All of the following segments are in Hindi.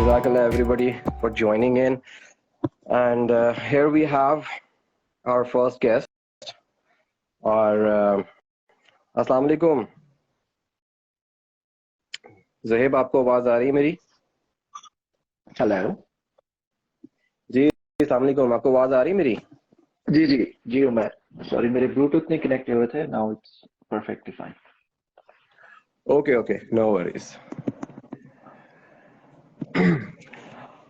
Jazakallah everybody for joining in. And here we have our first guest. Our अस्सलाम वालेकुम ज़हेब, आपको आवाज आ रही है मेरी? हेलो। जी अस्सलाम वालेकुम, आपको आवाज आ रही है मेरी? जी जी जी उमर, सॉरी मेरे ब्लूटूथ नहीं कनेक्ट हुए थे। Now it's perfectly fine. Okay, no worries.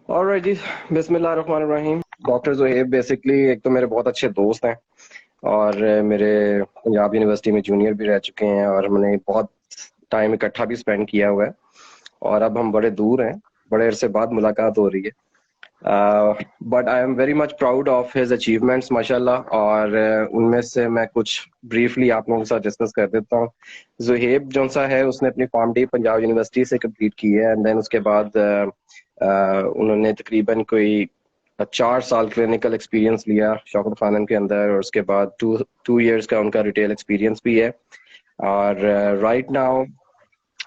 Alright जी, बिस्मिल्लाहिर्रहमानिर्रहीम। डॉक्टर ज़हेब बेसिकली एक तो मेरे बहुत अच्छे दोस्त हैं और मेरे पंजाब यूनिवर्सिटी में जूनियर भी रह चुके हैं और हमने बहुत टाइम इकट्ठा भी स्पेंड किया हुआ है और अब हम बड़े दूर हैं, बड़े अरसे बाद मुलाकात हो रही है। But I am very much proud of his achievements माशाल्लाह, और उनमें से मैं कुछ ब्रीफली आप लोगों के साथ डिस्कस कर देता हूँ। ज़ुहेब जौन सा है उसने अपनी फार्म डी पंजाब यूनिवर्सिटी से कंप्लीट की है एंड देन उसके बाद उन्होंने तकरीबन कोई 4 साल क्लिनिकल एक्सपीरियंस लिया शौकत खानम के अंदर, और उसके बाद टू ईयर्स का उनका रिटेल एक्सपीरियंस भी है। और right now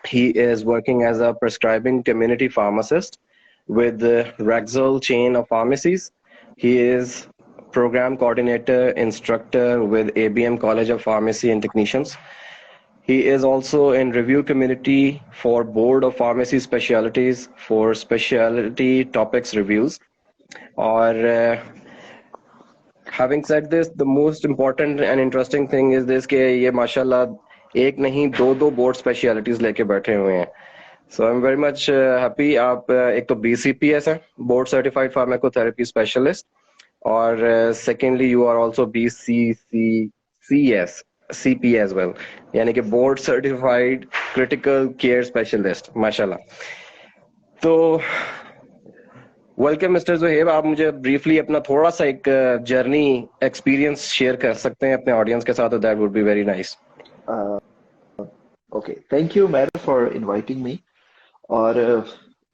he is working as a prescribing community pharmacist with Rexall chain of pharmacies. He is program coordinator, instructor with ABM College of Pharmacy and Technicians. He is also in review committee for Board of Pharmacy Specialties for specialty topics reviews. Or having said this, the most important and interesting thing is this कि ये माशाल्लाह एक नहीं दो बोर्ड स्पेशलिटीज लेके बैठे हुए हैं। So I am very much happy. आप एक तो BCPS है, बोर्ड सर्टिफाइड फार्माकोथेरेपी स्पेशलिस्ट, और secondly you are also BCCS CP as well, यानी कि board certified critical care specialist माशाल्लाह। तो वेलकम मिस्टर ज़ुहेब, आप मुझे ब्रीफली अपना थोड़ा सा एक जर्नी एक्सपीरियंस शेयर कर सकते हैं अपने ऑडियंस के साथ? That would be very nice. Okay, thank you Umair for inviting me. और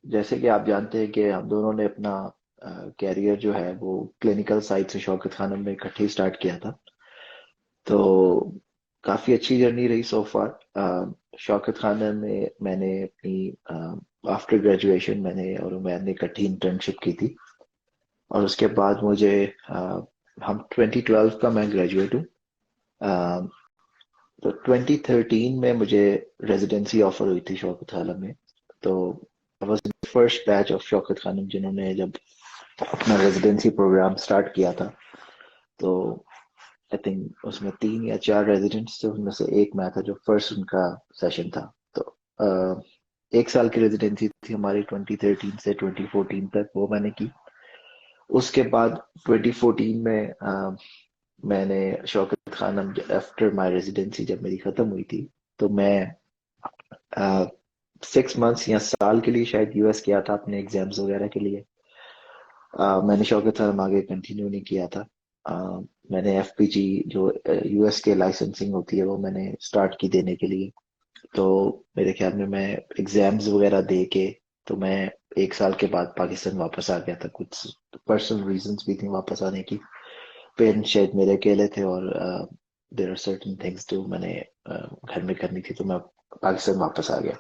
जैसे कि आप जानते हैं कि हम दोनों ने अपना कैरियर जो है वो क्लिनिकल साइड से शौकत खानम में इकट्ठे स्टार्ट किया था। तो काफी अच्छी जर्नी रही सो फार। शौकत खानम में मैंने अपनी आफ्टर ग्रेजुएशन मैंने और उमैर ने इकट्ठी इंटर्नशिप की थी, और उसके बाद मुझे हम 2012 का मैं ग्रेजुएट हूँ। तो 2013 में मुझे रेजिडेंसी ऑफर हुई थी शौकत खानम में। तो I was the first batch of Shaukat Khanum जिन्होंने जब अपना रेजिडेंसी प्रोग्राम स्टार्ट किया था। तो आई थिंक उसमें 3 या 4 रेजिडेंट्स थे, उनमें से एक मैं था जो फर्स्ट उनका सेशन था। तो 1 साल की रेजिडेंसी थी हमारी 2013 से 2014 तक, वो मैंने की। उसके बाद 2014 में मैंने Shaukat Khanum after my residency जब मेरी खत्म हुई थी, तो मैं 6 मंथ्स या साल के लिए शायद यूएस गया था अपने एग्जाम्स वगैरह के लिए। मैंने शौकत खानम आगे कंटिन्यू नहीं किया था। मैंने एफपीजी जो यूएस के लाइसेंसिंग होती है वो मैंने स्टार्ट की देने के लिए। तो मेरे ख्याल में मैं एग्जाम्स वगैरह दे के तो मैं 1 साल के बाद पाकिस्तान वापस आ गया था। कुछ पर्सनल रीजंस भी थी वापस आने की। पेरेंट्स शायद मेरे अकेले थे और देयर आर सर्टेन थिंग्स जो मैंने घर में करनी थी, तो मैं पाकिस्तान वापस आ गया।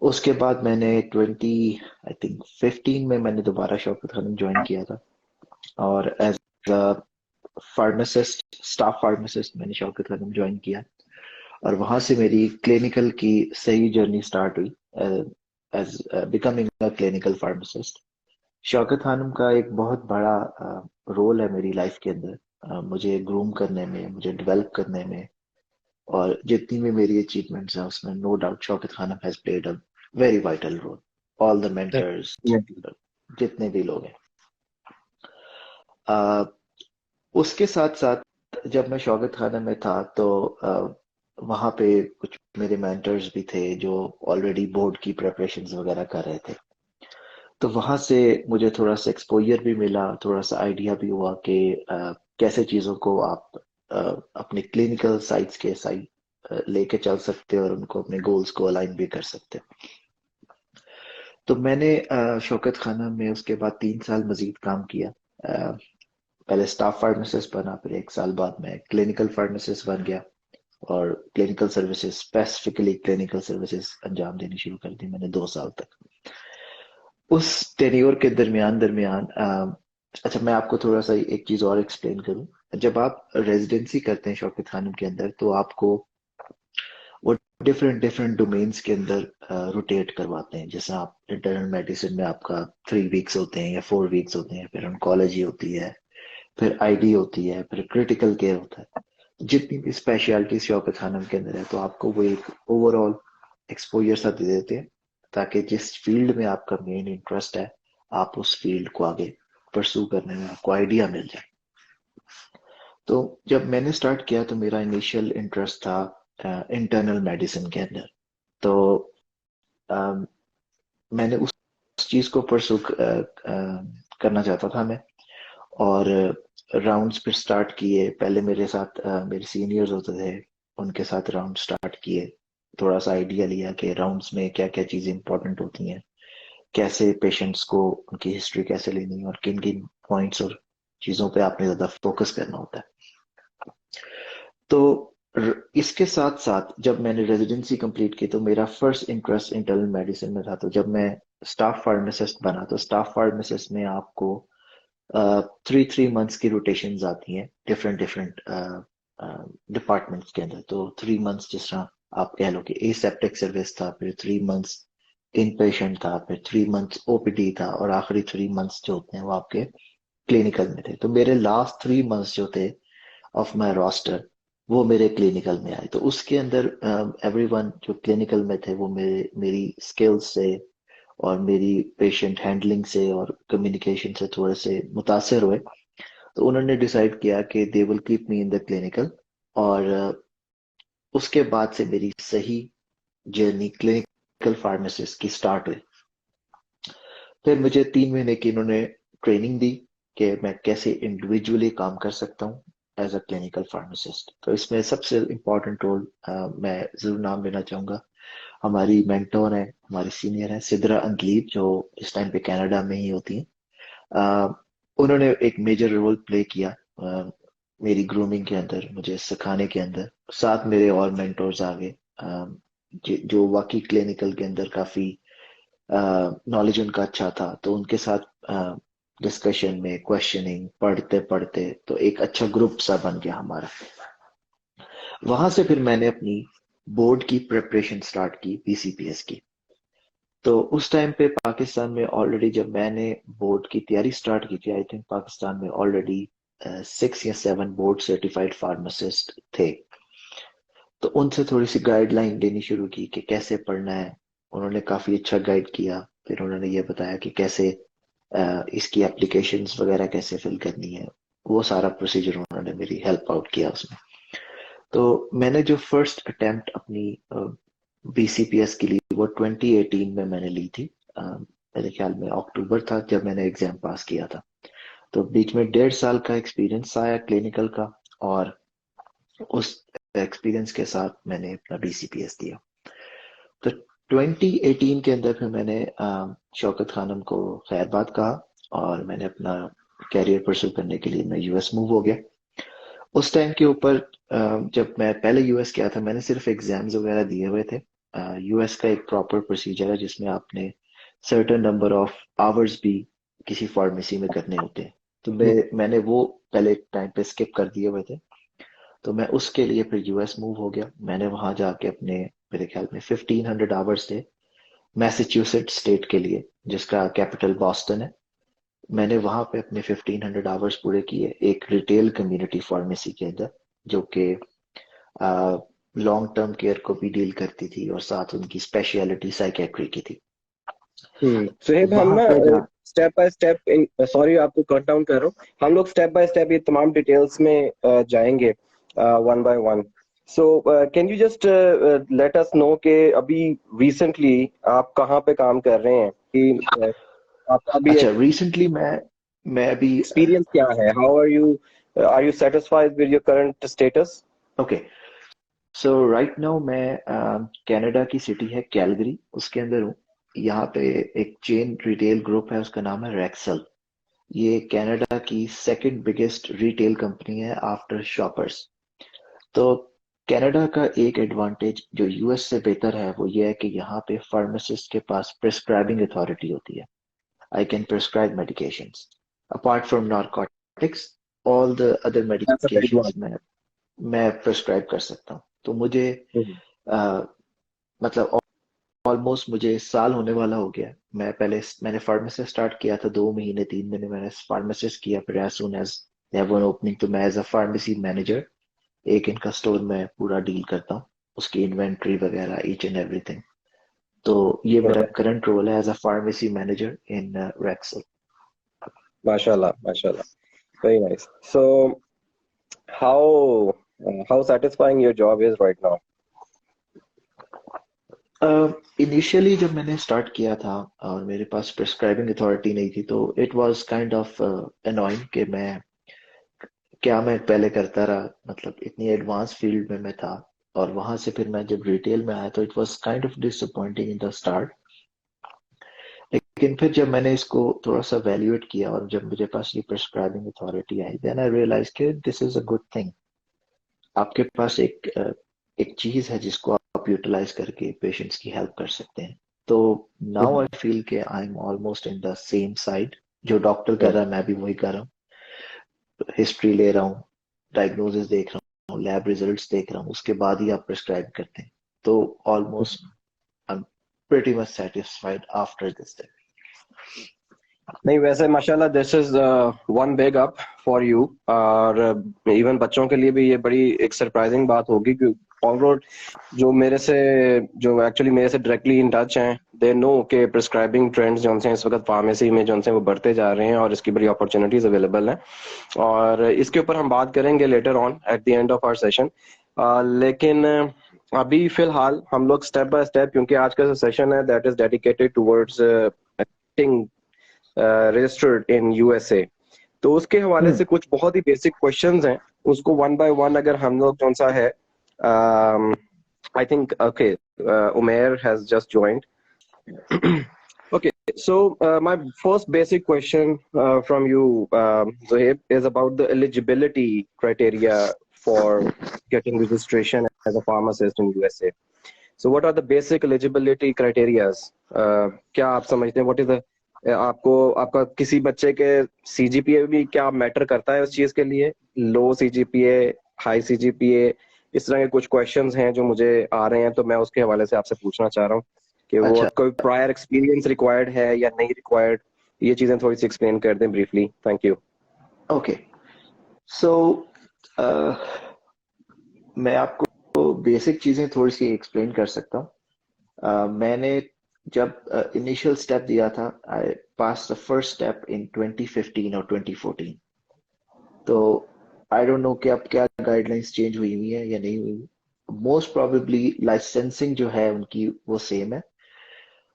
उसके बाद मैंने 2015 में मैंने दोबारा शौकत खानम ज्वाइन किया था, और as a pharmacist, staff pharmacist मैंने शौकत खानम ज्वाइन किया। और वहां से मेरी क्लिनिकल की सही जर्नी स्टार्ट हुई as becoming a clinical pharmacist. Shaukat Khanum का एक बहुत बड़ा रोल है मेरी लाइफ के अंदर, मुझे ग्रूम करने में, मुझे डेवलप करने में, और जितनी भी मेरी अचीवमेंट्स हैं उसमें no doubt Shaukat Khanum has played a very vital role. All the mentors, जितने भी लोग हैं। उसके साथ साथ जब मैं शौकत खानम में था तो वहाँ पे कुछ मेरे मेंटर्स भी थे जो ऑलरेडी बोर्ड की प्रिपरेशंस वगैरह कर रहे थे। तो वहां से मुझे थोड़ा सा एक्सपोजर भी मिला, थोड़ा सा आइडिया भी हुआ कि कैसे चीज़ों को आप अपने क्लिनिकल साइट्स के साइड लेके चल सकते हैं और उनको अपने गोल्स को अलाइन भी कर सकते हैं। तो मैंने शौकत खानम में उसके बाद 3 साल मजीद काम किया। पहले स्टाफ फार्मासिस्ट बना, फिर 1 साल बाद मैं क्लिनिकल फार्मासिस्ट बन गया और clinical services, specifically clinical services अंजाम देनी शुरू कर दी मैंने 2 साल तक। उस टेन्योर के दरमियान दरमियान अच्छा, मैं आपको थोड़ा सा एक चीज और एक्सप्लेन करूं। जब आप रेजिडेंसी करते हैं शौकत खानम के अंदर, तो आपको वो डिफरेंट डिफरेंट डोमेन्स के अंदर रोटेट करवाते हैं। जैसे आप इंटरनल मेडिसिन में आपका 3 वीक्स होते हैं या 4 वीक्स होते हैं, फिर ऑन्कोलॉजी होती है, फिर आईडी होती है, फिर क्रिटिकल केयर होता है। जितनी भी स्पेशलिटी शौकत खानम के अंदर है, तो आपको वो एक ओवरऑल एक्सपोजर सा दे देते हैं, ताकि जिस फील्ड में आपका मेन इंटरेस्ट है, आप उस फील्ड को आगे परसू करने में आपको आइडिया मिल जाए। तो जब मैंने स्टार्ट किया तो मेरा इनिशियल इंटरेस्ट था इंटरनल मेडिसिन के अंदर। तो अम, मैंने उस चीज को परसू करना चाहता था मैं। और राउंड्स फिर स्टार्ट किए। पहले मेरे साथ मेरे सीनियर्स होते थे, उनके साथ राउंड स्टार्ट किए। थोड़ा सा आइडिया लिया कि राउंड्स में क्या क्या चीजें इंपॉर्टेंट होती हैं, कैसे पेशेंट्स को उनकी हिस्ट्री कैसे लेनी है, और किन किन पॉइंट्स और चीजों पे आपने ज्यादा फोकस करना होता है। तो इसके साथ साथ जब मैंने रेजिडेंसी कंप्लीट की, तो मेरा फर्स्ट इंटरेस्ट इंटरनल मेडिसिन में था। तो जब मैं स्टाफ फार्मासिस्ट बना, तो स्टाफ फार्मासिस्ट में आपको 3 3 मंथ्स की रोटेशन आती हैं डिफरेंट डिफरेंट डिपार्टमेंट्स के अंदर। तो 3 मंथ्स जिस तरह आप कह लो कि एसेप्टिक सर्विस था, फिर 3 मंथ्स इन पेशेंट था, फिर 3 मंथ्स ओपीडी था, और आखिरी 3 मंथ्स जो होते हैं वो आपके क्लिनिकल में थे। तो मेरे लास्ट 3 मंथ्स जो थे ऑफ माई रोस्टर, वो मेरे क्लिनिकल में आए। तो उसके अंदर एवरीवन जो क्लिनिकल में थे, वो मेरी स्किल्स से और मेरी पेशेंट हैंडलिंग से और कम्युनिकेशन से थोड़े से मुतासर हुए। तो उन्होंने डिसाइड किया कि they will keep me in the clinical. और उसके बाद से मेरी सही जर्नी क्लिनिकल फार्मासिस्ट की स्टार्ट हुई। फिर मुझे 3 महीने की इन्होंने ट्रेनिंग दी कि मैं कैसे इंडिविजुअली काम कर सकता हूँ एज अ क्लिनिकल फार्मासिस्ट। तो इसमें सबसे इम्पोर्टेंट रोल मैं जरूर नाम लेना चाहूंगा। हमारी मेंटोर है, हमारी सीनियर है सिद्रा अंतलीब, जो इस टाइम पे कनाडा में ही होती हैं। अ, उन्होंने एक मेजर रोल प्ले किया मेरी ग्रूमिंग के अंदर, मुझे सिखाने के अंदर। साथ मेरे और मेंटोर्स आ गए, जो वाकई क्लिनिकल के अंदर काफी नॉलेज उनका अच्छा था। तो उनके साथ डिस्कशन में क्वेश्चनिंग पढ़ते पढ़ते तो एक अच्छा ग्रुप सा बन गया हमारा। वहां से फिर मैंने अपनी बोर्ड की प्रिपरेशन स्टार्ट की, बीसीपीएस की। तो उस टाइम पे पाकिस्तान में ऑलरेडी, जब मैंने बोर्ड की तैयारी स्टार्ट की थी, आई थिंक पाकिस्तान में ऑलरेडी 6 या 7 बोर्ड सर्टिफाइड फार्मासिस्ट थे। तो उनसे थोड़ी सी गाइडलाइन लेनी शुरू की कि कैसे पढ़ना है। उन्होंने काफी अच्छा गाइड किया। फिर उन्होंने ये बताया कि कैसे इसकी एप्लीकेशंस वगैरह कैसे फिल करनी है। वो सारा प्रोसीजर उन्होंने मेरी हेल्प आउट किया उसमें। तो मैंने जो फर्स्ट अटेम्प्ट अपनी बीसीपीएस के लिए, वो 2018 में मैंने ली थी। मेरे ख्याल में अक्टूबर था जब मैंने एग्जाम पास किया था। तो बीच में 1.5 साल का एक्सपीरियंस आया क्लिनिकल का, और उस एक्सपीरियंस के साथ मैंने अपना बीसीपीएस दिया। तो 2018 के अंदर फिर मैंने शौकत खानम को खैरबाद कहा, और मैंने अपना कैरियर परस्यू करने के लिए मैं यूएस मूव हो गया। उस टाइम के ऊपर जब मैं पहले यूएस गया था, मैंने सिर्फ एग्जाम्स वगैरह दिए हुए थे। यूएस का एक प्रॉपर प्रोसीजर है जिसमें आपने सर्टेन नंबर ऑफ आवर्स भी किसी फार्मेसी में करने होते हैं। तो मैंने वो पहले टाइम पे स्किप कर दिए हुए थे। तो मैं उसके लिए फिर यूएस मूव हो गया। मैंने वहां जाके अपने, मेरे ख्याल में 1500 आवर्स थे मैसेच्यूसेट्स स्टेट के लिए, जिसका कैपिटल बॉस्टन है। मैंने वहां पे अपने 1500 आवर्स पूरे किए एक रिटेल कम्युनिटी फार्मेसी के अंदर, जो कि लॉन्ग टर्म केयर को भी डील करती थी, और साथ उनकी स्पेशलिटी साइकेट्री की थी। सुहेब, हम वहां ना पे जा स्टेप बाय स्टेप, सॉरी आपको कट डाउन कर रहा हूँ, हम लोग स्टेप बाय स्टेप ये तमाम डिटेल्स में जाएंगे one by one. So can you just let us know कि अभी रिसेंटली आप कहाँ पे काम कर रहे हैं, कि आपका अभी अच्छा, रिसेंटली मैं अभी एक्सपीरियंस क्या है, how are you satisfied with your current status? Okay. So right now मैं कनाडा की सिटी है कैलगरी, उसके अंदर हूँ। यहाँ पे एक चेन रिटेल ग्रुप है, उसका नाम है रेक्सल। ये कनाडा की सेकंड बिगेस्ट रिटेल कंपनी है आफ्टर शॉपर्स। तो कनाडा का एक एडवांटेज जो यूएस से बेहतर है, वो ये है कि यहाँ पे फार्मासिस्ट के पास प्रिस्क्राइबिंग अथॉरिटी होती है। I can prescribe medications. Apart from narcotics, all the other That's a very good medications मैं प्रिस्क्राइब कर सकता हूँ। तो मुझे one. मतलब ऑलमोस्ट मुझे साल होने वाला हो गया। मैंने फार्मेसी स्टार्ट किया था 2 महीने 3 महीने मैंने फार्मासिस्ट किया, फिर as soon as they have one opening तो मैं एज अ फार्मेसी मैनेजर एक इनका स्टोर में पूरा डील करता हूँ, उसकी इन्वेंट्री वगैरह ईच एंड एवरीथिंग। तो ये मेरा Alright. करंट रोल है as a pharmacy manager in Rexall. Mashallah, mashallah. Very nice. So, how satisfying your job is right now? Initially जब मैंने स्टार्ट किया था और मेरे पास प्रिस्क्राइबिंग अथॉरिटी नहीं थी तो it was kind of annoying कि मैं पहले करता रहा, मतलब इतनी एडवांस फील्ड में मैं था और वहां से फिर मैं जब रिटेल में आया तो it was kind of disappointing in the start. लेकिन फिर जब मैंने इसको थोड़ा सा वैल्यूएट किया और जब मेरे पास ये प्रिस्क्राइबिंग अथॉरिटी आई देन आई रियलाइज कि this is a good thing. आपके पास एक चीज है जिसको आप यूटिलाइज करके पेशेंट्स की हेल्प कर सकते हैं। तो नाउ Mhm. आई फील के I am almost in the same side, जो डॉक्टर कर Right. रहा है मैं भी वही कर रहा हूँ। हिस्ट्री ले रहा हूँ, डायग्नोसिस देख रहा हूँ, लैब रिजल्ट्स देख रहा हूँ, उसके बाद ही आप प्रिस्क्राइब करते हैं। तो almost I am pretty much satisfied after this. नहीं, वैसे माशाल्लाह this is one big up for you. और इवन बच्चों के लिए भी ये बड़ी एक सरप्राइजिंग बात होगी कि ऑलरोड जो एक्चुअली मेरे से डायरेक्टली इन टच हैं, दे नो के प्रिस्क्राइबिंग ट्रेंड्स जो से इस वक्त फार्मेसी में जो से वो बढ़ते जा रहे हैं और इसकी बड़ी अपॉर्चुनिटीज अवेलेबल हैं। और इसके ऊपर हम बात करेंगे later on at the end of our session. लेकिन अभी फिलहाल हम लोग स्टेप बाय स्टेप, क्योंकि आज का जो सेशन है that is dedicated towards registered in USA, तो उसके हवाले से कुछ बहुत ही बेसिक क्वेश्चंस हैं, उसको वन बाय वन अगर हम लोग कौन सा है। I think okay, Umer has just joined. Okay, so my first basic question from you, Zohaib, is about the eligibility criteria for getting registration as a pharmacist in USA. So what are the basic eligibility criterias? क्या आप समझते हैं? What is the आपका किसी बच्चे के सीजीपीए भी क्या मैटर करता है उस चीज के लिए? लो सीजीपीए, हाई सीजीपीए, इस तरह के कुछ क्वेश्चंस हैं जो मुझे आ रहे हैं, तो मैं उसके हवाले से आपसे पूछना चाह रहा हूँ कि वो अच्छा, कोई प्रायर एक्सपीरियंस रिक्वायर्ड है या नहीं रिक्वायर्ड। ये चीजें थोड़ी सी एक्सप्लेन कर दें ब्रीफली, थैंक यू। ओके। सो मैं आपको बेसिक चीजें थोड़ी सी एक्सप्लेन कर सकता हूँ। मैंने जब इनिशियल स्टेप दिया था, आई पास द फर्स्ट स्टेप इन 2015 और 2014। तो आई डोंट नो कि अब क्या गाइडलाइंस चेंज हुई हुई है या नहीं हुई। मोस्ट प्रोबेबली लाइसेंसिंग जो है उनकी वो सेम है।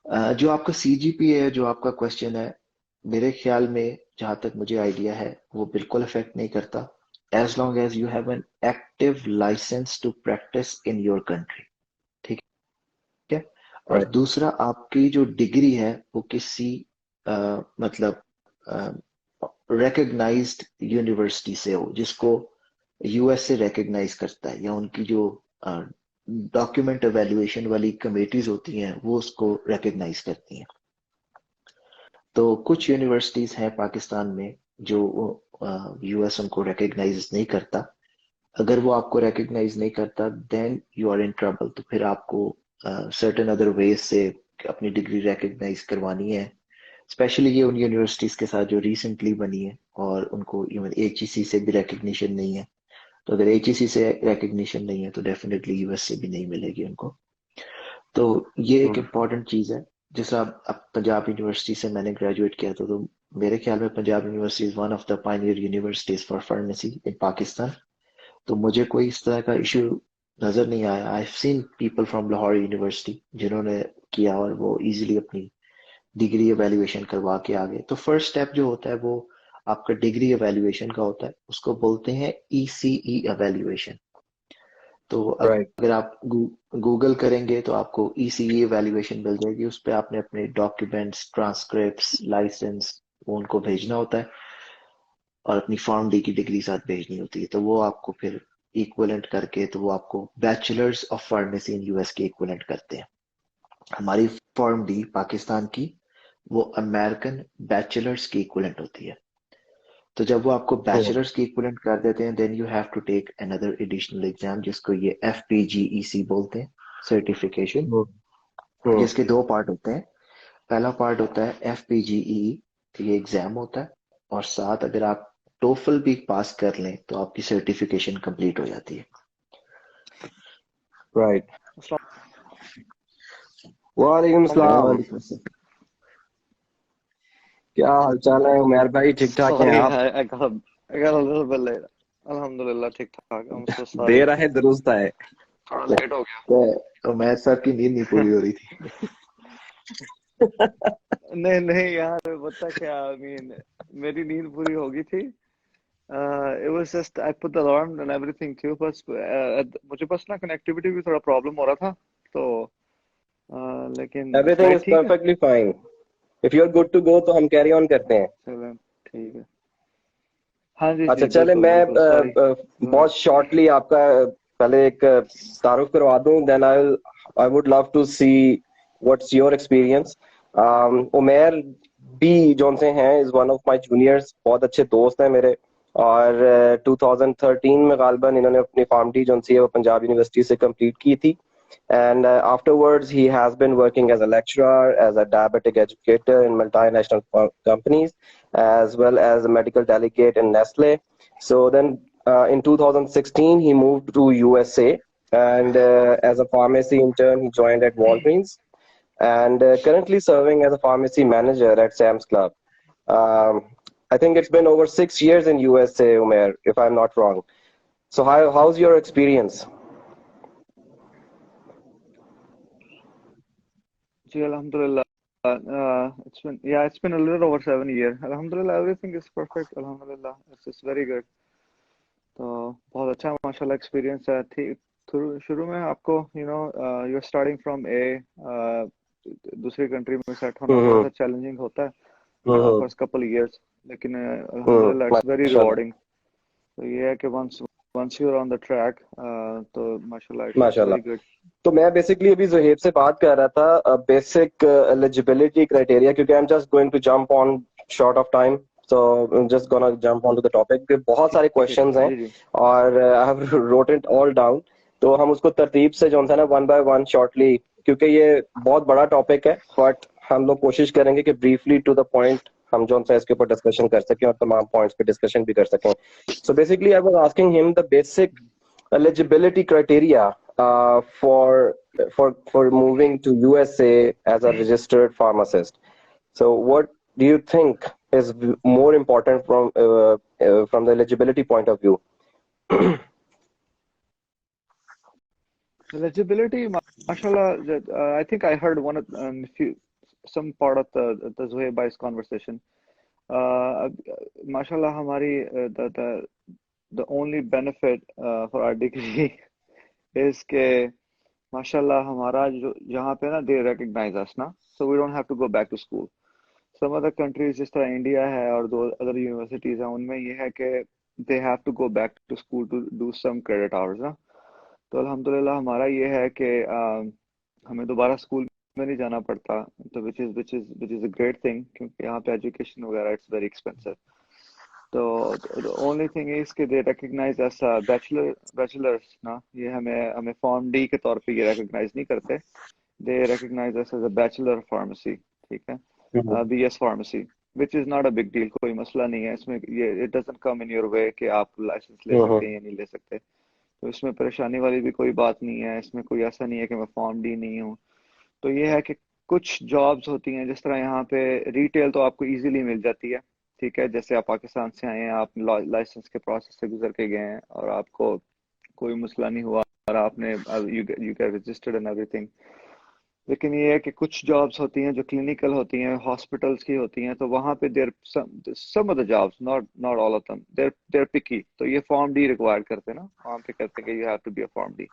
जो आपका सीजीपीए है, जो आपका क्वेश्चन है, मेरे ख्याल में जहां तक मुझे आइडिया है वो बिल्कुल अफेक्ट नहीं करता, as long as you have an active licence to practise in your country. ठीक है। और राइट। दूसरा, आपकी जो डिग्री है वो किसी मतलब रिकग्नाइज्ड यूनिवर्सिटी से हो, जिसको यूएस से रिकग्नाइज करता है, या उनकी जो डॉक्यूमेंट एवेल्युएशन वाली कमेटीज होती हैं वो उसको रिकग्नाइज करती हैं। तो कुछ यूनिवर्सिटीज हैं पाकिस्तान में जो यूएस उनको रिकग्नाइज नहीं करता। अगर वो आपको रिकग्नाइज नहीं करता then you are in trouble. तो फिर आपको सर्टेन अदर वेज से अपनी डिग्री रिकग्नाइज करवानी है। स्पेशली ये उन यूनिवर्सिटीज के साथ जो रिसेंटली बनी है और उनको इवन एचईसी से भी रिकग्निशन नहीं है। तो अगर एचईसी से रिकग्निशन नहीं है तो डेफिनेटली यूएस से भी नहीं मिलेगी उनको। तो ये एक इम्पॉर्टेंट चीज है। जैसा अब पंजाब यूनिवर्सिटी से मैंने ग्रेजुएट किया था, तो मेरे ख्याल में Punjab university is one of the Pioneer universities for pharmacy इन पाकिस्तान। तो मुझे कोई इस तरह का इशू नजर नहीं आया। आई have seen people from Lahore university जिन्होंने किया और वो इजीली अपनी डिग्री एवेल्युएशन करवा के आ गए। तो फर्स्ट स्टेप जो होता है वो आपका डिग्री एवेल्युएशन का होता है, उसको बोलते हैं ईसीई एवेल्युएशन। तो राइट। अगर आप गूगल करेंगे तो आपको ईसीई एवेल्युएशन मिल जाएगी। उस पर आपने अपने डॉक्यूमेंट्स, ट्रांसक्रिप्ट्स, लाइसेंस वो उनको भेजना होता है और अपनी फॉर्म डी की डिग्री साथ भेजनी होती है। तो वो आपको फिर इक्वलेंट करके, तो वो आपको bachelors of pharmacy in US के इक्वलेंट करते हैं। हमारी फॉर्म डी पाकिस्तान की वो अमेरिकन बैचलर्स की इक्विवेलेंट होती है। तो जब वो आपको हम्म, बैचलर्स की इक्विवेलेंट कर देते हैं, then you have to take another additional exam, जिसको ये FPGEC बोलते हैं, सर्टिफिकेशन, हम्म, हम्म। जिसके दो पार्ट होते हैं। पहला पार्ट होता है FPGE, ये एग्जाम होता है, और साथ अगर आप टोफल भी पास कर लें तो आपकी सर्टिफिकेशन कंप्लीट हो जाती है। राइट। अस्सलाम वालेकुम सलाम। वालेकुम अस्सलाम। क्या हाल चाल है उमर भाई, ठीक ठाक हैं sorry आप? I got a little bit late अल्हम्दुलिल्लाह ठीक ठाक I'm so sorry देर है दुरुस्त है। थोड़ा लेट हो तो मैं साहब की नींद नहीं गया पूरी हो रही थी। नहीं नहीं यार बता क्या I mean मेरी नींद पूरी हो गई थी it was just I put the alarm and everything too बस मुझे बस ना कनेक्टिविटी भी थोड़ा प्रॉब्लम हो रहा था तो लेकिन एवरीथिंग फ्लाइट इज ठीक है perfectly fine. If you are good to go तो हम कैरी ऑन करते हैं। चलो ठीक है हाँ जी अच्छा जी चले, बिल्कुल मैं बिल्कुल सॉरी बहुत शॉर्टली आपका पहले एक तारुफ करवा दूं, then I would love to see what's your experience. Umer बी जौन से हैं is one of my juniors, बहुत अच्छे दोस्त हैं मेरे। और 2013 में गालबन इन्होंने अपनी फार्मडी जौन सी है वो पंजाब यूनिवर्सिटी से कंप्लीट की थी। And afterwards, he has been working as a lecturer, as a diabetic educator in multinational companies, as well as a medical delegate in Nestle. So then in 2016, he moved to USA, and as a pharmacy intern, he joined at Walgreens, and currently serving as a pharmacy manager at Sam's Club. Um, I think it's been over 6 years in USA, Umer, if I'm not wrong. So how's your experience? जी अल्हम्दुलिल्लाह it's been a little over 7 years अल्हम्दुलिल्लाह everything is perfect अल्हम्दुलिल्लाह it's just very good तो बहुत अच्छा माशाल्लाह एक्सपीरियंस है ठीक शुरू में आपको यू आर स्टार्टिंग फ्रॉम ए दूसरी कंट्री में सेट होना थोड़ा हम्म, सा चैलेंजिंग होता है हम्म, फर्स्ट कपल इयर्स लेकिन अल्हम्दुलिल्लाह इट्स वेरी माशाल्लाह। रिवॉर्डिंग तो ये है कि once once you are on the track तो माशाल्लाह इट्स माशाल्लाह। वेरी गुड तो मैं बेसिकली अभी जोहेब से बात कर रहा था बेसिक एलिजिबिलिटी क्राइटेरिया, क्योंकि I am just going to jump on short of time, so just gonna jump on to the topic. बहुत सारे ठीक है क्वेश्चंस हैं जी जी और I have wrote it all down. तो हम उसको तरतीब से जो है ना वन बाय वन शॉर्टली, क्योंकि ये बहुत बड़ा टॉपिक है, बट हम लोग कोशिश करेंगे कि ब्रीफली टू द पॉइंट हम जो है इसके ऊपर डिस्कशन कर सकें और तमाम पॉइंट्स पे डिस्कशन भी कर सकें। So basically I was asking him the basic eligibility criteria for moving to USA as a registered pharmacist. So, what do you think is more important from the eligibility point of view? Eligibility, mashallah, I think I heard one of few, some part of the Zuhair Bai's conversation. Uh, mashallah, हमारी the only benefit for our degree is के mashallah हमारा जो यहाँ पे ना they recognize us ना, so we don't have to go back to school. Some other countries जिस तरह इंडिया है और दो other universities हैं उनमें ये है कि they have to go back to school to do some credit hours ना. तो अल्हम्दुलिल्लाह हमारा ये है कि हमें दोबारा स्कूल में नहीं जाना पड़ता तो which is a great thing क्योंकि यहाँ पे एजुकेशन वगैरह इट्स वेरी एक्सपेंसिव तो the only thing is कि they recognize as a bachelors ना ये हमें हमें फॉर्म डी के तौर पे ये recognize नहीं करते they recognize us as a bachelor of pharmacy ठीक है Mhm. BS pharmacy which is not a big deal कोई मसला नहीं है इसमें ये it doesn't come in your way कि आप लाइसेंस ले सकते Mhm. हैं या नहीं ले सकते तो इसमें परेशानी वाली भी कोई बात नहीं है इसमें कोई ऐसा नहीं है कि मैं फॉर्म डी नहीं हूँ तो ये है कि कुछ जॉब्स होती हैं जिस तरह यहाँ पे रिटेल तो आपको इजीली मिल जाती है ठीक है जैसे आप पाकिस्तान से आए हैं आप लाइसेंस के प्रोसेस से गुजर के गए हैं और आपको कोई मसला नहीं हुआ और आपने you get registered and everything लेकिन ये है कि कुछ जॉब्स होती हैं जो क्लिनिकल होती हैं हॉस्पिटल्स की होती हैं तो वहां पे there some of the jobs not all of them they're picky तो ये फॉर्म डी रिक्वायर्ड करते हैं ना वहां पे कहते हैं कि you have to be a form D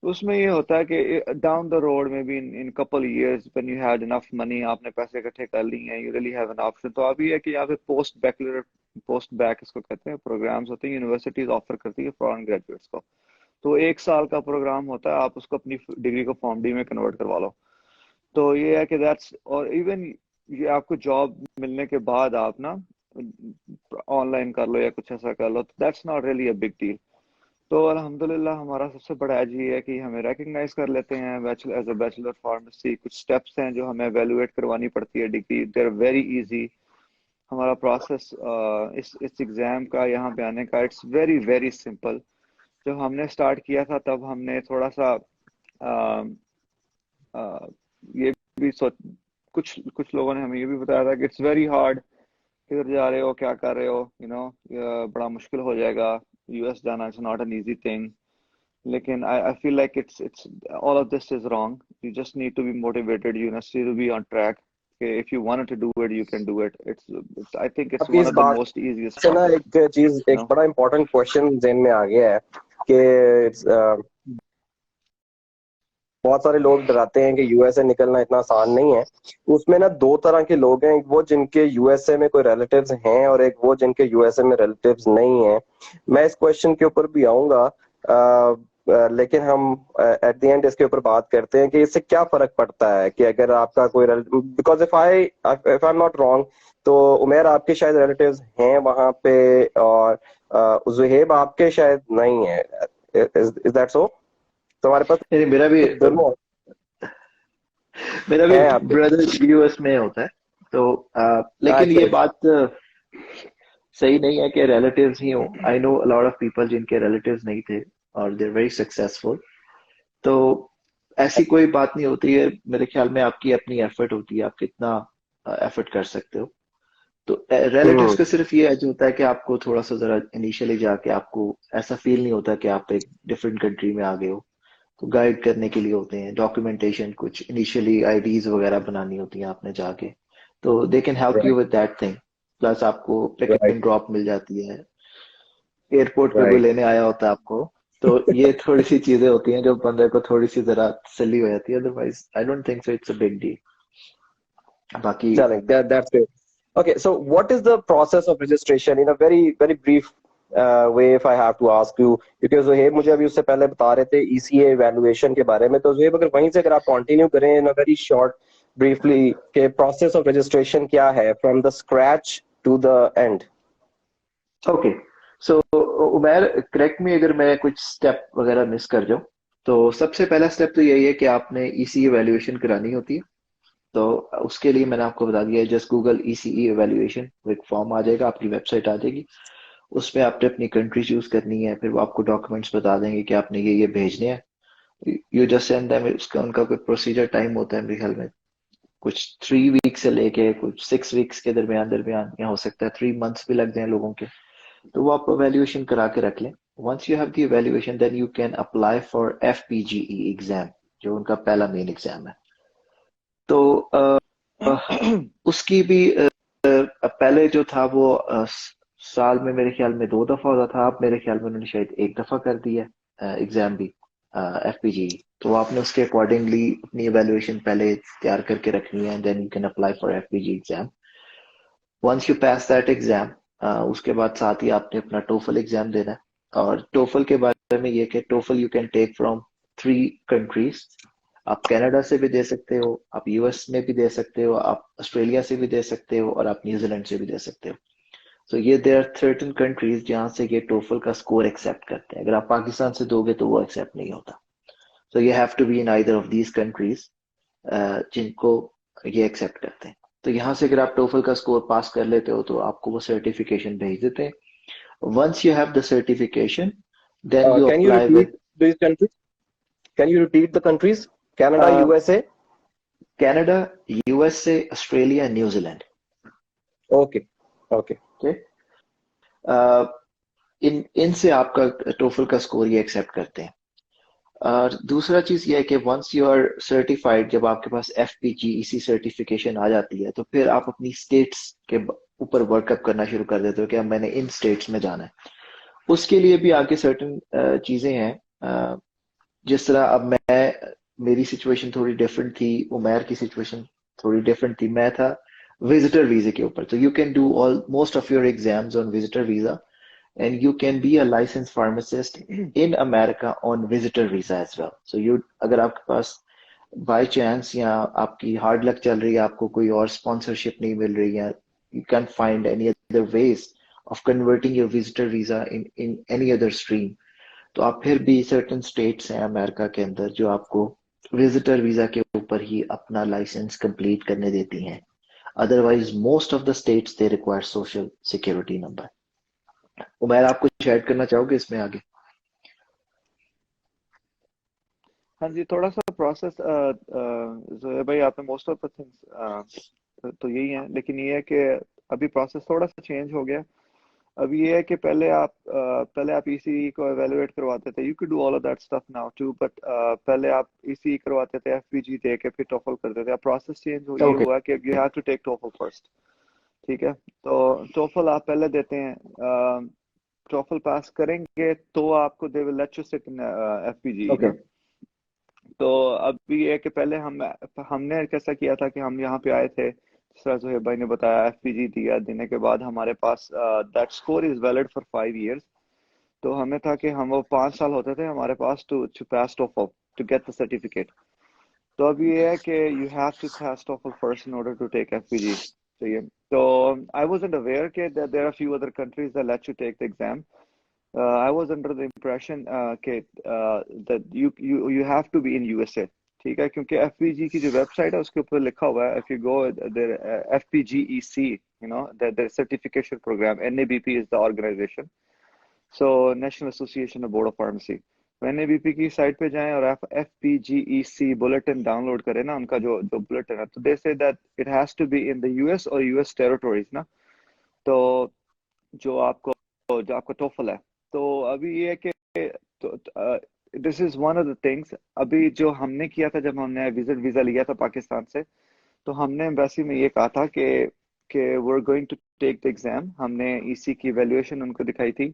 उसमें ये होता है कि डाउन द रोड में भी in couple years when you had enough money आपने पैसे इकट्ठे कर लिए हैं you really have an option तो अभी है कि यहाँ पे पोस्ट बैक इसको कहते हैं प्रोग्राम्स होते हैं यूनिवर्सिटीज ऑफर करती है फॉरेन ग्रेजुएट्स को तो 1 साल का प्रोग्राम होता है आप उसको अपनी डिग्री को फॉर्म डी में कन्वर्ट करवा लो तो ये है कि दैट्स और इवन ये आपको जॉब मिलने के बाद आप ना ऑनलाइन कर लो या कुछ ऐसा कर लो, तो that's not really a big deal. तो अल्हम्दुलिल्लाह हमारा सबसे बड़ा एज ये है कि हमें रिकग्नाइज कर लेते हैं bachelor as a bachelor pharmacy. कुछ स्टेप्स हैं जो हमें एवेलुएट करवानी पड़ती है degree, they are very easy. हमारा प्रोसेस इस एग्जाम का यहाँ पे आने का इट्स वेरी वेरी सिंपल। जब हमने स्टार्ट किया था तब हमने थोड़ा सा ये भी सोच, कुछ कुछ लोगों ने हमें ये भी बताया था कि इट्स वेरी हार्ड, किधर जा रहे हो, क्या कर रहे हो, बड़ा मुश्किल हो जाएगा, यूएस जाना it's not an easy thing. लेकिन I feel like it's all of this is wrong. You just need to be motivated. You need to be on track. Okay, if you wanted to do it, you can do it. I think it's अभी one इस of the बात most easiest से ना process. एक चीज, You एक know. बड़ा इंपॉर्टेंट क्वेश्चन ज़हन में आ गया है कि बहुत सारे लोग डराते हैं कि यूएसए निकलना इतना आसान नहीं है। उसमें ना दो तरह के लोग हैं, एक वो जिनके यूएसए में कोई रिलेटिव्स हैं और एक वो जिनके यूएसए में रिलेटिव्स नहीं हैं। मैं इस क्वेश्चन के ऊपर भी आऊंगा, लेकिन हम एट द एंड इसके ऊपर बात करते हैं कि इससे क्या फर्क पड़ता है कि अगर आपका कोई, because if I am not wrong तो उमेर आपके शायद रिलेटिव्स हैं वहां पे और जुहेब आपके शायद नहीं है। Is that so? तो हमारे पास नहीं, तो दोनों मेरा भी हैं आपके। ब्रदर यूएस में होता है। तो लेकिन अच्छा ये अच्छा। बात सही नहीं है कि रिलेटिव्स ही हो। I know a lot of people जिनके रिलेटिव्स नहीं थे और दे आर वेरी सक्सेसफुल। तो ऐसी कोई बात नहीं होती है। मेरे ख्याल में आपकी अपनी एफर्ट होती है, आप कितना एफर्ट कर सकते हो। तो रिलेटिव्स हम्म। का सिर्फ ये एज होता है कि आपको थोड़ा सा जरा इनिशियली जाके आपको ऐसा फील नहीं होता कि आप एक डिफरेंट कंट्री में आ गए हो। तो गाइड करने के लिए होते हैं, डॉक्यूमेंटेशन कुछ इनिशियली आईडीज वगैरह बनानी होती हैं आपने जाके। तो they can help you right with that thing. Plus आपको पिक राइट एंड ड्रॉप मिल जाती है, एयरपोर्ट पे कोई राइट। लेने आया होता है आपको। तो ये थोड़ी सी चीजें होती हैं जो बंदे को थोड़ी सी जरा तसल्ली हो जाती है। Otherwise I don't think so it's a big deal. बाकी चलें, that's great. Okay, so what is the process of registration in a very very brief way if I have to ask you, क्योंकि जोहेब मुझे अभी उससे पहले बता रहे थे ईसीए इवैल्यूएशन के बारे में। तो जोहेब अगर वहीं से अगर आप कंटिन्यू करें in a very short briefly के प्रोसेस ऑफ रजिस्ट्रेशन क्या है from the scratch to the end. Okay, so Umar correct me अगर मैं कुछ स्टेप वगैरह मिस कर जाऊं। तो सबसे पहला स्टेप तो यही है कि आपने ईसीई इवैल्यूएशन करानी होती है। तो उसके लिए मैंने आपको बता दिया है, जस्ट गूगल ईसीई इवैल्यूएशन, एक फॉर्म आ जाएगा, आपकी वेबसाइट आ जाएगी। उसमें आपने अपनी कंट्री चूज करनी है, फिर वो आपको डॉक्यूमेंट्स बता देंगे कि आपने ये भेजने हैं। You just send them. उसका उनका कोई प्रोसीजर टाइम होता है मेरे ख्याल में, कुछ 3 वीक से लेके कुछ 6 वीक्स के दरमियान दरमियान, या हो सकता है 3 मंथ्स भी लग जाए लोगों के। तो वो आप वैल्यूएशन करा के रख लें। Once you have the valuation then you can apply for FPGE exam, जो उनका पहला मेन एग्जाम है। तो उसकी भी पहले जो था वो साल में मेरे ख्याल में 2 दफा होता था। अब मेरे ख्याल में उन्होंने शायद एक दफा कर दिया एग्जाम भी एफपीजी। तो आपने उसके अकॉर्डिंगली अपनी एवेल्युएशन पहले तैयार करके रखनी है, then you can apply for FPG exam. Once you pass that exam, उसके बाद साथ ही आपने अपना टोफल एग्जाम देना है। और टोफल के बारे में ये कि TOEFL you can take from 3 countries. आप कनाडा से भी दे सकते हो, आप यूएस में भी दे सकते हो, आप ऑस्ट्रेलिया से भी दे सकते हो, और आप न्यूजीलैंड से भी दे सकते हो। तो ये देयर आर सर्टेन कंट्रीज जहां से ये टोफल का स्कोर एक्सेप्ट करते हैं। अगर आप पाकिस्तान से दोगे तो वो एक्सेप्ट नहीं होता। So you have to be in either of these countries जिनको ये एक्सेप्ट करते हैं। तो यहाँ से अगर आप टोफल का स्कोर पास कर लेते हो तो आपको वो सर्टिफिकेशन भेज देते हैं। Once you have the certification then you can you apply repeat with this countries? Can you repeat the countries? Canada, USA. Canada, USA, Australia, New Zealand. Okay okay. Okay, इन इनसे आपका टोफल का स्कोर ये एक्सेप्ट करते हैं। और दूसरा चीज ये है कि वंस यू आर सर्टिफाइड, जब आपके पास एफपीजीईसी सर्टिफिकेशन आ जाती है, तो फिर आप अपनी स्टेट्स के ऊपर वर्कअप करना शुरू कर देते हो कि अब मैंने इन स्टेट्स में जाना है। उसके लिए भी आगे सर्टन चीजें हैं। जिस तरह अब मेरी सिचुएशन थोड़ी डिफरेंट थी, उमैर की सिचुएशन थोड़ी डिफरेंट थी। मैं था विजिटर वीजे के ऊपर। तो you can do all most of your exams on visitor visa, and you can be a licensed pharmacist in America on visitor visa as well. So you, अगर आपके पास बाय चांस या आपकी हार्ड लक चल रही है, आपको कोई और स्पॉन्सरशिप नहीं मिल रही है, you can find any other ways of converting your visitor visa in in any other stream, तो आप फिर भी सर्टेन स्टेट्स हैं अमेरिका के अंदर जो आपको विजिटर वीजा के ऊपर ही अपना लाइसेंस कंप्लीट करने देती हैं। Otherwise most of the states they require social security number. Umair, आप कुछ ऐड करना चाहोगे इसमें आगे? हाँ जी, थोड़ा सा प्रोसेस जोया भाई, आपने मोस्ट ऑफ द थिंग्स तो यही है, लेकिन ये है कि अभी प्रोसेस थोड़ा सा चेंज हो गया। अभी ये है कि पहले आप ईसीई को एवेलुएट करवाते थे, you can do all of that stuff now too, but पहले आप ईसीई करवाते थे, एफपीजी दे के फिर टोफल करते थे। अब प्रोसेस चेंज हो ये ओके। हुआ कि you have to take TOEFL first. ठीक है, तो टोफल आप पहले देते हैं, टोफल पास करेंगे तो आपको they will let you sit in FPG okay. ना। तो अभी ये है कि पहले हमने कैसा किया था कि हम यहाँ पे आए थे, जिस तरह जोहेब भाई ने बताया, एफपीजी दिया, देने के बाद हमारे पास that score is valid for 5 years। तो हमें था कि हम वो 5 साल होते थे हमारे पास to to pass TOEFL, to get the certificate. तो अब ये है कि you have to pass TOEFL first in order to take FPG. चाहिए। तो आई वाजंट अवेयर कि there are few other countries that let you take the exam. I was under the impression that you have to be in USA। ठीक है, क्योंकि FPG की जो वेबसाइट है उसके ऊपर लिखा हुआ है, if you go there, FPGEC, their certification program, NABP is the organization, so National Association of Board of Pharmacy। तो NABP की साइट पे जाएं और FPGEC बुलेटिन डाउनलोड करें ना, उनका जो जो बुलेटिन है, तो they say that it has to be in the US और US territories ना। तो जो आपको जो आपका टोफल है, तो अभी ये है कि this is one of the things. अभी जो हमने किया था जब हमने विजिट वीजा लिया था पाकिस्तान से, तो हमने एम्बेसी में ये कहा था कि we are going to take the exam. हमने ईसी की वैल्यूएशन उनको दिखाई थी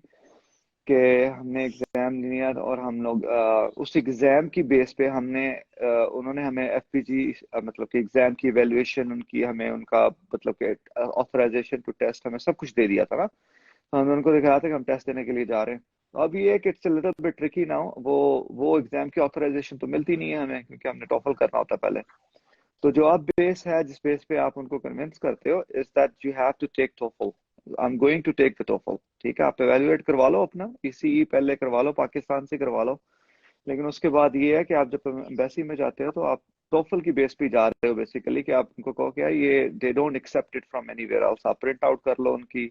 कि हमने एग्जाम लिया, और हम लोग उस एग्जाम की बेस पे उन्होंने हमें एफपीजी मतलब कि एग्जाम की वैल्यूएशन उनकी, हमें उनका मतलब कि ऑथराइजेशन टू टेस्ट, हमें सब कुछ दे दिया था ना। तो हमने उनको दिखाया था कि हम टेस्ट देने के लिए जा रहे हैं। तो अब ये है कि it's a little bit tricky now, वो एग्जाम की ऑथराइजेशन तो मिलती नहीं है हमें, क्योंकि हमने टॉफल करना होता है पहले। तो जो आप बेस है, जिस बेस पे आप उनको कन्विंस करते हो, is that you have to take TOEFL. I am going to take the TOEFL. ठीक है, आप एवेलुएट करवा लो अपना ईसीई, पहले करवा लो, पाकिस्तान से करवा लो। लेकिन उसके बाद ये है कि आप जब एम्बेसी में जाते हो तो आप टोफल की बेस पे जा रहे हो बेसिकली, कि आप उनको कहो कि यार ये they don't accept it from anywhere else. आप प्रिंट आउट कर लो उनकी,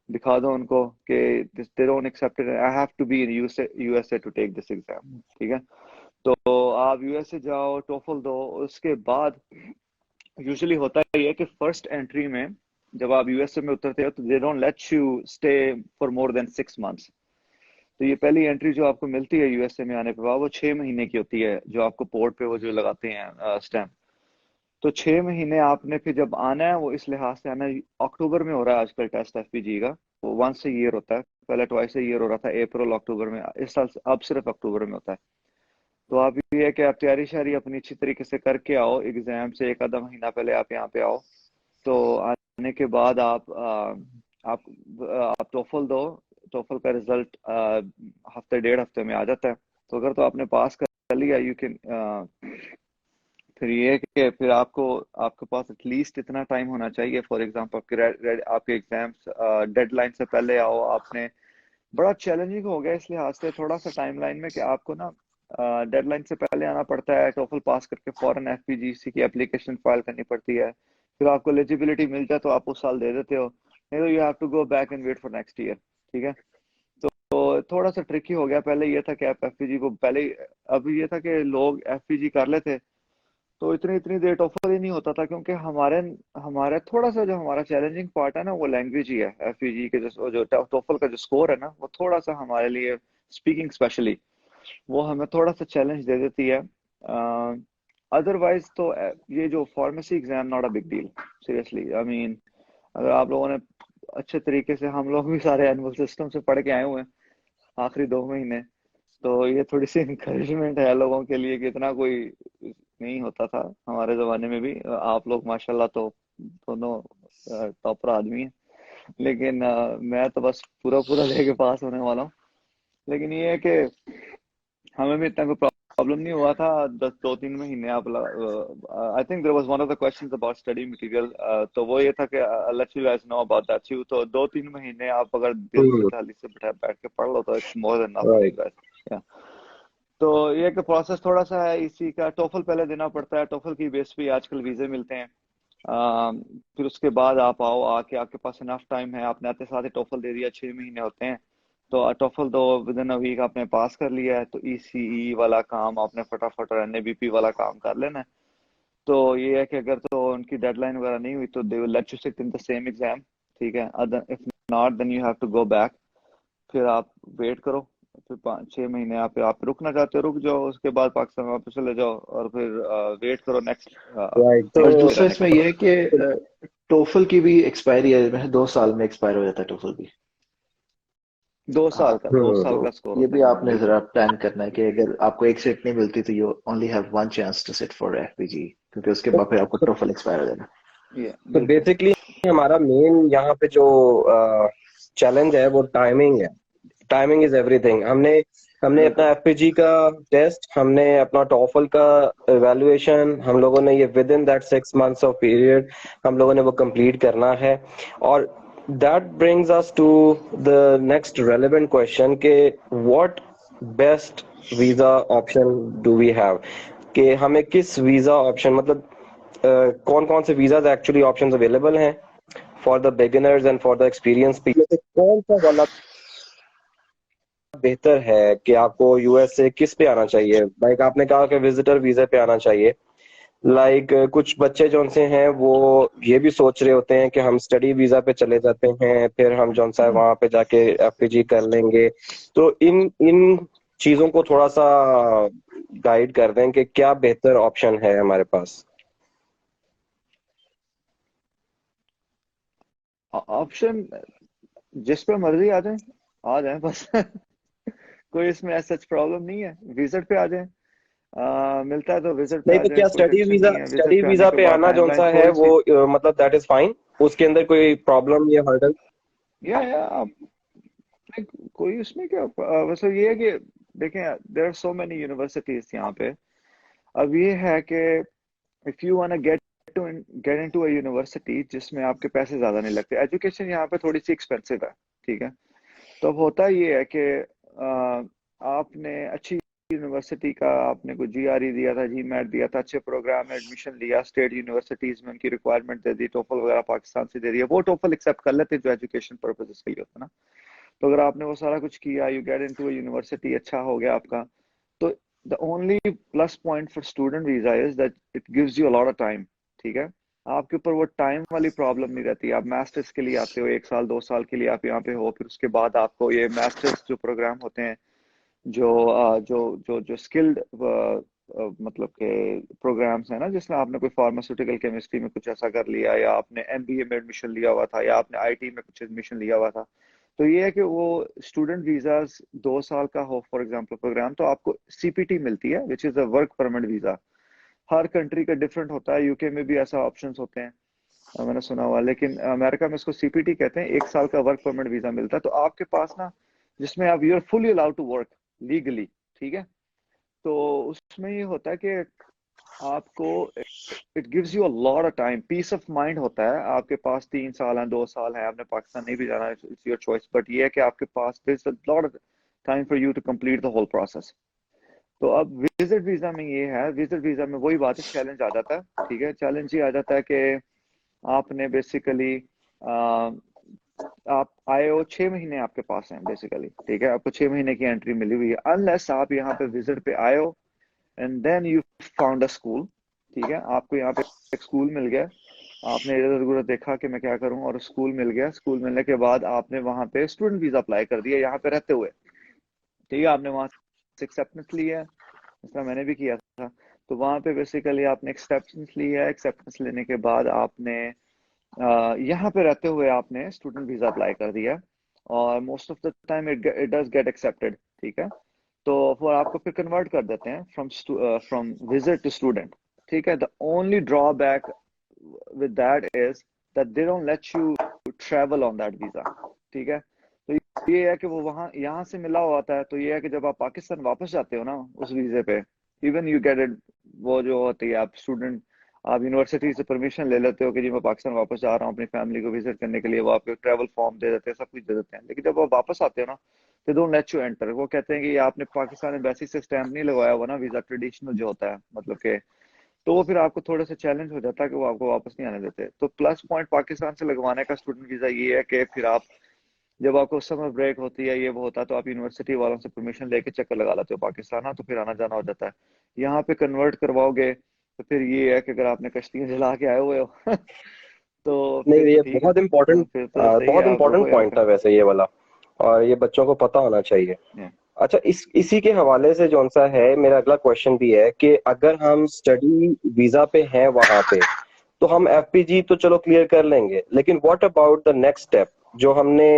दिखा दो उनको कि they don't accept it, I have to be in USA to take this exam. ठीक है, तो आप यूएसए जाओ, टोफल दो। उसके बाद यूजुअली होता है ये कि फर्स्ट एंट्री में जब आप यूएसए में उतरते हो तो they don't let you stay for more than 6 months। तो ये पहली एंट्री जो आपको मिलती है यूएसए में आने के बाद, वो 6 महीने की होती है, जो आपको पोर्ट पे वो जो लगाते हैं स्टैंप। तो 6 महीने आपने फिर जब आना है, वो इस लिहाज से आना है, अक्टूबर में हो रहा है आजकल टेस्ट एफपीजी का। वो वंस ए ईयर होता है, पहले ट्वाइस ए ईयर हो रहा था, अप्रैल अक्टूबर में, इस साल अब सिर्फ अक्टूबर में होता है। तो आप ये है कि आप तैयारी शारी अपनी अच्छी तरीके से करके आओ, एग्जाम से एक आधा महीना पहले आप यहाँ पे आओ। तो आने के बाद आप टोफल दो। टोफल का रिजल्ट हफ्ते डेढ़ हफ्ते में आ जाता है। तो अगर तो आपने पास कर लिया, यू कैन, फिर ये है कि फिर आपके पास एटलीस्ट इतना टाइम होना चाहिए, फॉर एग्जांपल आपके एग्जाम्स डेडलाइन से पहले आओ। आपने बड़ा चैलेंजिंग हो गया इस लिहाज से थोड़ा सा टाइमलाइन में, कि आपको ना डेडलाइन से पहले आना पड़ता है, टोफल पास करके फॉरन एफपीजीसी की एप्लीकेशन फाइल करनी पड़ती है। फिर आपको एलिजिबिलिटी मिल जाए तो आप उस साल दे देते हो, नहीं तो you have to go back and wait for next year. ठीक है, तो थोड़ा सा ट्रिकी हो गया। पहले ये था कि आप एफपीजी को पहले, अभी ये था कि लोग एफपीजी कर लेते, तो इतनी इतनी देर टोफल ही नहीं होता था, क्योंकि हमारे हमारे थोड़ा सा जो हमारा चैलेंजिंग पार्ट है ना, वो लैंग्वेज ही है। एफपीजी के जो टोफल का जो स्कोर है ना, वो थोड़ा सा हमारे लिए, स्पीकिंग स्पेशली, वो हमें थोड़ा सा चैलेंज दे देती है। अदरवाइज तो ये जो pharmacy exam not a big deal, seriously. I mean, अगर आप लोगों ने अच्छे तरीके से, हम लोग भी सारे एनुअल सिस्टम से पढ़ के आए हुए हैं आखिरी 2 महीने, तो ये थोड़ी सी इंकरेजमेंट है लोगों के लिए कि इतना कोई नहीं होता था हमारे जमाने में भी। आप लोग माशाल्लाह तो दोनों टॉपर आदमी हैं, लेकिन मैं तो बस पूरा पूरा लेके पास होने वाला हूँ। लेकिन ये है कि हमें भी इतना कोई प्रॉब्लम नहीं हुआ था 2-3 महीने आप I think there was one of the questions about study material, तो वो ये था कि let you guys know about that you, तो 2-3 महीने आप अगर दिल बिठाली से बैठ के पढ़ लो तो it's more than enough for you right. Guys. तो ये कि प्रोसेस थोड़ा सा है इसी का, टोफल पहले देना पड़ता है, टोफल की बेस पे आजकल वीजे मिलते हैं। फिर उसके बाद आप आओ, आके आपके पास इनफ टाइम है, आपने आते साथ ही टोफल दे दिया, 6 महीने होते हैं, तो टोफल दो विद इन अ वीक आपने पास कर लिया है, तो ईसीई वाला काम आपने फटाफट और एनएबीपी वाला काम कर लेना है। तो ये है कि अगर तो उनकी डेडलाइन वगैरह नहीं हुई तो they will let you sit in the same exam, ठीक है, other if not then you have to go back, फिर आप वेट करो, फिर 5-6 महीने आप रुकना चाहते हो रुक जाओ, उसके बाद पाकिस्तान वापस चले जाओ और फिर वेट करो नेक्स्ट राइट। और तो दूसरा इसमें यह है कि टोफल की भी एक्सपायरी है, 2 साल में एक्सपायर हो जाता है टोफल भी। 2 साल हाँ, का दो हम्म साल तो का स्कोर ये होता भी है, हाँ आपने बिल्कुल। जरा प्लान करना है कि अगर आपको एक सीट नहीं मिलती तो you only have one chance to sit for FPG, क्योंकि उसके बाद फिर आपको टोफल एक्सपायर हो जाएगा। ये तो बिल्कुल। बेसिकली हमारा मेन यहाँ पे जो चैलेंज है वो टाइमिंग है। Timing is everything. हमने हमने अपना बिल्कुल एफपीजी का टेस्ट, हमने अपना टॉफल का एवेल्युएशन, हम लोगों ने ये within that 6 months of period हम लोगों ने वो कंप्लीट करना है। और that brings us to the next relevant question के what best visa option do we have, कि हमें किस वीजा ऑप्शन मतलब कौन कौन से वीजाज एक्चुअली ऑप्शंस अवेलेबल हैं for the beginners and for the experience people. कौन सा वाला बेहतर है कि आपको यूएस से किस पे आना चाहिए? लाइक आपने कहा कि विजिटर वीजा पे आना चाहिए। लाइक कुछ बच्चे जो से हैं वो ये भी सोच रहे होते हैं कि हम स्टडी वीजा पे चले जाते हैं, फिर हम जो सा है वहां पे जाके एफपीजी कर लेंगे। तो इन इन चीजों को थोड़ा सा गाइड कर दें कि क्या बेहतर ऑप्शन है हमारे पास। ऑप्शन जिस पे मर्जी आ जाए बस कोई इसमें ऐसा सच प्रॉब्लम नहीं है, विजिट पे आ जाए, मिलता है तो विजिट पे नहीं आ तो जाए, क्या कोई सेक्शन नहीं है, विजिट स्टडी पे आने वीजा के पे बाद आना जो टाइमलाइन सा है थोड़ी वो सी। मतलब दैट इज फाइन, उसके अंदर कोई प्रॉब्लम या हर्डल? या आप कोई उसमें क्या, वैसे ये है कि देखें there are so many universities यहाँ पे। अब ये है कि if you want to get into a university जिसमें आपके पैसे ज्यादा नहीं लगते, एजुकेशन यहाँ पे थोड़ी सी एक्सपेंसिव है, ठीक है, तो अब होता ये है कि आपने अच्छी यूनिवर्सिटी का आपने कोई जीआरई दिया था, जीमैट दिया था, अच्छे प्रोग्राम में एडमिशन लिया, स्टेट यूनिवर्सिटीज में उनकी रिक्वायरमेंट दे दी, टोफल वगैरह पाकिस्तान से दे दिया, वो टोफल एक्सेप्ट कर लेते हैं जो एजुकेशन पर्पजेस के लिए होता है ना। तो अगर आपने वो सारा कुछ किया, you get into a university, अच्छा हो गया आपका, तो the only plus point for student visa is that it gives you a lot of time, ठीक है, आपके ऊपर वो टाइम वाली प्रॉब्लम नहीं रहती। आप मास्टर्स के लिए आते हो, 1 साल 2 साल के लिए आप यहाँ पे हो, फिर उसके बाद आपको ये मास्टर्स जो प्रोग्राम होते हैं, जो जो स्किल्ड मतलब के प्रोग्राम्स है ना, जिसमें आपने कोई फार्मास्यूटिकल केमिस्ट्री में कुछ ऐसा कर लिया, या आपने एमबीए में एडमिशन लिया हुआ था, या आपने आईटी में कुछ एडमिशन लिया हुआ था, तो ये है कि वो स्टूडेंट वीजाज 2 साल का हो फॉर एग्जांपल प्रोग्राम, तो आपको सीपीटी मिलती है which is a work permit visa. Her country का डिफरेंट होता है, यूके में भी ऐसा ऑप्शंस होते हैं, मैंने सुना हुआ, लेकिन अमेरिका में इसको सीपीटी कहते हैं, 1 साल का वर्क परमिट वीजा मिलता है, तो आपके पास ना, जिसमें आप you are fully allowed to work legally, ठीक है, तो उसमें ये होता है कि आपको it gives you a lot of time, peace of mind होता है, आपके पास 3 साल है, 2 साल है, आपने पाकिस्तान नहीं भी जाना, इट्स योर चॉइस, बट ये है कि आपके पास there is a lot of time for you to complete the whole process. तो अब विजिट वीजा में ये है, विजिट वीजा में वही बात है, चैलेंज आ जाता है, ठीक है, चैलेंज ये आ जाता है कि आपने बेसिकली आप आए हो, 6 महीने आपके पास हैं बेसिकली, ठीक है, आपको 6 महीने की एंट्री मिली हुई है, अनलेस आप यहाँ पे विजिट पे आए हो and then you found a school, ठीक है, आपको यहाँ पे एक स्कूल मिल गया, आपने इधर उधर देखा कि मैं क्या करूं, और स्कूल मिल गया, स्कूल मिलने के बाद आपने वहां पे स्टूडेंट वीजा अप्लाई कर दिया यहाँ पे रहते हुए, ठीक है, आपने वहां से एक्सेप्टेंस लिया है, इसका मैंने भी किया था, तो वहां पे बेसिकली आपने एक्सेप्टेंस लिया है, एक्सेप्टेंस लेने के बाद आपने यहाँ पे रहते हुए आपने स्टूडेंट वीजा अप्लाई कर दिया, और most of the time it does get accepted, ठीक है, तो वो आपको फिर कन्वर्ट कर देते हैं फ्रॉम विजिट टू स्टूडेंट, ठीक है, the only drawback with that is that they don't let you travel on that visa, ठीक है, तो ये है कि वो वहां यहाँ से मिला हुआ आता है, तो ये है कि जब आप पाकिस्तान वापस जाते हो ना उस वीजे पे, इवन यू गेट इट, वो जो होती है, आप स्टूडेंट, आप यूनिवर्सिटी से परमिशन ले लेते हो कि जी मैं पाकिस्तान वापस जा रहा हूँ अपनी फैमिली को विजिट करने के लिए, वो आपको ट्रैवल फॉर्म दे देते हैं, सब कुछ दे देते हैं, लेकिन जब आप वापस आते हो ना, they don't let you enter. वो कहते हैं कि आपने पाकिस्तान एम्बेसी से स्टैंप नहीं लगवाया हुआ ना वीजा, ट्रेडिशनल जो होता है, मतलब कि, तो वो फिर आपको थोड़ा सा चैलेंज हो जाता है कि वो आपको वापस नहीं आने देते। तो प्लस पॉइंट पाकिस्तान से लगवाने का स्टूडेंट वीजा ये है कि फिर आप, जब आपको समर ब्रेक होती है, ये वो होता है, तो आप यूनिवर्सिटी वालों से परमिशन लेके चक्कर लगा लेते हो पाकिस्तान ना, तो फिर आना जाना हो जाता है। यहाँ पे कन्वर्ट करवाओगे तो फिर ये है कि अगर आपने कश्तियां जला के आए हुए हो तो नहीं, फिर तो ये ठीक है, तो फिर तो सही है, बहुत आप इम्पोर्टेंट रहो यहाँ पॉइंट पे। था वैसे ये वाला, और ये बच्चों को पता होना चाहिए। Yeah. अच्छा, इसी के हवाले से जौन सा है, मेरा अगला क्वेश्चन भी है कि अगर हम स्टडी वीजा पे हैं वहां पे, तो हम एफपीजी तो चलो क्लियर कर लेंगे, लेकिन what about the next step, जो हमने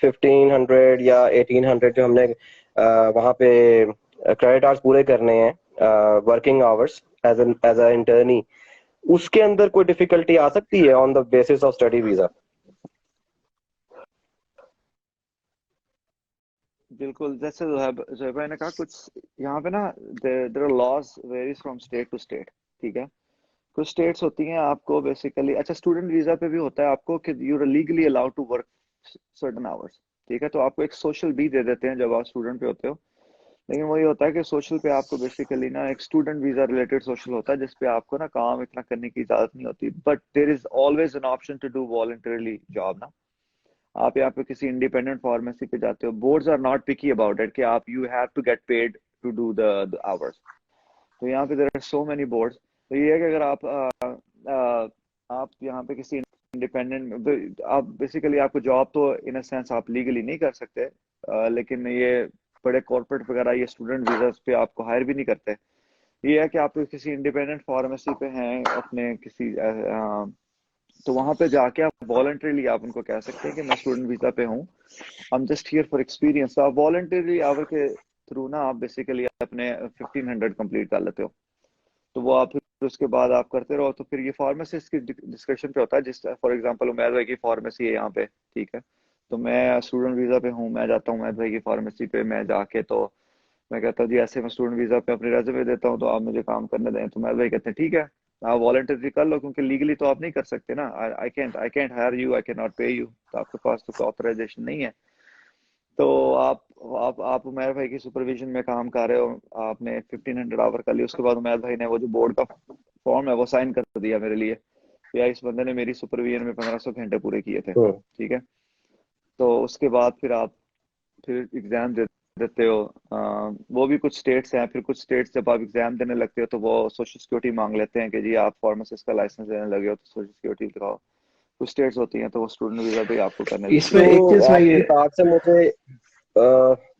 1500 या 1800 जो हमने वहां पे क्रेडिट आवर्स पूरे करने हैं, working hours as a internee, उसके अंदर कोई डिफिकल्टी आ सकती है on the basis of study visa? बिल्कुल, जैसे जोहैब भाई ने कहा, कुछ यहाँ पे ना, there are laws varies from state to state, ठीक है। कुछ स्टेट्स होती हैं आपको बेसिकली, अच्छा स्टूडेंट वीजा पे भी होता है आपको कि you are legally allowed to work certain hours, ठीक है। तो आपको एक सोशल भी दे देते हैं जब आप स्टूडेंट पे होते हो, लेकिन वही होता है कि सोशल पे आपको बेसिकली ना एक स्टूडेंट वीजा रिलेटेड सोशल होता है, जिसपे आपको ना काम इतना करने की इजाजत नहीं होती, but there is always an option to do voluntarily job ना। आप यहाँ पे किसी इंडिपेंडेंट फार्मेसी पे जाते हो, boards are not picky about it कि आप you have to get paid to do the hours. तो यहाँ पे there are so many boards. तो ये है कि अगर आप यहाँ पे किसी इंडिपेंडेंट, आप बेसिकली, आपको जॉब तो इन अ सेंस आप लीगली नहीं कर सकते, लेकिन ये बड़े कॉर्पोरेट वगैरह ये स्टूडेंट वीजा पे आपको हायर भी नहीं करते। ये है कि आप किसी इंडिपेंडेंट फार्मेसी पे हैं अपने किसी, तो वहां पे जाके आप वॉलंटरीली आप उनको कह सकते हैं कि मैं स्टूडेंट वीजा पे हूँ, आई am just here for experience. तो आप वॉलंटरी आवर के थ्रू ना आप बेसिकली अपने 1500 कंप्लीट कर लेते हो। तो वो आप फिर उसके बाद आप करते रहो। तो फिर ये फार्मासिस्ट की डिस्कशन पे होता है, जिस फॉर एग्जांपल उमैद भाई की फार्मेसी है यहाँ पे, ठीक है, तो मैं स्टूडेंट वीजा पे हूँ, मैं जाता हूँ उमैद भाई की फार्मेसी पे, मैं जाके तो मैं कहता हूँ जी ऐसे मैं स्टूडेंट वीजा पे अपनी रेज्यूमे देता हूँ, तो आप मुझे काम करने दें। तो उमैद भाई कहते हैं ठीक है, आप वॉलंटरी कर लो, क्योंकि लीगली तो आप नहीं कर सकते ना, I can't hire you, I can not pay you, तो आपके पास तो ऑथराइजेशन नहीं है। तो आप उमैर भाई की सुपरविजन में काम कर रहे हो, आपने 1500 आवर कर लिया, उसके बाद उमैर भाई ने वो जो बोर्ड का फॉर्म है वो साइन कर दिया मेरे लिए, या इस बंदे ने मेरी सुपरविजन में 1500 घंटे पूरे किए थे, हम्म। ठीक है। तो उसके बाद फिर आप फिर एग्जाम दे देते हो। वो भी कुछ स्टेट्स हैं, फिर कुछ स्टेट्स जब आप एग्जाम देने लगते हो तो वो सोशल सिक्योरिटी मांग लेते हैं कि जी आप फार्मासिस्ट का लाइसेंस देने लगे हो तो सोशल सिक्योरिटी दिखाओ। कुछ स्टेट्स होती हैं तो वो स्टूडेंट वीजा भी आपको करने देती इसमें हैं। एक चीज तो मैं ये, आपकी बात से मुझे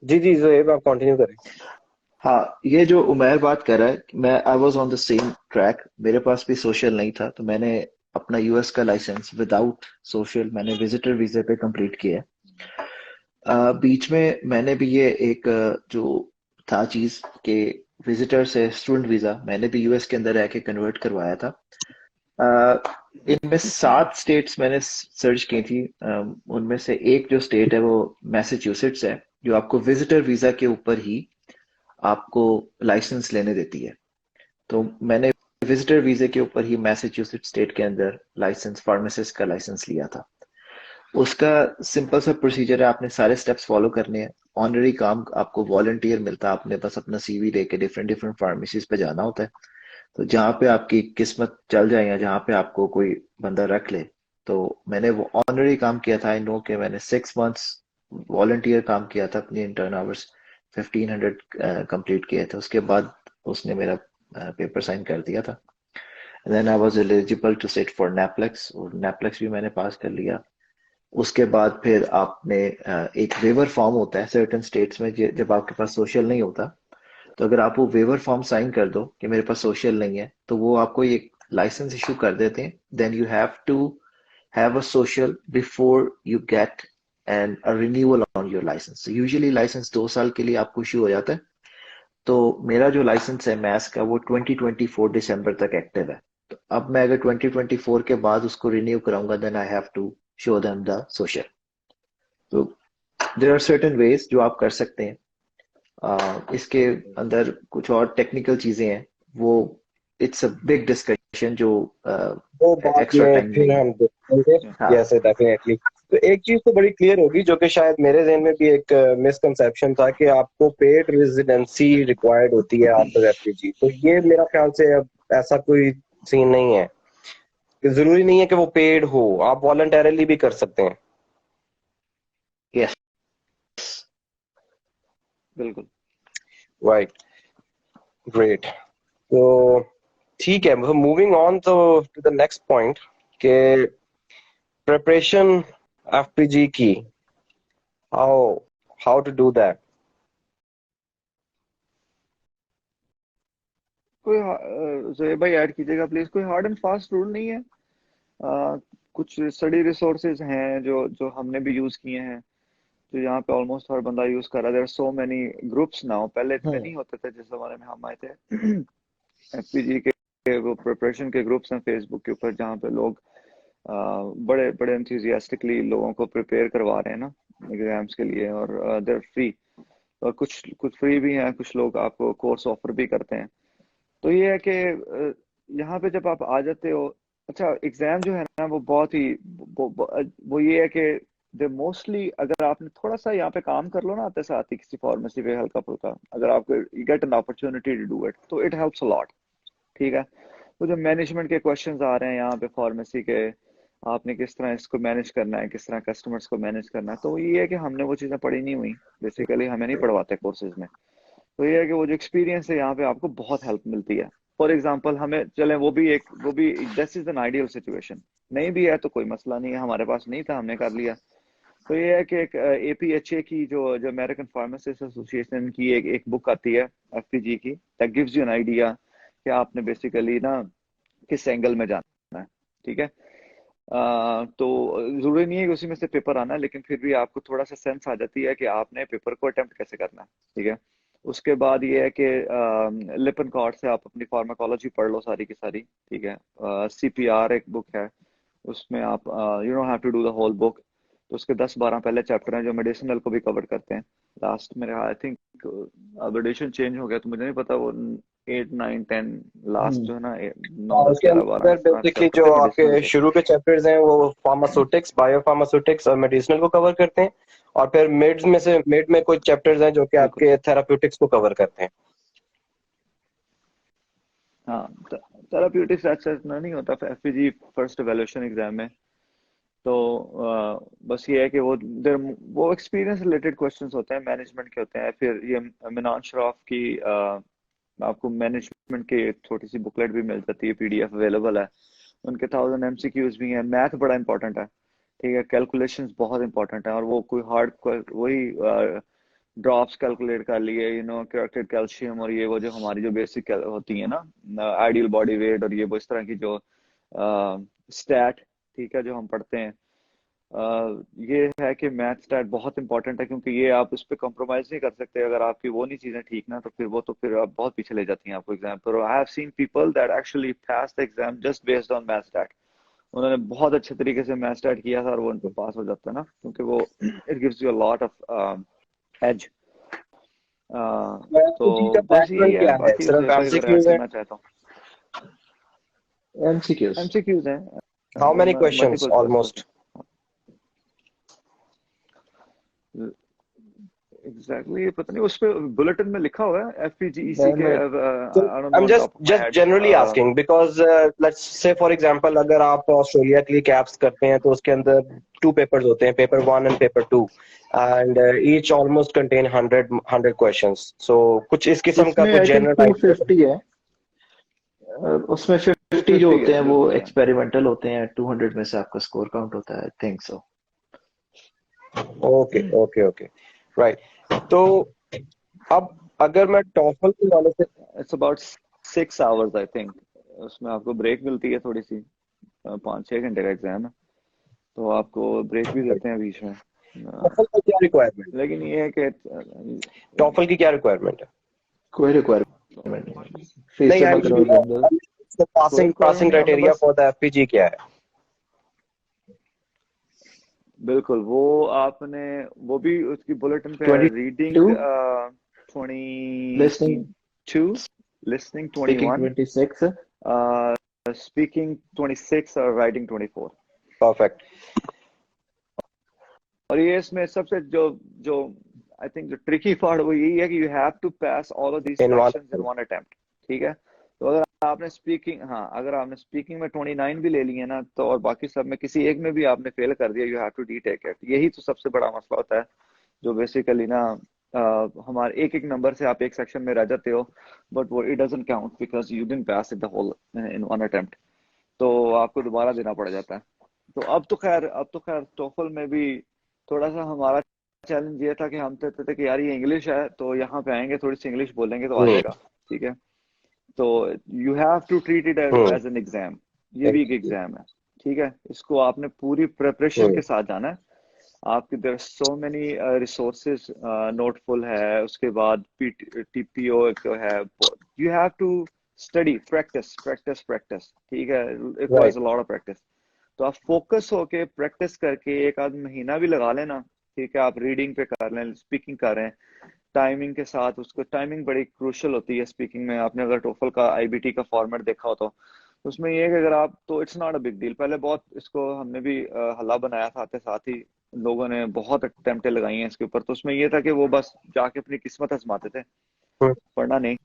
जी जी जोएब, आप कंटिन्यू करें। हाँ, ये जो उमैर बात कर रहा है, मैं I was on the same track, मेरे पास भी सोशल नहीं था, तो मैंने अपना यूएस का लाइसेंस विदाउट सोशल मैंने विजिटर वीजे पे कंप्लीट किया है। बीच में मैंने भी ये एक जो था चीज कि विजिटर से स्टूडेंट वीजा मैंने भी यूएस के अंदर रह के कन्वर्ट करवाया था। इनमें 7 स्टेट्स मैंने सर्च की थी, उनमें से एक जो स्टेट है वो मैसेच्यूसेट्स है, जो आपको विजिटर वीजा के ऊपर ही आपको लाइसेंस लेने देती है। तो मैंने विजिटर वीजे के ऊपर ही मैसेच्यूसेट्स स्टेट के अंदर लाइसेंस, फार्मासिस्ट का लाइसेंस लिया था। उसका सिंपल सा प्रोसीजर है, आपने सारे स्टेप्स फॉलो करने हैं। ऑनरी काम आपको वॉलंटियर मिलता है, आपने बस अपना सीवी लेके डिफरेंट डिफरेंट फार्मेसीज पे जाना होता है। तो जहाँ पे आपकी किस्मत चल जाए या जहाँ पे आपको कोई बंदा रख ले, तो मैंने वो ऑनरी काम किया था। आई नो कि मैंने 6 मंथ्स वॉलंटियर काम किया था, अपनी इंटर्न आवर्स 1500 कंप्लीट किए थे। उसके बाद उसने मेरा पेपर साइन कर दिया था। Then I was eligible to sit for NAPLEX, और नेपलेक्स भी मैंने पास कर लिया। उसके बाद फिर आपने एक वेवर फॉर्म होता है सर्टेन स्टेट्स में, जब आपके पास सोशल नहीं होता, तो अगर आप वो वेवर फॉर्म साइन कर दो कि मेरे पास सोशल नहीं है, तो वो आपको एक लाइसेंस इशू कर देते हैं। Then you have to have a social before you get and a renewal on your licence. Usually licence 2 साल के लिए आपको इशू हो जाता है। तो मेरा जो लाइसेंस है मैथ्स का, वो 2024 दिसंबर तक एक्टिव है। तो अब मैं अगर 2024 के बाद उसको रिन्यू कराऊंगा, then I have to show them the social. तो देर आर सर्टेन वेज जो आप कर सकते हैं। इसके अंदर कुछ और टेक्निकल चीजें हैं, वो इट्स अ बिग डिस्कशन जो वो बाद एक्स्ट्रा में टाइम फिर नहीं है। हम देखेंगे। हाँ। Yes definitely. तो एक चीज तो बड़ी क्लियर होगी जो कि शायद मेरे जहन में भी एक मिसकंसेप्शन था कि आपको पेड रेजिडेंसी रिक्वायर्ड होती है आफ्टर एफपीजी। तो ये मेरा ख्याल से अब ऐसा कोई सीन नहीं है कि जरूरी नहीं है कि वो पेड हो, आप वॉलंटरली भी कर सकते हैं। यस। बिल्कुल। राइट। ग्रेट। तो ठीक है, मूविंग ऑन तो टू द नेक्स्ट पॉइंट के प्रिपरेशन एफपीजी की, how how to do that. कोई जोएब भाई ऐड कीजिएगा प्लीज। कोई हार्ड एंड फास्ट रूल नहीं है। अ, कुछ स्टडी रिसोर्सेज हैं जो जो हमने भी यूज किए हैं, जो यहाँ पे ऑलमोस्ट हर बंदा यूज कर रहा है। There are so many groups now, पहले इतने नहीं होते थे जिस जमाने में हम आए थे। एफपीजी के वो प्रिपरेशन के ग्रुप्स हैं फेसबुक के ऊपर, जहाँ पे लोग बड़े बड़े एंथुजियास्टिकली लोगों को प्रिपेयर करवा रहे हैं ना एग्जाम्स के लिए, और देयर फ्री। और कुछ कुछ फ्री भी हैं, कुछ लोग आपको कोर्स ऑफर भी करते हैं। तो ये है कि यहाँ पे जब आप आ जाते हो, अच्छा एग्जाम जो है ना वो बहुत ही वो ये है कि दे मोस्टली, अगर आपने थोड़ा सा यहाँ पे काम कर लो ना आते साथ ही किसी फार्मेसी पे हल्का फुल्का, अगर आपको you get an opportunity to do it, तो इट हेल्प्स अ लॉट। ठीक है। तो जो मैनेजमेंट के क्वेश्चंस आ रहे हैं यहाँ पे फार्मेसी के, आपने किस तरह इसको मैनेज करना है, किस तरह कस्टमर्स को मैनेज करना है, तो ये है कि हमने वो चीज़ें पढ़ी नहीं हुई। बेसिकली हमें नहीं पढ़वाते कोर्सेज में। तो ये है कि वो जो एक्सपीरियंस है यहाँ पे आपको बहुत हेल्प मिलती है। फॉर एग्जाम्पल हमें चले, वो भी this is an ideal situation. नहीं भी है तो कोई मसला नहीं है, हमारे पास नहीं था हमने कर लिया। तो ये है कि एक एपीएचए की जो जो अमेरिकन फार्मासिस्ट एसोसिएशन की एक बुक आती है एफपीजी की, that gives you an idea कि आपने बेसिकली ना किस एंगल में जाना है। ठीक है। तो जरूरी नहीं है कि उसी में से पेपर आना है, लेकिन फिर भी आपको थोड़ा सा सेंस आ जाती है कि आपने पेपर को अटेम्प्ट कैसे करना है। ठीक है। उसके बाद ये है कि लिपन कॉर्ड से आप अपनी फार्माकोलॉजी पढ़ लो सारी की सारी। ठीक है। सीपीआर एक बुक है, उसमें आप you don't have to do the whole book. तो उसके 10-12 पहले चैप्टर हैं जो मेडिसिनल को भी कवर करते हैं। लास्ट मेरे आई थिंक अब एडिशन चेंज हो गया तो मुझे नहीं पता, वो 8, 9, 10 लास्ट हम्म। जो है ना, 9, 10, उसके 11, 12 अंदर इस तरह बेसिकली चैप्टर जो थे मेडिसिनल आपके के। शुरू के चैप्टर्स हैं वो फार्मास्यूटिक्स, बायोफार्मास्यूटिक्स और मेडिसिनल को कवर करते हैं। और फिर मिड में कुछ चैप्टर्स हैं जो कि बिल्कुल। आपके थेराप्यूटिक्स को कवर करते हैं। हाँ, थेराप्यूटिक्स अच्छा इतना नहीं होता एफपीजी फर्स्ट एवेल्यूशन एग्जाम में। तो बस ये है कि वो एक्सपीरियंस रिलेटेड क्वेश्चंस होते हैं, मैनेजमेंट के होते हैं। फिर ये मिनान शराफ की आपको मैनेजमेंट की छोटी सी बुकलेट भी मिल जाती है, पीडीएफ अवेलेबल है। उनके 1000 एमसीक्यूज भी हैं। मैथ बड़ा इंपॉर्टेंट है। ठीक है। कैलकुलेशंस बहुत इंपॉर्टेंट है, और वो कोई हार्ड वही ड्रॉप्स कैलकुलेट कर लिए, करेक्टेड कैल्शियम, और ये वो जो हमारी जो बेसिक होती है ना आइडियल बॉडी वेट, और ये वो इस तरह की जो स्टैट, ठीक है, जो हम पढ़ते हैं। ये है कि मैथ स्टैट बहुत इंपॉर्टेंट है, क्योंकि ये आप उस पर कॉम्प्रोमाइज नहीं कर सकते। अगर आपकी वो नहीं चीजें ठीक ना, तो फिर आप बहुत पीछे ले जाती हैं आपको एग्जाम पर। I have seen people that actually pass the exam just based on math stat. उन्होंने बहुत अच्छे तरीके से मैथ स्टैट किया था और वो उन पर पास हो जाता है ना, क्योंकि वो it gives you a lot of edge. तो जी का बस यही बैकग्राउंड है, क्या है? बाकी सिर्फ जो भाई अगर ऐड एमसीक्यूज है? करना चाहता हूँ। एमसीक्यूज। एमसीक्यूज हैं, how many questions multiple choice almost? Question. Exactly ये पता नहीं, उस पे बुलेटिन में लिखा हुआ है एफपीजीईसी के। मैं I don't know I'm on just top of my just head. generally asking because let's say for example अगर आप ऑस्ट्रेलिया के लिए कैप्स करते हैं तो उसके अंदर 2 पेपर्स होते हैं, paper 1 and paper 2, and each almost contain 100 questions. So कुछ इस किस्म का इसमें कुछ आई थिंक जनरल आइडिया। 250 है। उसमें 50 जो 250 होते है, हैं वो 250 है। एक्सपेरिमेंटल होते हैं, 200 में से आपका स्कोर काउंट होता है, I think so. Okay okay okay. Right. तो अब अगर मैं टॉफल के वाले से, it's about 6 hours I think. उसमें आपको ब्रेक मिलती है थोड़ी सी, 5-6 घंटे का एग्जाम है, तो आपको ब्रेक भी देते हैं बीच में। टॉफल का क्या रिक्वायरमेंट? लेकिन ये है कि टॉफल की क्या रिक्वायरमेंट है? कोई रिक्वायरमेंट नहीं है, फेस नहीं, आई जमा मीन करोगे अंदर। कोई पासिंग रिक्वायरमेंट पासिंग नहीं, हमें क्राइटेरिया बस फॉर द एफपीजी क्या है? बिल्कुल वो आपने वो भी उसकी बुलेटिन पे है, 22। Reading Listening, 22, listening speaking 21, 26. speaking 26 और writing 24. परफेक्ट। और ये इसमें सबसे जो जो आई थिंक जो ट्रिकी पार्ट वो यही है कि you have to pass all of these in one. Sections in one attempt. ठीक है, तो अगर आपने स्पीकिंग, हाँ अगर आपने स्पीकिंग में 29 भी ले लिए ना, तो और बाकी सब में किसी एक में भी आपने फेल कर दिया, you have to retake it. यही तो सबसे बड़ा मसला होता है, जो बेसिकली ना हमारे एक एक नंबर से आप एक सेक्शन में रह जाते हो, बट वो it doesn't count because you didn't pass it the whole in one attempt, तो आपको दोबारा देना पड़ जाता है। तो अब तो खैर टोफल में भी थोड़ा सा हमारा चैलेंज ये था कि हम कहते थे कि यार ये इंग्लिश है, तो यहाँ पे आएंगे थोड़ी सी इंग्लिश बोलेंगे तो आ जाएगा। ठीक है, तो you have to treat it as an exam. ये भी एक एग्जाम है। ठीक है, इसको आपने पूरी प्रिपरेशन के साथ जाना है। आपके there so many resources, Notefull है, उसके बाद टीपीओ है, you have to study, practice practice practice. ठीक है, it requires a lot of practice. तो आप फोकस होके प्रैक्टिस करके एक आध महीना भी लगा लेना। ठीक है, आप रीडिंग पे कर लें, स्पीकिंग कर रहे हैं टाइमिंग के साथ, उसको टाइमिंग बड़ी क्रूशल होती है स्पीकिंग में। आपने अगर टोफल का आईबीटी का फॉर्मेट देखा हो तो उसमें ये है कि अगर आप, तो it's not a big deal. पहले बहुत इसको हमने भी हल्ला बनाया था, आते साथ ही लोगों ने बहुत अटेम्प्टें लगाई हैं इसके ऊपर। तो उसमें ये था कि वो बस जाके अपनी किस्मत आजमाते थे, पढ़ना नहीं।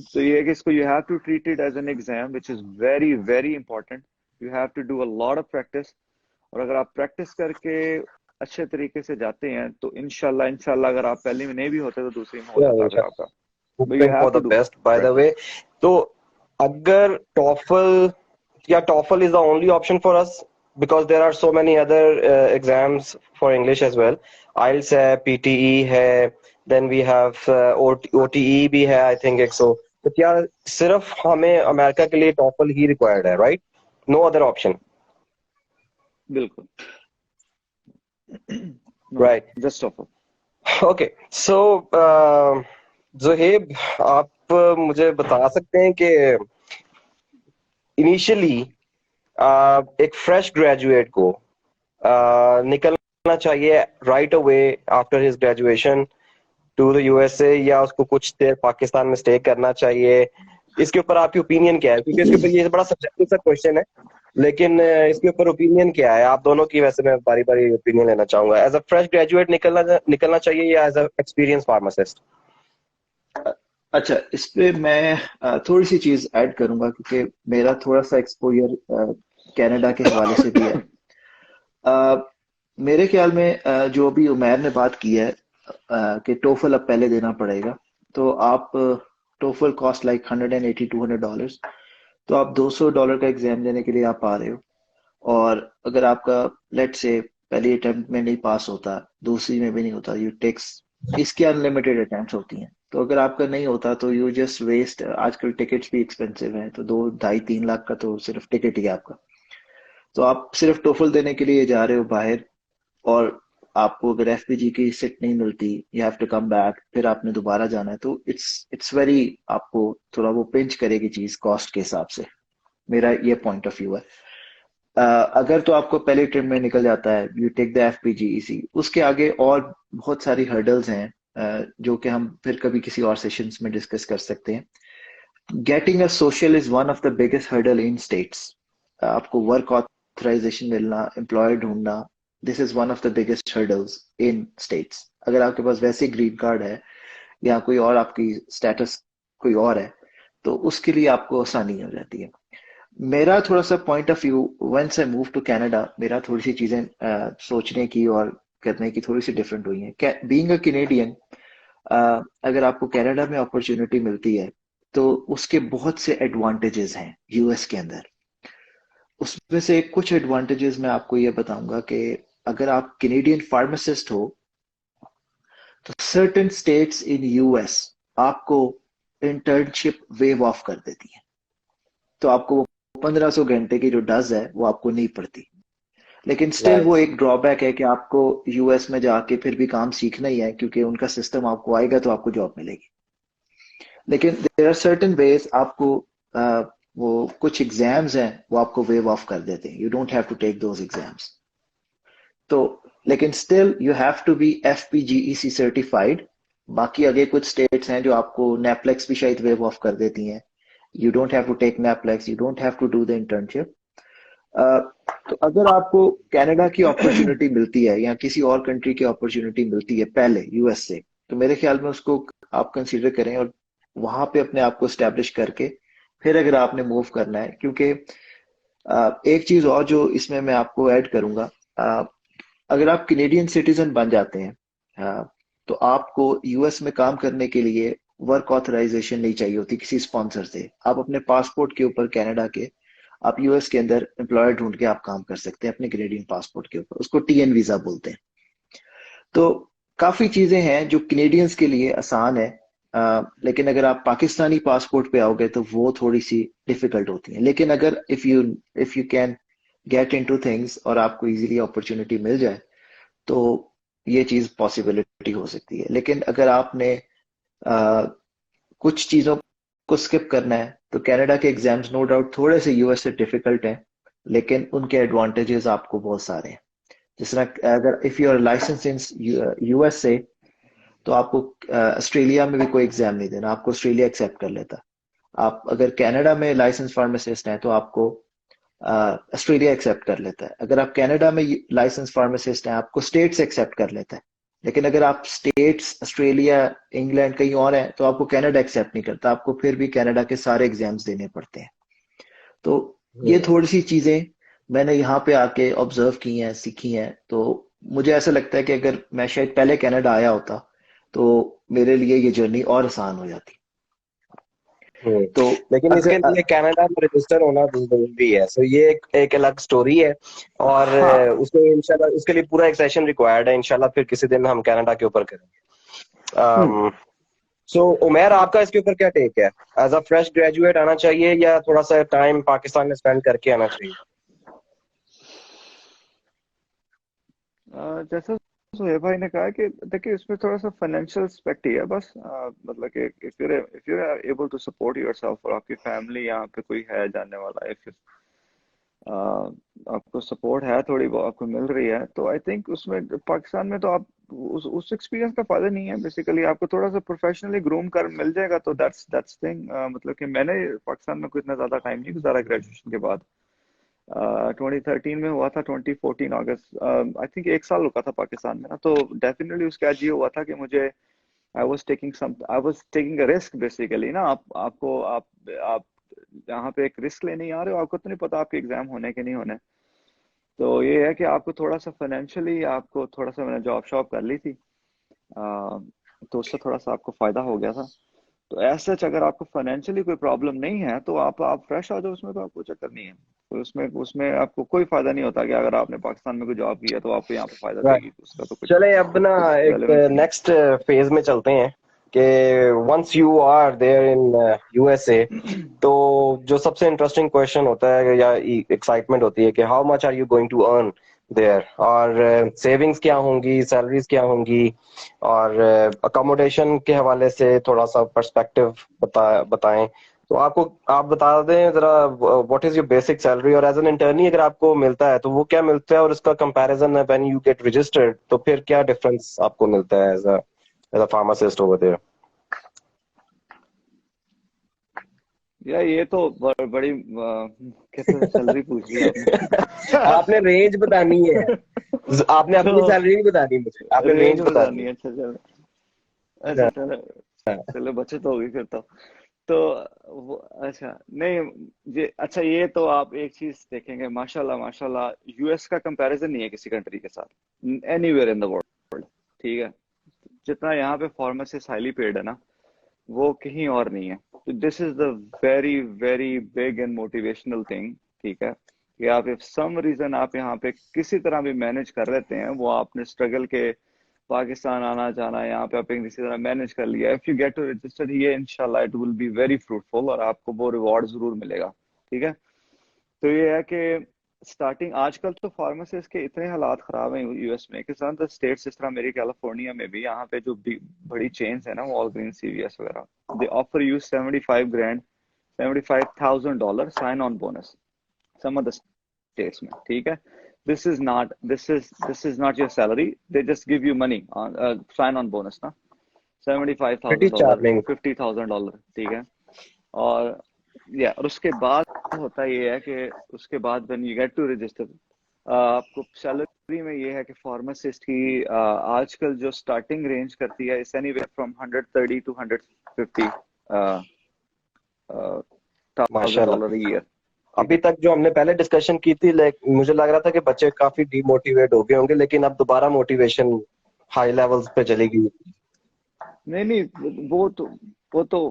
तो ये है कि इसको you have to treat it as an exam which is very very important. You have to do a lot of practice, और अगर आप प्रैक्टिस करके अच्छे तरीके से जाते हैं तो इंशाल्लाह अगर आप पहली में नहीं भी होते तो दूसरी में हो जाता फिर आपका। But you have for to the do best by the way. practice. तो अगर टॉफल या TOEFL is the only option for us, because there are so many other exams for English as well. IELTS है, पीटीई है, देन वी हैव ओटीई भी है आई थिंक एक सो। तो क्या सिर्फ हमें अमेरिका के लिए टॉफल ही रिक्वायर्ड है, राइट? No other option? बिल्कुल। Right, just offer. Okay. So Zuhaib, आप मुझे बता सकते हैं कि इनिशियली एक फ्रेश ग्रेजुएट को निकलना चाहिए right away after his graduation to the USA, या उसको कुछ देर पाकिस्तान में स्टे करना चाहिए? इसके ऊपर आपकी ओपिनियन क्या है? क्योंकि इसके ऊपर ये बड़ा सब्जेक्टिव सा क्वेश्चन है, लेकिन इसके ऊपर ओपिनियन क्या है आप दोनों की? वैसे मैं बारी बारी ओपिनियन लेना चाहूंगा। एज अ फ्रेश ग्रेजुएट निकलना चाहिए या एज अ एक्सपीरियंस फार्मासिस्ट? अच्छा, इस पे मैं थोड़ी सी चीज ऐड करूंगा, क्योंकि मेरा थोड़ा सा एक्सपोजर कनाडा के हवाले से भी है। अ, मेरे ख्याल में जो अभी उमैर ने बात की है कि टोफल अब पहले देना पड़ेगा, तो आप टोफल कॉस्ट लाइक $180-200, तो आप $200 का एग्जाम देने के लिए आप आ रहे हो। और अगर आपका लेट से पहली अटेम्प्ट में नहीं पास होता, दूसरी में भी नहीं होता, यू टेक्स, इसके अनलिमिटेड अटेम्प्ट होती हैं, तो अगर आपका नहीं होता तो यू जस्ट वेस्ट। आजकल टिकट्स भी एक्सपेंसिव हैं, तो 2, 2.5, 3 लाख का तो सिर्फ टिकट ही है आपका। तो आप सिर्फ टोफल देने के लिए जा रहे हो बाहर, और आपको अगर एफपीजी की सीट नहीं मिलती, you have to come back, फिर आपने दोबारा जाना है, तो इट्स वेरी, आपको थोड़ा वो पिंच करेगी चीज कॉस्ट के हिसाब से। मेरा ये पॉइंट ऑफ व्यू है। अगर तो आपको पहले ट्रिप में निकल जाता है, यू टेक द एफपीजीईसी, उसके आगे और बहुत सारी हर्डल्स हैं जो कि हम फिर कभी किसी और सेशंस में डिस्कस कर सकते हैं। Getting a social is one of the biggest hurdle in states. आपको वर्क ऑथराइजेशन मिलना, एम्प्लॉय ढूंढना, this is one of the biggest hurdles in states. अगर आपके पास वैसे ग्रीन कार्ड है या कोई और आपकी स्टेटस कोई और है, तो उसके लिए आपको आसानी हो जाती है। मेरा थोड़ा सा point of view, once I move to Canada, मेरा थोड़ी सी चीजें सोचने की और करने की थोड़ी सी डिफरेंट हुई हैं। बीइंग अ कैनेडियन, अगर आपको कनाडा में अपॉर्चुनिटी मिलती है तो उसके बहुत से एडवांटेजेस हैं यूएस के अंदर। उसमें से कुछ एडवांटेजेस मैं आपको ये बताऊंगा कि अगर आप कैनेडियन फार्मासिस्ट हो, तो सर्टेन स्टेट्स इन यूएस आपको इंटर्नशिप वेव ऑफ कर देती है, तो आपको 1500 घंटे की जो डज है वो आपको नहीं पड़ती। लेकिन स्टिल वो नाइस। एक ड्रॉबैक है कि आपको यूएस में जाके फिर भी काम सीखना ही है, क्योंकि उनका सिस्टम आपको आएगा तो आपको जॉब मिलेगी। लेकिन देयर आर सर्टेन वेज आपको वो कुछ एग्जाम्स हैं वो आपको वेव ऑफ कर देते हैं, you don't have to take those exams. तो लेकिन still you have to be FPGEC certified बाकी आगे कुछ स्टेट्स हैं जो आपको नेपलेक्स भी शायद वेव ऑफ कर देती हैं। You don't have to take NAPLEX, you don't have to do the internship. तो अगर आपको कनाडा की अपॉर्चुनिटी मिलती है या किसी और कंट्री की अपॉर्चुनिटी मिलती है पहले यूएस से, तो मेरे ख्याल में उसको आप कंसीडर करें और वहां पे अपने आप को स्टैब्लिश करके फिर अगर आपने मूव करना है। क्योंकि एक चीज और जो इसमें मैं आपको ऐड करूंगा, अगर आप कैनेडियन सिटीजन बन जाते हैं तो आपको यूएस में काम करने के लिए वर्क ऑथराइजेशन नहीं चाहिए होती किसी स्पॉन्सर से। आप अपने पासपोर्ट के ऊपर कनाडा के आप यूएस के अंदर एम्प्लॉयर ढूंढ के आप काम कर सकते हैं अपने कैनेडियन पासपोर्ट के ऊपर, उसको टीएन वीजा बोलते हैं। तो काफी चीजें हैं जो कैनेडियंस के लिए आसान है, लेकिन अगर आप पाकिस्तानी पासपोर्ट पे आओगे तो वो थोड़ी सी डिफिकल्ट होती है। लेकिन अगर if you can get into things और आपको इजीली अपॉर्चुनिटी मिल जाए तो ये चीज पॉसिबिलिटी हो सकती है। लेकिन अगर आपने कुछ चीजों को स्किप करना है तो कनाडा के एग्जाम्स नो डाउट थोड़े से यूएस से डिफिकल्ट हैं, लेकिन उनके एडवांटेजेस आपको बहुत सारे हैं। जिस तरह अगर if you are license in USA तो आपको ऑस्ट्रेलिया में भी कोई एग्जाम नहीं देना, आपको ऑस्ट्रेलिया एक्सेप्ट कर लेता। आप अगर कनाडा में लाइसेंस फार्मासिस्ट हैं तो आपको ऑस्ट्रेलिया एक्सेप्ट कर लेता है। अगर आप कनाडा में लाइसेंस फार्मासिस्ट हैं आपको स्टेट्स एक्सेप्ट कर लेता है। लेकिन अगर आप स्टेट्स ऑस्ट्रेलिया इंग्लैंड कहीं और हैं तो आपको कनाडा एक्सेप्ट नहीं करता, आपको फिर भी कनाडा के सारे एग्जाम्स देने पड़ते हैं। तो ये थोड़ी सी चीजें मैंने यहाँ पे आके ऑब्जर्व की हैं, सीखी हैं। तो मुझे ऐसा लगता है कि अगर मैं शायद पहले कनाडा आया होता तो मेरे लिए ये जर्नी और आसान हो जाती। तो लेकिन इसके लिए कनाडा में रजिस्टर होना जरूरी है, सो ये एक अलग स्टोरी है। और उसको इंशाल्लाह उसके लिए पूरा एक सेशन रिक्वायर्ड है, इंशाल्लाह फिर किसी दिन हम कनाडा के ऊपर करेंगे। सो उमेर, आपका इसके ऊपर क्या टेक है? एज अ फ्रेश ग्रेजुएट आना चाहिए या थोड़ा सा टाइम पाकिस्तान में स्पेंड करके आना चाहिए? जैसा सुहेब भाई ने कहा कि देखिए इसमें थोड़ा सा फाइनेंशियल एस्पेक्ट ही है बस। मतलब कि if you are able to support yourself और आपकी फैमिली यहाँ पे कोई है जानने वाला, इफ आपको सपोर्ट है थोड़ी बहुत आपको मिल रही है तो आई थिंक उसमें पाकिस्तान में तो आप उस एक्सपीरियंस का फायदा नहीं है। बेसिकली आपको थोड़ा सा प्रोफेशनली ग्रूम कर मिल जाएगा तो दैट्स थिंग। मतलब कि मैंने पाकिस्तान में कोई इतना ज्यादा टाइम नहीं गुजारा ग्रेजुएशन के बाद। 2013 में हुआ था, 2014 अगस्त, आई थिंक 1 साल रुका था पाकिस्तान में ना। तो डेफिनेटली उसका आज ये हुआ था कि मुझे I was taking a risk basically ना। आप यहाँ पे एक रिस्क लेने आ रहे हो, आपको तो नहीं पता आपके एग्जाम होने के नहीं होने। तो ये है कि आपको थोड़ा सा फाइनेंशियली आपको थोड़ा सा, मैंने जॉब शॉप कर ली थी तो उससे थोड़ा सा आपको फायदा हो गया था। तो ऐसा अगर आपको फाइनेंशियली कोई प्रॉब्लम नहीं है तो आप फ्रेश आ जाओ, उसमें तो आपको चक्कर नहीं है। तो उसमें उसमें आपको कोई फायदा नहीं होता कि अगर आपने पाकिस्तान में कोई जॉब किया तो आपको यहाँ पे फायदा देगी, तो उसका तो कुछ चले अब ना एक रेलेवेंस नहीं है। नेक्स्ट फेज में चलते हैं कि once you are there in USA, तो जो सबसे इंटरेस्टिंग क्वेश्चन होता है या एक्साइटमेंट होती है कि how much are you going to earn there, और सेविंग्स क्या होंगी, सैलरीज क्या होंगी, और अकोमोडेशन के हवाले से थोड़ा सा पर्सपेक्टिव बताएं। तो आप बता दें जरा, what is your basic salary, और एज एन इंटर्नी अगर आपको मिलता है तो वो क्या मिलता है, और इसका comparison when you get registered तो फिर क्या डिफरेंस आपको मिलता है as a pharmacist over there? यार ये तो बड़ी कैसे सैलरी पूछ ली आपने। आपने रेंज बतानी है, आपने अपनी तो सैलरी नहीं बतानी मुझे, आपने रेंज रेंज बतानी बतानी है। अच्छा चलो, अच्छा चलो, चलो बचत होगी फिर तो अच्छा नहीं, ये अच्छा, ये तो आप एक चीज देखेंगे, माशाल्लाह माशाल्लाह यूएस का कंपैरिजन नहीं है किसी कंट्री के साथ एनीवेयर इन द वर्ल्ड। ठीक है, जितना यहाँ पे फार्मासिस्ट हाईली पेड है ना वो कहीं और नहीं है। तो this is the very very big and motivational thing. ठीक है, कि आप इफ सम रीजन आप यहाँ पे किसी तरह भी मैनेज कर लेते हैं, वो आपने स्ट्रगल के पाकिस्तान आना जाना, यहाँ पे आप किसी तरह मैनेज कर लिया, if you get to register ये इंशाल्लाह it will be very fruitful और आपको वो रिवॉर्ड जरूर मिलेगा। ठीक है, तो ये है कि स्टार्टिंग आजकल तो फार्मासिस्ट के इतने हालात खराब हैं यूएस में कि सन स्टेट्स जिस तरह मेरी कैलिफोर्निया में भी यहाँ पे जो बड़ी चेन्स है ना, वॉलग्रीन सीवीएस वगैरह, they offer you 75 grand $75,000 sign on bonus some of the states में। ठीक है, this is not your salary, they just give you money on sign on bonus ना। pretty $75,000, charming. $50,000, ठीक है। और और उसके बाद होता ये है कि उसके बाद when you get to register, आपको सैलरी में ये है कि फार्मासिस्ट की आजकल जो स्टार्टिंग रेंज करती है इस एनीवेयर फ्रॉम 130 to 150 थाउजेंड माशाल्लाह। Dollar year. अभी तक जो हमने पहले डिस्कशन की थी, लाइक मुझे लग रहा था कि बच्चे काफी डिमोटिवेट हो गए होंगे, लेकिन अब दोबारा मोटिवेशन हाई लेवल्स पे चली गई। नहीं, वो तो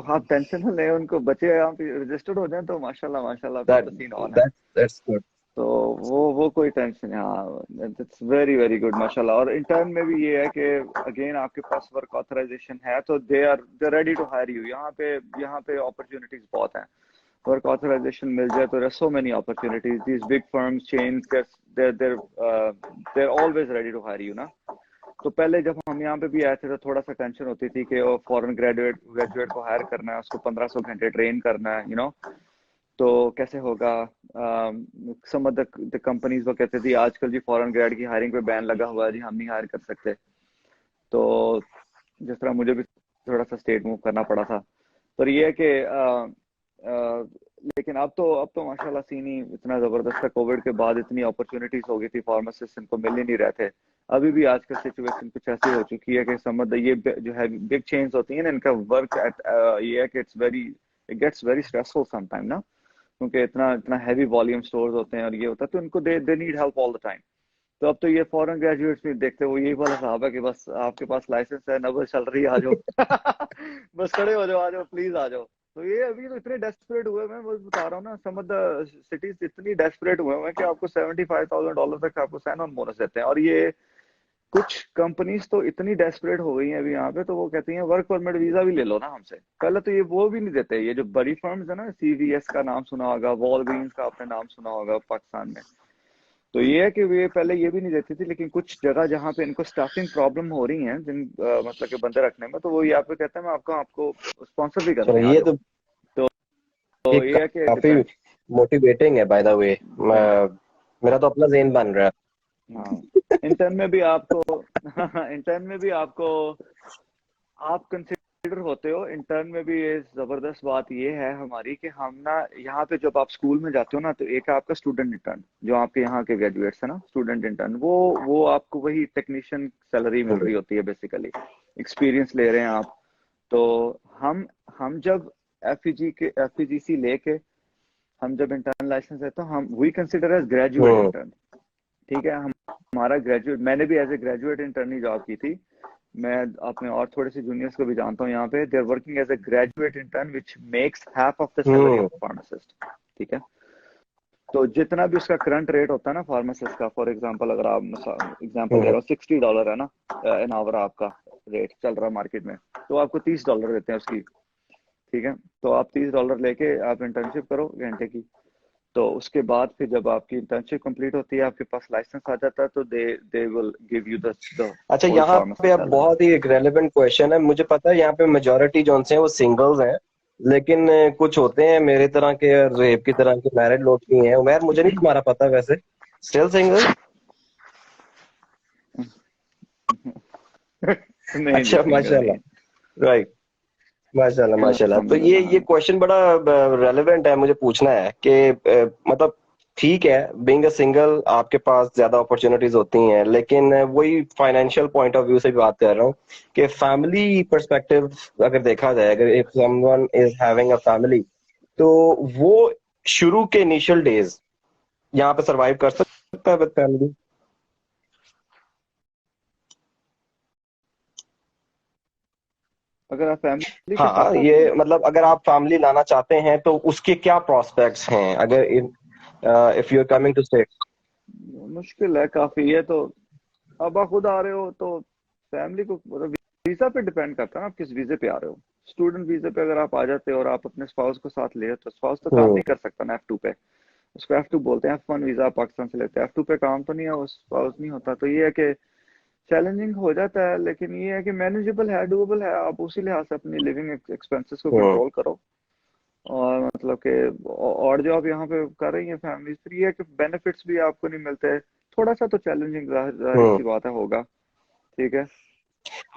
हाँ, टेंशन ना ले, उनको बच्चे यहाँ पे रजिस्टर्ड हो जाए तो माशाल्लाह माशाल्लाह फिर दैट तो सीन ऑन है। That's good. तो वो कोई टेंशन है, हाँ, इट्स वेरी वेरी गुड माशाल्लाह। और इंटर्न में भी ये है कि अगेन आपके पास वर्क ऑथराइजेशन है तो दे रेडी टू हायर यू। यहाँ पे अपॉर्चुनिटीज बहुत हैं। वर्क ऑथराइजेशन मिल जाए तो so many opportunities, these big firms chains, they're always ready to hire you ना। तो पहले जब हम यहाँ पे भी आए थे तो थोड़ा सा टेंशन होती थी कि वो फॉरेन ग्रेजुएट को हायर करना है, उसको 1500 घंटे ट्रेन करना है, तो कैसे होगा। सम ऑफ द कंपनीज वो कहते थे आजकल जी फॉरेन ग्रेड की हायरिंग पे बैन लगा हुआ है जी, हम नहीं हायर कर सकते। तो जिस तरह मुझे भी थोड़ा सा स्टेट मूव करना पड़ा था। पर ये है कि लेकिन अब तो माशाल्लाह सीन ही इतना जबरदस्त है। कोविड के बाद इतनी अपॉर्चुनिटीज हो गई थी, फार्मासिस्ट इनको मिल ही नहीं रहे थे। अभी भी आजकल सिचुएशन कुछ ऐसी हो चुकी है कि समझ ये जो है बिग चेंज होती है ना, इनका वर्क ये है कि it gets very stressful sometime ना, क्योंकि इतना इतना हैवी वॉल्यूम स्टोर्स होते हैं और ये होता है, तो इनको they need help all the time. तो अब तो ये फॉरेन ग्रेजुएट्स भी देखते वो यही वाला साहब है कि बस आपके पास लाइसेंस है, नब्ज चल रही है, आ जाओ बस खड़े हो जाओ, आ जाओ प्लीज आ जाओ। तो ये अभी तो इतने डेस्परेट हुए, मैं बस बता रहा हूँ ना, सम ऑफ द सिटीज इतनी डेस्परेट हुए हैं कि आपको $75,000 तक आपको साइन ऑन बोनस देते हैं। और ये कुछ कंपनीज तो इतनी डेस्परेट हो गई हैं अभी यहाँ पे, तो वो कहती हैं वर्क परमिट वीजा भी ले लो ना हमसे। पहले तो ये वो भी नहीं देते, ये जो बड़ी फर्म्स है ना, CVS का नाम सुना होगा, वॉलग्रीन्स का आपने नाम सुना होगा पाकिस्तान में। तो ये है कि ये पहले ये भी नहीं देती थी, लेकिन कुछ जगह जहाँ पे इनको स्टाफिंग प्रॉब्लम हो रही है मतलब के बंदे रखने में, तो वो यहाँ पे कहते हैं मैं आपको स्पॉन्सर भी करते चलो हैं, आ ये जाओ। तो तो ये ये है कि काफी डिपेंड। मोटिवेटिंग है बाय द वे। मेरा तो अपना ज़हन बन रहा हाँ, इंटर्न में भी आपको इंटर्न में भी आपको आप कंसिडर होते हो। इंटर्न में भी ये जबरदस्त बात ये है हमारी कि हम ना यहाँ पे जब आप स्कूल में जाते हो ना, तो एक आपका स्टूडेंट इंटर्न जो आपके यहाँ के ग्रेजुएट्स है ना, स्टूडेंट इंटर्न, वो आपको वही टेक्नीशियन सैलरी मिल है। रही होती है बेसिकली, एक्सपीरियंस ले रहे हैं आप। तो हम जब FEGC लेके हम जब इंटर्न लाइसेंस है तो हम we consider as graduate hmm. Intern, ठीक है। हमारा ग्रेजुएट, मैंने भी एज ए ग्रेजुएट इंटर्न ही जॉब की थी। मैं अपने और थोड़े से जूनियर्स को भी जानता हूँ यहाँ पे, they are working as a graduate intern which makes half of the salary hmm. Of pharmacist, ठीक है। तो जितना भी उसका करंट रेट होता है ना फार्मासिस्ट का, फॉर एग्जांपल अगर आप एग्जांपल दे रहा हम्म। हूँ, $60 है ना एन आवर आपका रेट चल रहा है मार्केट में, तो आपको $30 देते हैं उसकी, ठीक है। तो आप $30 लेके आप इंटर्नशिप करो घंटे की। तो उसके बाद फिर जब आपकी इंटर्नशिप कंप्लीट होती है, आपके पास लाइसेंस आ जाता है, तो they will give you the अच्छा, होल यहाँ पे फार्मेसी अब सैलरी। बहुत ही एक रेलेवेंट क्वेश्चन है। मुझे पता है यहाँ पे मेजोरिटी जो हैं वो सिंगल्स हैं, लेकिन कुछ होते हैं मेरे तरह के, रेप की तरह के मैरिड लोग भी हैं। उमर, मुझे नहीं तुम्हारा पता वैसे, स्टिल सिंगल? नहीं जी, अच्छा, सिंगल नहीं है। माशाल्लाह। राइट। माशाल्लाह माशाल्लाह। तो ये अल्हम्दुलिल्लाह, ये हाँ। क्वेश्चन बड़ा रेलेवेंट है, मुझे पूछना है कि मतलब ठीक है, बीइंग अ सिंगल आपके पास ज्यादा अपॉर्चुनिटीज होती हैं, लेकिन वही फाइनेंशियल पॉइंट ऑफ व्यू से भी बात कर रहा हूँ कि फैमिली पर्सपेक्टिव अगर देखा जाए, अगर if someone is having a family, तो वो शुरू के इनिशियल डेज यहाँ पे सरवाइव कर सकता है विद फैमिली? अगर आप फैमिली के साथ हाँ, पूछ रहे ये मतलब अगर आप फैमिली लाना चाहते हैं तो उसके क्या प्रोस्पेक्ट्स हैं, अगर if you are coming to stay? हैं, मुश्किल है काफी ये तो। अब आप खुद आ रहे हो तो फैमिली को मतलब वीजा पे डिपेंड करता है ना, आप किस वीजे पे आ रहे हो। स्टूडेंट वीजे पे अगर आप आ जाते हो और आप अपने स्पाउस को साथ ले, तो स्पाउस तो काम हम्म। नहीं कर सकता ना F2 पे। उसको F2 बोलते हैं, F1 वीजा पाकिस्तान से लेते हैं, F2 पे काम तो नहीं है, वो स्पाउस नहीं होता। तो ये है कि चैलेंजिंग हो जाता है, लेकिन ये है कि मैनेजेबल है, डूएबल है। आप उसी लिहाज से अपनी लिविंग एक्सपेंसेस को हम्म। कंट्रोल करो। और मतलब कि और जो आप यहाँ पे कर रही हैं फैमिली, फिर ये है कि बेनिफिट्स भी आपको नहीं मिलते। थोड़ा सा तो चैलेंजिंग जाहिर सी हम्म। बात है होगा, ठीक है।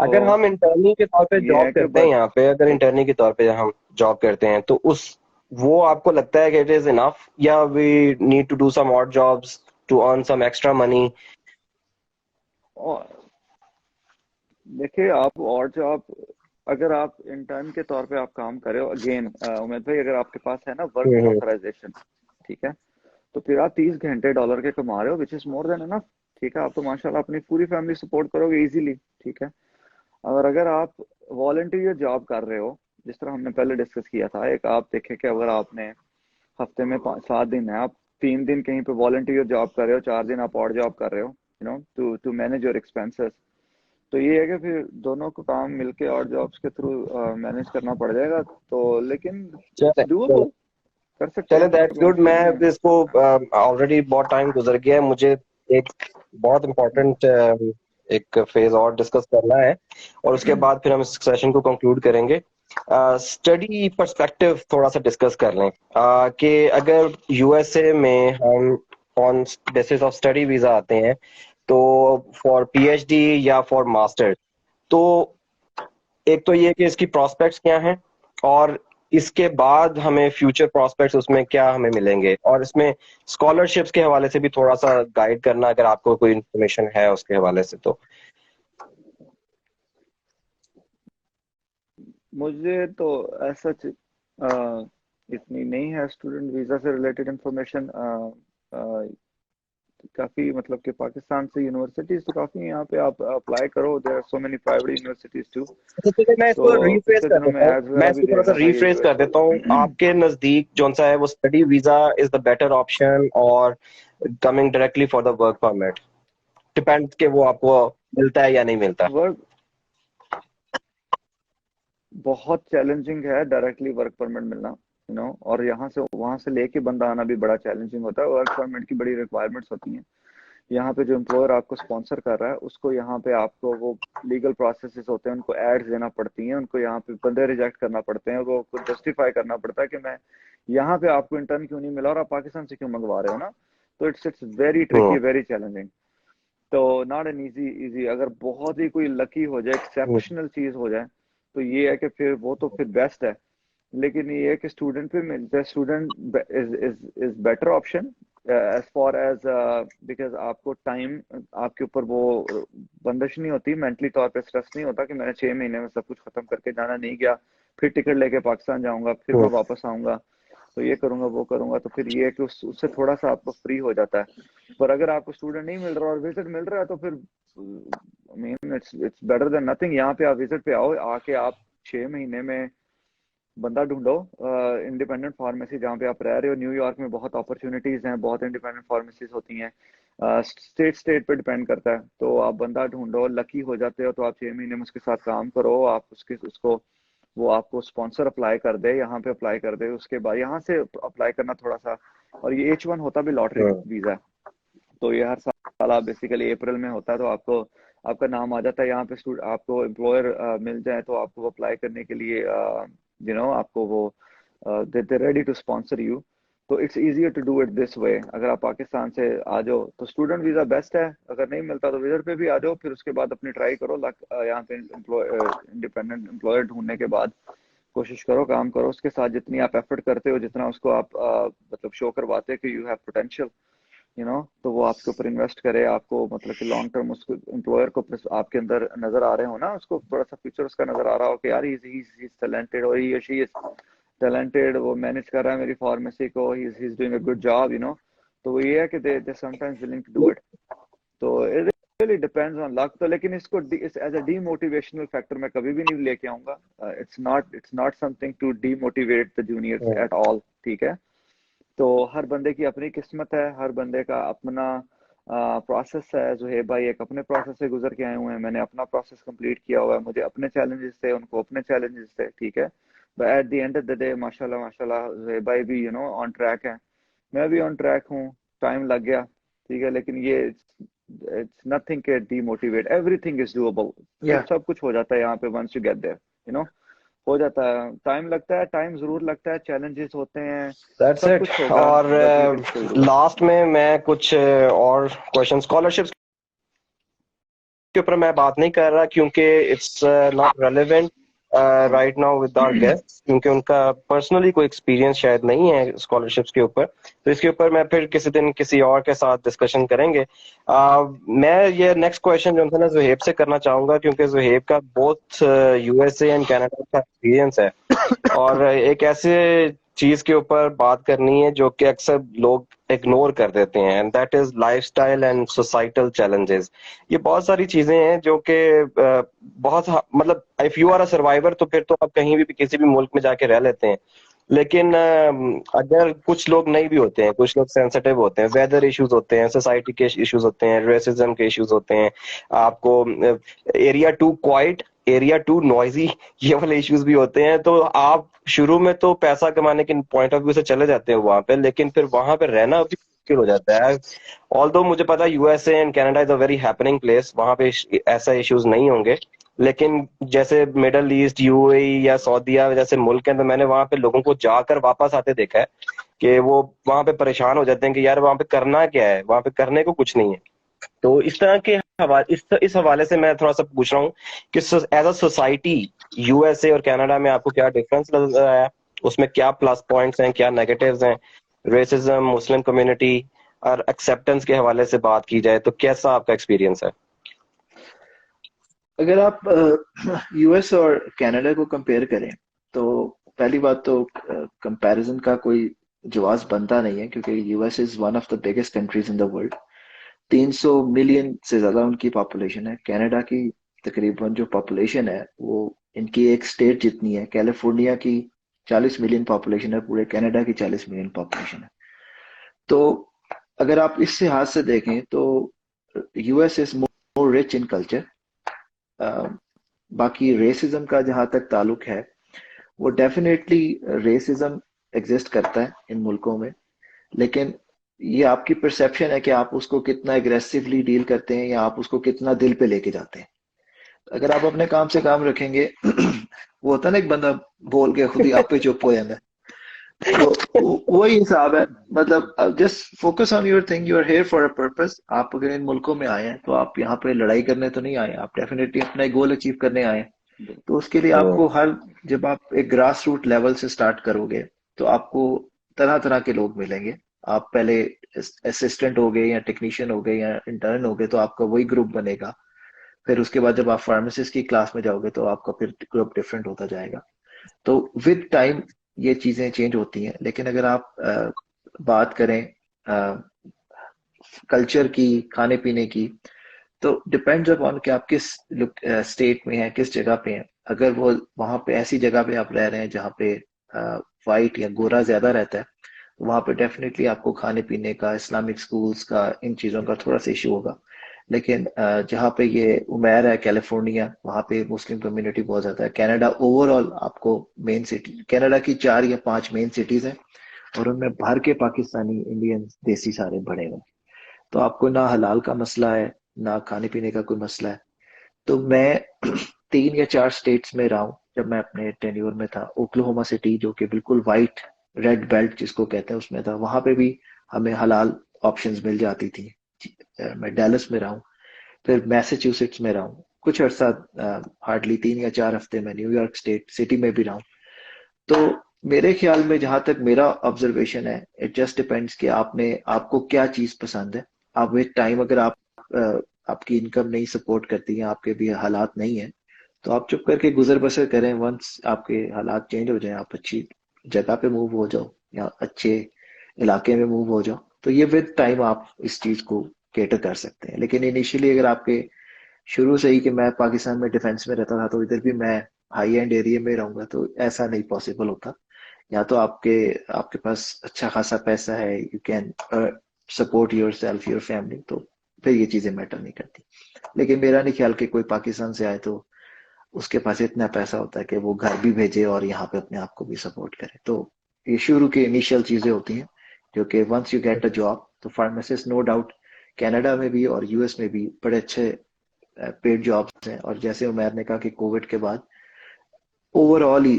अगर हम इंटर्नी के तौर पे ये जॉब है कि करते हैं यहाँ पे, अगर इंटर्नी के तौर पे हम जॉब करते हैं तो उस वो आपको लगता है कि इट इज इनफ, या we need to do some odd jobs to earn some extra money? और देखिए, आप और जॉब, अगर आप इंटर्न के तौर पे आप काम कर रहे हो, अगेन उमेद भाई, अगर आपके पास है ना वर्क हम्म। ऑथराइजेशन, ठीक है, तो फिर आप 30 घंटे डॉलर के कमा रहे हो, which is more than enough. ठीक है, आप तो माशाल्लाह अपनी पूरी फैमिली सपोर्ट करोगे इजीली। ठीक है, और अगर आप वॉलंटियर जॉब कर रहे हो, जिस तरह हमने पहले डिस्कस किया था, एक आप देखें कि अगर आपने हफ्ते में 7 दिन है, आप 3 दिन कहीं पे वॉलंटियर जॉब कर रहे हो, 4 दिन आप और जॉब कर रहे हो, to to manage your expenses, तो ये है कि फिर दोनों को काम मिलके और जॉब्स के थ्रू मैनेज करना पड़ जाएगा। तो लेकिन इट्स चले डूएबल, कर सकते चले, हो, दैट्स कोई गुड। मुश्किल मैं नहीं है। अब इसको ऑलरेडी बहुत टाइम गुजर गया है, मुझे एक बहुत इम्पोर्टेंट एक फेज और डिस्कस करना है, और उसके बाद फिर हम इस सेशन को कंक्लूड करेंगे। स्टडी पर्सपेक्टिव थोड़ा सा डिस्कस कर लें, कि अगर यूएसए में हम on basis of study visa आते हैं, तो फॉर पीएचडी या फॉर मास्टर, तो एक तो ये कि इसकी प्रोस्पेक्ट्स क्या हैं, और इसके बाद हमें फ्यूचर प्रोस्पेक्ट्स उसमें क्या हमें मिलेंगे, और इसमें स्कॉलरशिप्स के हवाले से भी थोड़ा सा गाइड करना, अगर आपको कोई इन्फॉर्मेशन है उसके हवाले से तो। मुझे तो ऐसा इतनी नहीं है स्टूडेंट वीजा से रिलेटेड इंफॉर्मेशन। काफी मतलब कि पाकिस्तान से यूनिवर्सिटीज तो काफी हैं यहाँ पे, आप अप्लाई करो, there are so many private universities too. अच्छा, ठीक है, मैं तो इसको रीफ्रेज पिछले कर दिनों में देता हूँ, एड्स मैं वगैरह भी इसको थोड़ा देख सा रहा था ये रीफ्रेज कर देता हूँ। आपके नजदीक कौन सा है, वो study visa is the better option, और coming directly for the work permit? Depend कि वो आपको मिलता है या नहीं मिलता। वर्क बहुत चैलेंजिंग है डायरेक्टली वर्क परमिट मिलना, और यहाँ से वहां से लेके बंदा आना भी बड़ा चैलेंजिंग होता है। वर्क परमिट की बड़ी रिक्वायरमेंट्स होती हैं। यहाँ पे जो एम्प्लॉयर आपको स्पॉन्सर कर रहा है, उसको यहाँ पे आपको वो लीगल प्रोसेसेस होते हैं, उनको एड्स देना पड़ती हैं, उनको यहाँ पे बंदे रिजेक्ट करना पड़ते हैं, वो कुछ जस्टिफाई करना पड़ता है कि मैं यहाँ पे आपको इंटर्न क्यों नहीं मिला और आप पाकिस्तान से क्यों मंगवा रहे हो ना। तो it's very tricky, hmm. Very challenging. तो नॉट एन इजी इजी, अगर बहुत ही कोई लकी हो जाए, हम्म। एक्सेप्शनल चीज हो जाए, तो ये है कि फिर वो तो फिर बेस्ट है। लेकिन ये है कि स्टूडेंट पे student is better option as far as, because आपको टाइम, आपके ऊपर वो बंदिश नहीं होती, मेंटली तौर पे स्ट्रेस नहीं होता कि मैंने 6 महीने में सब कुछ खत्म करके जाना, नहीं गया फिर टिकट लेके पाकिस्तान जाऊंगा, फिर मैं हम्म। वापस आऊंगा, तो ये करूंगा वो करूंगा। तो फिर ये है कि उससे थोड़ा सा आपको फ्री हो जाता है। पर अगर आपको स्टूडेंट नहीं मिल रहा और विजिट मिल रहा है, तो फिर I mean it's better than nothing. यहाँ पे आप विजिट पे आओ, आके आप 6 महीने में बंदा ढूंढो। इंडिपेंडेंट फार्मेसी जहाँ पे आप रह रहे हो, न्यूयॉर्क में बहुत अपॉर्चुनिटीज हैं, बहुत इंडिपेंडेंट फार्मेसीज होती हैं। स्टेट स्टेट पे डिपेंड करता है। तो आप बंदा ढूंढो, लकी हो जाते हो तो आप 6 महीने में उसके साथ काम करो, आप उसको वो आपको स्पॉन्सर अप्लाई कर दे, यहाँ पे अप्लाई कर दे, उसके बाद यहाँ से अप्लाई करना थोड़ा सा। और ये H1 होता भी लॉटरी हम्म। वीजा है, तो ये हर साल आप बेसिकली अप्रैल में होता है, तो आपको आपका नाम आ जाता है यहाँ पे। आपको एम्प्लॉयर मिल जाए तो आपको अप्लाई करने के लिए आपको वो they ready to sponsor you. तो it's easier to do it this way. अगर आप पाकिस्तान से आ जाओ तो स्टूडेंट वीजा बेस्ट है, अगर नहीं मिलता तो विजिट पे भी आ जाओ, फिर उसके बाद अपनी ट्राई करो लक, यहाँ पे इंडिपेंडेंट एम्प्लॉयर ढूंढने के बाद कोशिश करो, काम करो उसके साथ, जितनी आप एफर्ट करते हो, जितना उसको आप मतलब शो करवाते हो कि यू हैव पोटेंशियल, तो वो आपके ऊपर इन्वेस्ट करे, आपको मतलब कि लॉन्ग टर्म उसको एम्प्लॉयर को आपके अंदर नजर आ रहे हो ना, उसको थोड़ा सा फ्यूचर उसका नजर आ रहा हो कि यार ही इज टैलेंटेड, और ही शी इज टैलेंटेड, वो मैनेज कर रहा है मेरी फार्मेसी को, he is doing a good job, तो वो ये है कि they sometimes willing to do it. तो it really depends on luck. तो लेकिन इसको एज अ डीमोटिवेशनल फैक्टर मैं कभी भी नहीं लेके आऊंगा। It's not something to demotivate the juniors hmm. At all. ठीक है, तो हर बंदे की अपनी किस्मत है, हर बंदे का अपना प्रोसेस है। जुहेब भाई एक अपने प्रोसेस से गुजर के आए हुए हैं, मैंने अपना प्रोसेस कंप्लीट किया हुआ है, मुझे अपने चैलेंजेस थे, उनको अपने चैलेंजेस थे। ठीक है, but at the end of the day माशाल्लाह माशाल्लाह जुहेब भाई भी ऑन ट्रैक है, मैं भी ऑन ट्रैक हूँ। टाइम लग गया, ठीक है, लेकिन ये इट्स नथिंग के डीमोटिवेट, एवरीथिंग इज डूएबल। या सब कुछ हो जाता है यहाँ पे, वंस यू गेट देयर, हो जाता है। टाइम लगता है, टाइम जरूर लगता है, चैलेंजेस होते हैं, दैट्स सब इट। कुछ होगा, और but you can still do it. Last में मैं कुछ और क्वेश्चन, स्कॉलरशिप के ऊपर मैं बात नहीं कर रहा क्योंकि it's not relevant right now with our guest, क्योंकि उनका पर्सनली कोई एक्सपीरियंस शायद नहीं है स्कॉलरशिप्स के ऊपर। तो इसके ऊपर मैं फिर किसी दिन किसी और के साथ डिस्कशन करेंगे। मैं ये नेक्स्ट क्वेश्चन जो था ना जुहेब से करना चाहूंगा, क्योंकि जुहेब का बोथ यूएसए एंड कनाडा का एक्सपीरियंस है, और एक ऐसे चीज के ऊपर बात करनी है जो कि अक्सर लोग इग्नोर कर देते हैं, and that is lifestyle and societal challenges. ये बहुत सारी चीजें हैं जो कि बहुत मतलब if you are a survivor तो फिर तो आप कहीं भी किसी भी मुल्क में जाके रह लेते हैं, लेकिन अगर कुछ लोग नहीं भी होते हैं, कुछ लोग सेंसिटिव होते हैं, वेदर इश्यूज होते हैं, सोसाइटी के इश्यूज होते हैं, रेसिज्म के इश्यूज होते हैं, आपको area too quiet, area too noisy, ये वाले इश्यूज भी होते हैं। तो आप शुरू में तो पैसा कमाने के पॉइंट ऑफ व्यू से चले जाते हैं वहां पे, लेकिन फिर वहां पे रहना भी मुश्किल हो जाता है। ऑल्दो मुझे पता है USA and Canada is a very happening place, वहां पे ऐसा इश्यूज नहीं होंगे, लेकिन जैसे मिडल ईस्ट, यूएई या सऊदीया जैसे मुल्क हैं, तो मैंने वहां पे लोगों को जाकर वापस आते देखा है कि वो वहां पे परेशान हो जाते हैं कि यार वहां पे करना क्या है, वहां पे करने को कुछ नहीं है। तो इस तरह के हवाले इस हवाले से मैं थोड़ा सा पूछ रहा हूँ कि एज अ सोसाइटी यूएसए और कनाडा में आपको क्या डिफरेंस नजर आया, उसमें क्या प्लस पॉइंट्स हैं, क्या नेगेटिव्स हैं, रेसिज्म, मुस्लिम कम्युनिटी और एक्सेप्टेंस के हवाले से बात की जाए तो कैसा आपका एक्सपीरियंस है? अगर आप यूएस और कनाडा को कंपेयर करें तो पहली बात तो कंपैरिजन का कोई जवाब बनता नहीं है, क्योंकि US is one of the biggest countries in the world. 300 million से ज्यादा उनकी पॉपुलेशन है। कनाडा की तकरीबन जो पॉपुलेशन है वो इनकी एक स्टेट जितनी है। कैलिफोर्निया की 40 मिलियन पॉपुलेशन है, पूरे कनाडा की 40 मिलियन पॉपुलेशन है। तो अगर आप इस लिहाज से देखें तो US is more rich in culture. बाकी रेसिज्म का जहां तक ताल्लुक है, वो डेफिनेटली रेसिज्म एग्जिस्ट करता है इन मुल्कों में, लेकिन ये आपकी परसेप्शन है कि आप उसको कितना एग्रेसिवली डील करते हैं या आप उसको कितना दिल पे लेके जाते हैं। अगर आप अपने काम से काम रखेंगे वो होता है ना, एक बंदा बोल के खुद ही आप पे चुप हो जाता है, तो वही हिसाब है। मतलब just focus on your thing, you are here for a purpose. आप अगर इन मुल्कों में आए हैं तो आप यहाँ पे लड़ाई करने तो नहीं आए, आप डेफिनेटली अपना एक गोल अचीव करने आए हैं। तो उसके लिए आपको हर जब आप एक ग्रास रूट लेवल से स्टार्ट करोगे तो आपको तरह तरह के लोग मिलेंगे। आप पहले असिस्टेंट हो गए या टेक्नीशियन हो गए या इंटर्न हो गए तो आपका वही ग्रुप बनेगा। फिर उसके बाद जब आप फार्मासिस्ट की क्लास में जाओगे तो आपका फिर ग्रुप डिफरेंट होता जाएगा। तो विद टाइम ये चीजें चेंज होती हैं। लेकिन अगर आप बात करें कल्चर की, खाने पीने की, तो डिपेंड्स अपॉन कि आप किस स्टेट में हैं, किस जगह पे हैं। अगर वो वहां पे ऐसी जगह पे आप रह रहे हैं जहाँ पे वाइट या गोरा ज्यादा रहता है, तो वहां पे डेफिनेटली आपको खाने पीने का, इस्लामिक स्कूल्स का, इन चीजों का थोड़ा सा इशू होगा। लेकिन जहाँ पे ये उमेर है कैलिफोर्निया, वहाँ पे मुस्लिम कम्युनिटी बहुत ज्यादा है। कनाडा ओवरऑल आपको मेन सिटी, कनाडा की 4 या 5 मेन सिटीज हैं और उनमें भर के पाकिस्तानी, इंडियन, देसी सारे बड़े हुए। तो आपको ना हलाल का मसला है, ना खाने पीने का कोई मसला है। तो मैं 3 या 4 स्टेट्स में रहा हूँ जब मैं अपने टेन्योर में था। ओक्लाहोमा सिटी जो कि बिल्कुल वाइट रेड बेल्ट जिसको कहते हैं उसमें था, वहां पे भी हमें हलाल ऑप्शंस मिल जाती थी। मैं डैलस में रहा हूँ, फिर मैसाचुसेट्स में रहा हूँ कुछ अर्सा, हार्डली 3 या 4 हफ्ते में न्यूयॉर्क स्टेट सिटी में भी रहा हूँ। तो मेरे ख्याल में जहां तक मेरा ऑब्जर्वेशन है, इट जस्ट डिपेंड्स कि आपको क्या चीज पसंद है। आप विद टाइम अगर आपकी इनकम नहीं सपोर्ट करती है, आपके भी हालात नहीं है, तो आप चुप करके गुजर बसर करें। वंस आपके हालात चेंज हो जाए, आप अच्छी जगह पे मूव हो जाओ या अच्छे इलाके में मूव हो जाओ, तो ये विद टाइम आप इस चीज को केटर कर सकते हैं। लेकिन इनिशियली अगर आपके शुरू से ही कि मैं पाकिस्तान में डिफेंस में रहता था तो इधर भी मैं हाई एंड एरिया में रहूंगा, तो ऐसा नहीं पॉसिबल होता। या तो आपके आपके पास अच्छा खासा पैसा है, you can support your self, your family, तो फिर ये चीजें मैटर नहीं करती। लेकिन मेरा नहीं ख्याल कि कोई पाकिस्तान से आए तो उसके पास इतना पैसा होता है कि वो घर भी भेजे और यहाँ पे अपने आप को भी सपोर्ट करे। तो ये शुरू की इनिशियल चीजें होती हैं जो कि once you get a job, तो फार्मासिस्ट नो डाउट कनाडा में भी और यूएस में भी बड़े अच्छे पेड जॉब्स हैं। और जैसे उमर ने कहा कि कोविड के बाद ओवरऑल ही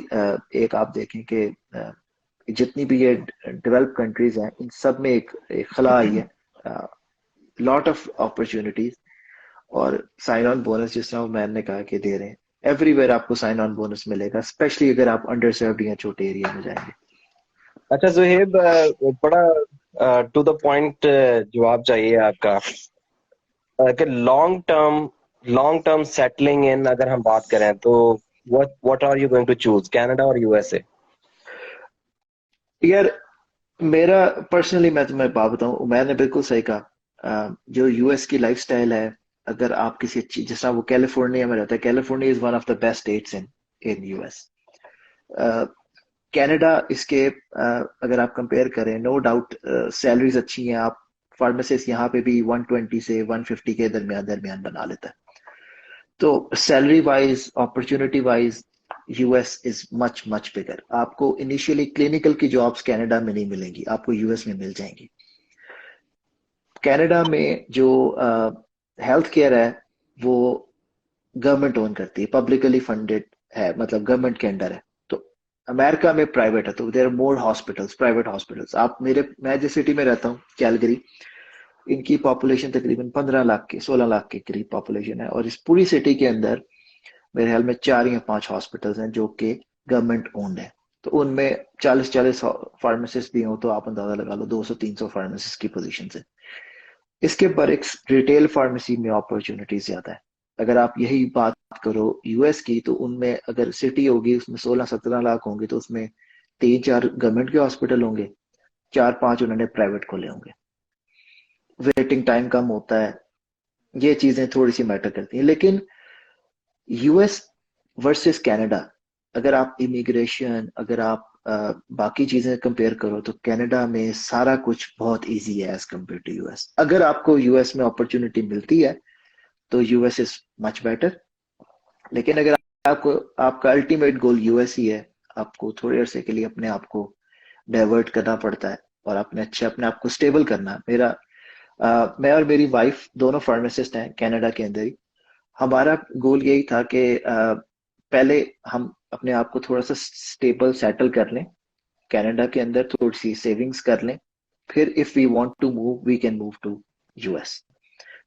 एक आप देखें कि जितनी भी ये डेवलप कंट्रीज हैं, इन सब में एक खला आई है, लॉट ऑफ अपॉर्चुनिटीज। और साइन ऑन बोनस जिस तरह मैन ने कहा कि दे रहे हैं, एवरीवेयर आपको साइन ऑन बोनस मिलेगा, स्पेशली अगर आप अंडर सर्व्ड या छोटे एरिया में जाएंगे। अच्छा जुहेब, बड़ा टू द पॉइंट जवाब चाहिए आपका कि लॉन्ग टर्म सेटलिंग इन अगर हम बात करें तो what are you going to choose, Canada और यूएसए? यार मेरा पर्सनली, मैं तुम्हें बात बताऊं, मैंने बिल्कुल सही कहा। जो यूएस की लाइफस्टाइल है, अगर आप किसी अच्छी, जैसा वो कैलिफोर्निया में रहता है, California is one of the best states in US. Canada इसके अगर आप कंपेयर करें, नो डाउट सैलरीज अच्छी हैं। आप फार्मासिस्ट यहाँ पे भी 120 से 150 के दरमियान दरमियान बना लेता है। तो salary wise, opportunity wise, US is much much bigger. आपको इनिशियली क्लिनिकल की जॉब्स कनाडा में नहीं मिलेंगी, आपको यूएस में मिल जाएंगी। कनाडा में जो हेल्थ केयर है वो गवर्नमेंट ओन करती है, पब्लिकली फंडेड है, मतलब गवर्नमेंट के अंडर है। तो अमेरिका में प्राइवेट है, तो there are more hospitals, private hospitals. मैं जिस सिटी में रहता हूँ, कैलगरी, इनकी पॉपुलेशन तकरीबन 15 लाख के 16 लाख के करीब पॉपुलेशन है, और इस पूरी सिटी के अंदर मेरे ख्याल में 4 या 5 हॉस्पिटल्स हैं जो कि गवर्नमेंट ओन्ड है। तो उनमें 40 फार्मासिस्ट भी हो, तो आप अंदाजा लगा लो 200-300 फार्मासिस्ट की पोजीशन है। इसके बरक्स रिटेल फार्मेसी में अपॉर्चुनिटी ज्यादा है। अगर आप यही बात करो यूएस की, तो उनमें अगर सिटी होगी उसमें 16-17 लाख होंगे, तो उसमें 3-4 गवर्नमेंट के हॉस्पिटल होंगे, 4-5 उन्होंने प्राइवेट खोले होंगे। वेटिंग टाइम कम होता है, ये चीजें थोड़ी सी मैटर करती हैं। लेकिन यूएस वर्सेस कनाडा, अगर आप इमिग्रेशन, अगर आप बाकी चीजें कंपेयर करो, तो कनाडा में सारा कुछ बहुत इजी है एज कम्पेयर टू यूएस। अगर आपको यूएस में अपॉर्चुनिटी मिलती है तो यूएस इज मच बेटर। लेकिन अगर आपको, आपका अल्टीमेट गोल यूएस ही है, आपको थोड़े अरसे के लिए अपने आप को डाइवर्ट करना पड़ता है और अपने आप को स्टेबल करना। मैं और मेरी वाइफ दोनों फार्मासिस्ट हैं कनाडा के अंदर ही। हमारा गोल यही था कि पहले हम अपने आप को थोड़ा सा स्टेबल सेटल कर लें कनाडा के अंदर, थोड़ी सी सेविंग्स कर लें, फिर if we want to move we can move to US.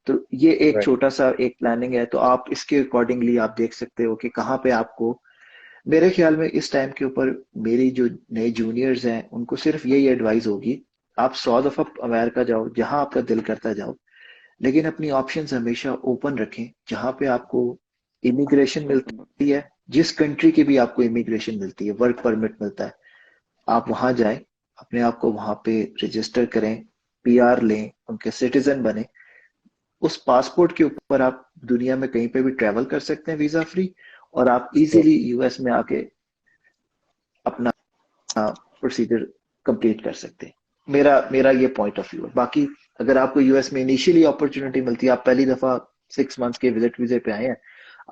तो ये एक राइट। छोटा सा एक प्लानिंग है। तो आप इसके अकॉर्डिंगली आप देख सकते हो कि कहाँ पे आपको, मेरे ख्याल में इस टाइम के ऊपर मेरी जो नए जूनियर्स हैं उनको सिर्फ यही एडवाइस होगी, आप 100 दफा अमेरिका जाओ, जहां आपका दिल करता जाओ, लेकिन अपनी ऑप्शंस हमेशा ओपन रखें। जहां पे आपको इमिग्रेशन मिलती है, जिस कंट्री की भी आपको इमिग्रेशन मिलती है, वर्क परमिट मिलता है, आप वहां जाएं, अपने आप को वहां पे रजिस्टर करें, पीआर लें, उनके सिटीजन बने। उस पासपोर्ट के ऊपर आप दुनिया में कहीं पे भी ट्रेवल कर सकते हैं वीजा फ्री, और आप इजीली यूएस में आके अपना प्रोसीजर कंप्लीट कर सकते हैं। मेरा मेरा ये पॉइंट ऑफ व्यू है। बाकी अगर आपको यूएस में इनिशियली अपॉर्चुनिटी मिलती है, आप पहली दफा 6 मंथ्स के विजिट वीजे पे आए हैं,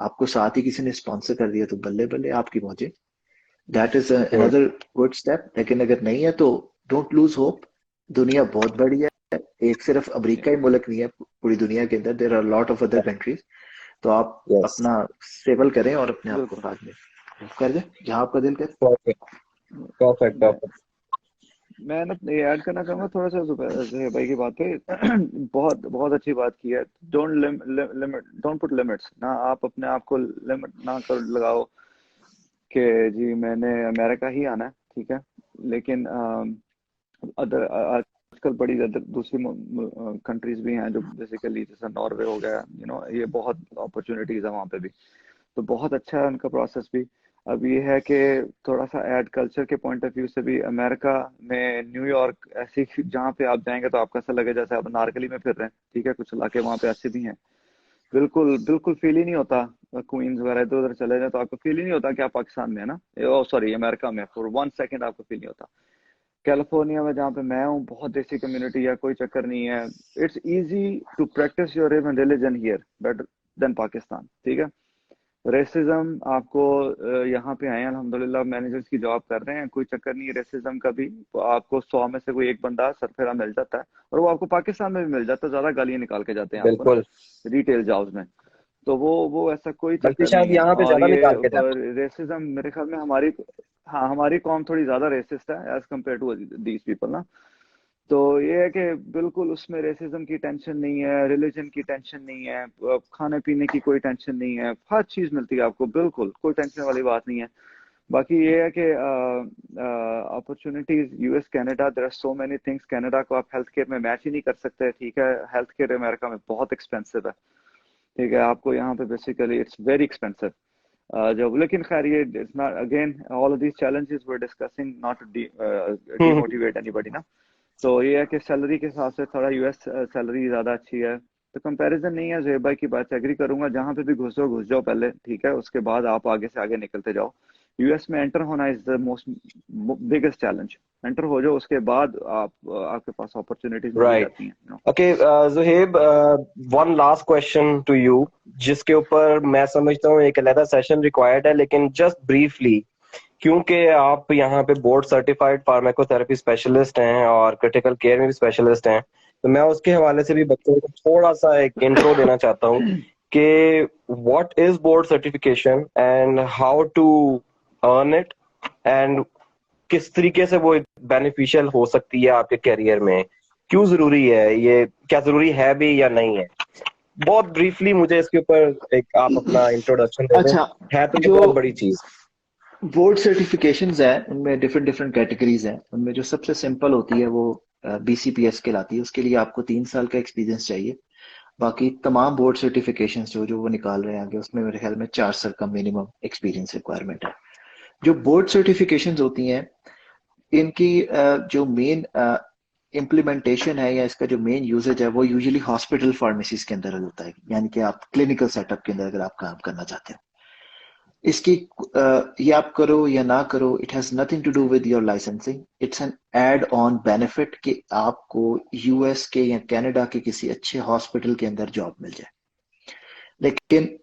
आपको साथ ही किसी ने स्पॉन्सर कर दिया, तो बल्ले बल्ले आपकी मौजे, that is another good step. लेकिन अगर नहीं है तो डोंट लूज होप। दुनिया बहुत बड़ी है, एक सिर्फ अमेरिका ही मुल्क नहीं है, पूरी दुनिया के अंदर there are lot of other countries. तो आप यस। अपना स्टेबल करें और अपने आप को बिल्कुल। बाद में move कर दें जहां आपका दिल करे। परफेक्ट परफेक्ट मैं परफेक्ट। मैं ना ये ऐड करना चाहूंगा थोड़ा सा जुबैर भाई की बात पे। बहुत बहुत अच्छी बात की है। डोंट पुट लिमिट्स ना, आप अपने आप को लिमिट ना कर लगाओ कि जी मैंने अमेरिका ही आना है, ठीक है। लेकिन अदर आजकल बड़ी दूसरी कंट्रीज भी हैं जो बेसिकली, जैसे नॉर्वे हो गया, ये बहुत अपॉर्चुनिटीज है वहाँ पे भी। तो बहुत अच्छा है उनका प्रोसेस भी। अब ये है कि थोड़ा सा ऐड कल्चर के पॉइंट ऑफ व्यू से भी, अमेरिका में न्यूयॉर्क ऐसी जहाँ पे आप जाएंगे तो आपको ऐसा लगे जैसे आप नारकली में फिर रहे हैं, ठीक है। कुछ इलाके वहाँ पे ऐसे भी हैं, बिल्कुल बिल्कुल फील ही नहीं होता। क्वींस वगैरह इधर उधर चले जाए तो आपको फील ही नहीं होता कि आप पाकिस्तान में है ना, ओ सॉरी अमेरिका में, फॉर 1 सेकेंड आपको फील नहीं होता। कैलिफोर्निया में जहाँ पे मैं हूँ, बहुत देसी कम्युनिटी है, कोई चक्कर नहीं है। It's easy to practise your religion here better than Pakistan, ठीक है। रेसिज्म आपको यहाँ पे आए हैं अल्हम्दुलिल्लाह, मैनेजर्स की जॉब कर रहे हैं, कोई चक्कर नहीं है रेसिज्म का भी। तो आपको 100 में से कोई एक बंदा सरफेरा मिल जाता है, और वो आपको पाकिस्तान में भी मिल जाता है, ज्यादा गालियां निकाल के जाते हैं आपको ना बिल्कुल। रिटेल जॉब्स में। तो वो ऐसा कोई बल्कि चक्कर शायद नहीं है। यहाँ पे और ज्यादा ये निकाल के जाते रेसिज्म मेरे ख्याल में हाँ हमारी कौम थोड़ी ज्यादा रेसिस्ट है as compare to these people ना। तो ये है कि बिल्कुल उसमें रेसिज्म की टेंशन नहीं है, रिलीजन की टेंशन नहीं है, खाने पीने की कोई टेंशन नहीं है, हर चीज मिलती है आपको, बिल्कुल कोई टेंशन वाली बात नहीं है। बाकी ये है कि opportunities US Canada, there are so many things. Canada को आप हेल्थ केयर में मैच ही नहीं कर सकते, ठीक है, हेल्थ केयर अमेरिका में बहुत एक्सपेंसिव है, ठीक है, आपको यहाँ पे बेसिकली इट्स वेरी एक्सपेंसिव। जब लेकिन खैर ये it's not again all of these challenges we are discussing not to hmm. Demotivate anybody ना। तो ये है कि सैलरी के हिसाब से थोड़ा यूएस सैलरी ज्यादा अच्छी है, तो कंपैरिजन नहीं है। ज़ुहैब भाई की बात से एग्री करूंगा, जहां पे भी घुस जाओ पहले, ठीक है, उसके बाद आप आगे से आगे निकलते जाओ। यूएस में एंटर होना is the most biggest challenge. Enter हो जाओ, उसके बाद आपके पास अपॉर्चुनिटीज मिल ही राइट। जाती हैं। Okay Zuhaib, one last question to you, जिसके ऊपर मैं समझता हूँ एक अलग सेशन रिक्वायर्ड है, लेकिन जस्ट ब्रीफली, क्योंकि आप यहाँ पे बोर्ड सर्टिफाइड फार्माकोथेरेपी स्पेशलिस्ट हैं और क्रिटिकल केयर में भी स्पेशलिस्ट हैं, तो मैं उसके हवाले से भी बच्चों को थोड़ा सा एक इंट्रो देना चाहता हूँ कि what is board certification and how to earn it, एंड किस तरीके से वो बेनिफिशियल हो सकती है आपके करियर में, क्यों जरूरी है ये, क्या जरूरी है भी या नहीं है। बहुत ब्रीफली मुझे इसके ऊपर एक आप अपना इंट्रोडक्शन दे दें, अच्छा, है तो ये जो बहुत बड़ी चीज। बोर्ड सर्टिफिकेशंस है उनमें डिफरेंट डिफरेंट कैटेगरीज हैं। उनमें जो सबसे सिंपल होती है वो बीसीपीएस कहलाती है। उसके लिए आपको 3 साल का एक्सपीरियंस चाहिए। बाकी तमाम बोर्ड सर्टिफिकेशंस जो जो वो निकाल रहे हैं आगे, उसमें मेरे ख्याल में 4 साल का मिनिमम एक्सपीरियंस रिक्वायरमेंट है। जो बोर्ड सर्टिफिकेशंस होती हैं, इनकी जो मेन इम्प्लीमेंटेशन है या इसका जो मेन यूजेज है वो यूजुअली हॉस्पिटल फार्मेसीज के अंदर होता है, यानी कि आप क्लिनिकल सेटअप के अंदर अगर आप काम करना चाहते हो। इसकी ये आप करो या ना करो, it has nothing to do with your licensing. It's an add on benefit कि आपको यूएस के या कनाडा के किसी अच्छे हॉस्पिटल के अंदर जॉब मिल जाए। लेकिन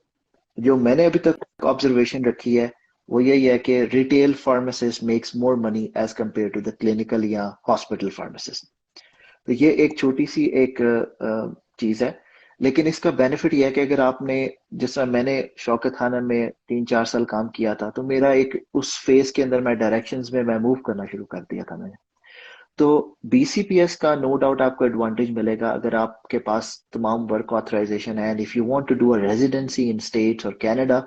जो मैंने अभी तक ऑब्जर्वेशन रखी है वो यही है कि retail pharmacist makes more money as compare to the clinical या हॉस्पिटल फार्मासिस्ट। तो ये एक छोटी सी एक चीज है। लेकिन इसका बेनिफिट यह है कि अगर आपने, जिस तरह मैंने शौकत खाना में 3-4 साल काम किया था, तो मेरा एक उस फेज के अंदर मैं डायरेक्शंस में मैं मूव करना शुरू कर दिया था मैंने। तो बीसीपीएस का नो डाउट आपको एडवांटेज मिलेगा अगर आपके पास तमाम वर्क ऑथराइजेशन है, and if you want to do a residency in states और कनाडा,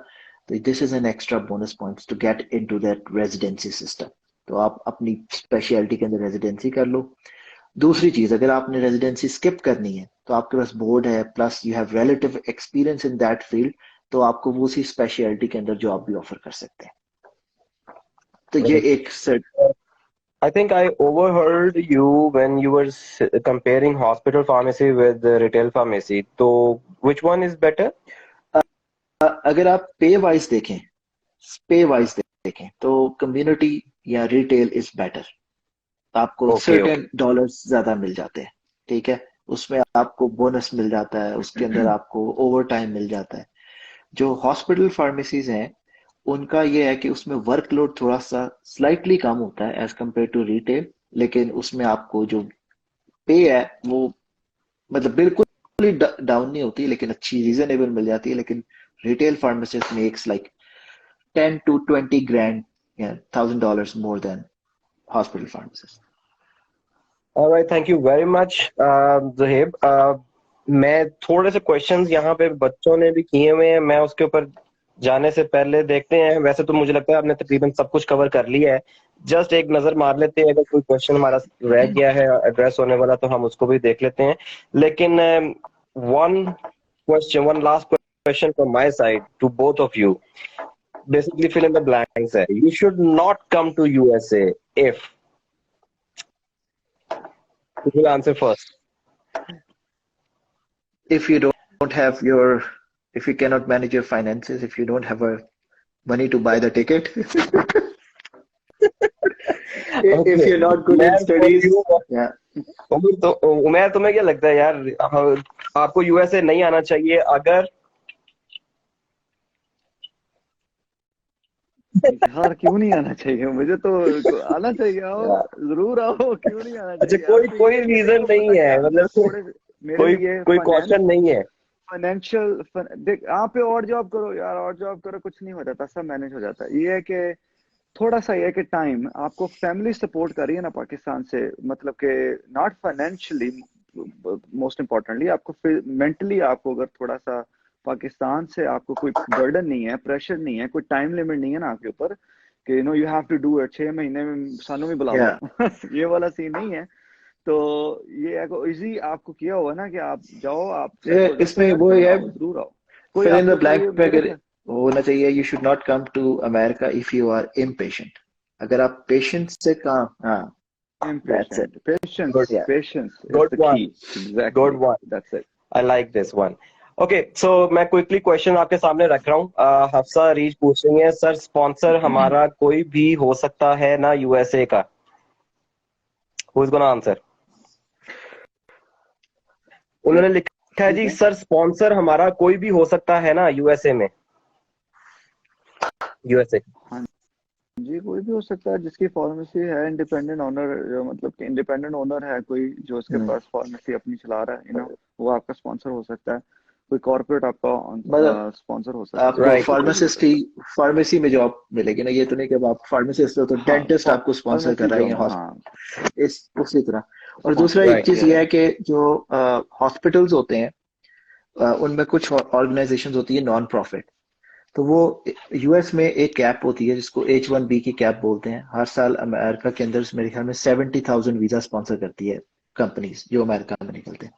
तो this is an extra bonus points to get into that residency system. तो आप अपनी स्पेशलिटी के अंदर रेजिडेंसी कर लो। दूसरी चीज, अगर आपने रेजिडेंसी स्किप करनी है तो आपके पास बोर्ड है, plus you have relative experience in that field, तो आपको वो उसी स्पेशलिटी के अंदर जॉब भी ऑफर कर सकते हैं। तो ये एक set. I think I overheard you when you were comparing hospital pharmacy with the retail pharmacy. So, which one is better? अगर आप पे वाइज देखें तो कम्युनिटी या रिटेल इज बेटर। आपको Okay, okay. सर्टेन डॉलर्स ज्यादा मिल जाते हैं, ठीक है। उसमें आपको बोनस मिल जाता है, उसके अंदर आपको ओवर टाइम मिल जाता है। जो हॉस्पिटल फार्मेसीज हैं उनका ये है कि उसमें वर्कलोड थोड़ा सा स्लाइटली कम होता है एज कम्पेयर टू रिटेल। लेकिन उसमें आपको जो पे है वो मतलब बिल्कुल ही डाउन नहीं होती, लेकिन अच्छी रीजनेबल मिल जाती है। लेकिन retail pharmacist makes like 10 to 20 grand, yeah, $1,000 more than hospital pharmacist. All right, thank you very much, Zohaib. मैं थोड़े से क्वेश्चंस यहाँ पे बच्चों ने भी किए हुए हैं, मैं उसके ऊपर जाने से पहले देखते हैं। वैसे तो मुझे लगता है आपने तकरीबन सब कुछ कवर कर लिया है, जस्ट एक नजर मार लेते हैं, अगर कोई क्वेश्चन हमारा रह गया है एड्रेस होने वाला तो हम उसको भी देख लेते हैं। लेकिन one last question from my side to both of you, basically fill in the blanks है, you should not come to USA if you will answer first. If you don't have your, if you cannot manage your finances, if you don't have a money to buy the ticket, if Okay, you're not good in मैं for studies, you, yeah. Umar तो उमर तुम्हें क्या लगता है यार, आपको यूएसए नहीं आना चाहिए अगर यार क्यों नहीं आना चाहिए? मुझे तो आना चाहिए, आओ जरूर आओ, क्यों नहीं आना अच्छा, चाहिए? कोई आपको कोई ये नहीं रीजन हो नहीं पता है, क्या, मतलब थोड़े मेरे कोई लिए कोई क्वेश्चन नहीं है? फाइनेंशियल देख, यहाँ पे और जॉब करो यार, और जॉब करो, कुछ नहीं हो जाता, सब मैनेज हो जाता है। ये है कि थोड़ा सा ये है कि टाइम आपको फैमिली सपोर्ट कर रही है ना पाकिस्तान से, मतलब कि नॉट फाइनेंशियली, मोस्ट इम्पोर्टेंटली आपको मेंटली, आपको अगर थोड़ा सा पाकिस्तान से आपको कोई बर्डन नहीं है, प्रेशर नहीं है, कोई टाइम लिमिट नहीं है ना आपके ऊपर कि no you have to do it 6 महीने में सालों में बुला लो या ये वाला सीन नहीं है। तो ये है इजी आपको किया हुआ ना कि आप जाओ, आप ये सेटल इसमें करके वो फिर है, आओ, जरूर आओ। कोई फिल इन द आपके ब्लैंक कोई पे मेरे अगर ख्याल वो होना चाहिए, you should not come to America if you are impatient. अगर आप पेशेंस से काम, हाँ, that's it. impatient, patience, Good one. patience is Good the one. key. Good Exactly, one. that's it. I like this one. Okay so मैं क्विकली क्वेश्चन आपके सामने रख रहा हूँ। हफ्सा रीच पूछ रही है, सर स्पॉन्सर हमारा कोई भी हो सकता है ना यूएसए का? Who is gonna answer? उन्होंने लिखा है ठीक जी, है, सर स्पॉन्सर हमारा कोई भी हो सकता है ना यूएसए में? यूएसए। हाँ जी, कोई भी हो सकता है जिसकी फार्मेसी है, इंडिपेंडेंट ओनर, मतलब कि इंडिपेंडेंट ओनर है कोई जो उसके हम्म, पास फार्मेसी अपनी चला रहा है, वो आपका स्पॉन्सर हो सकता है। कोई कॉर्पोरेट मतलब आपका स्पॉन्सर हो सकता है, आपको राइट। कोई भी हो फार्मासिस्ट की सकता फार्मेसी में जॉब मिलेगी ना, ये तो नहीं कि अब आप फार्मासिस्ट हो तो है। हाँ, डेंटिस्ट आपको स्पॉन्सर कर फार्मेसी रहा है, जो, या हाँ, इस उसी तरह। और स्पॉन्सर दूसरा कर एक राइट। रहा है, चीज या ये है कि जो हॉस्पिटल्स होते हैं, उनमें कुछ ऑर्गेनाइजेशंस होती है नॉन प्रॉफिट। तो वो यूएस में एक कैप होती है जिसको H1B की कैप बोलते हैं। हर साल अमेरिका के अंदर मेरे ख्याल में 70,000 वीजा स्पॉन्सर करती है कंपनीज जो अमेरिका में निकलते हैं।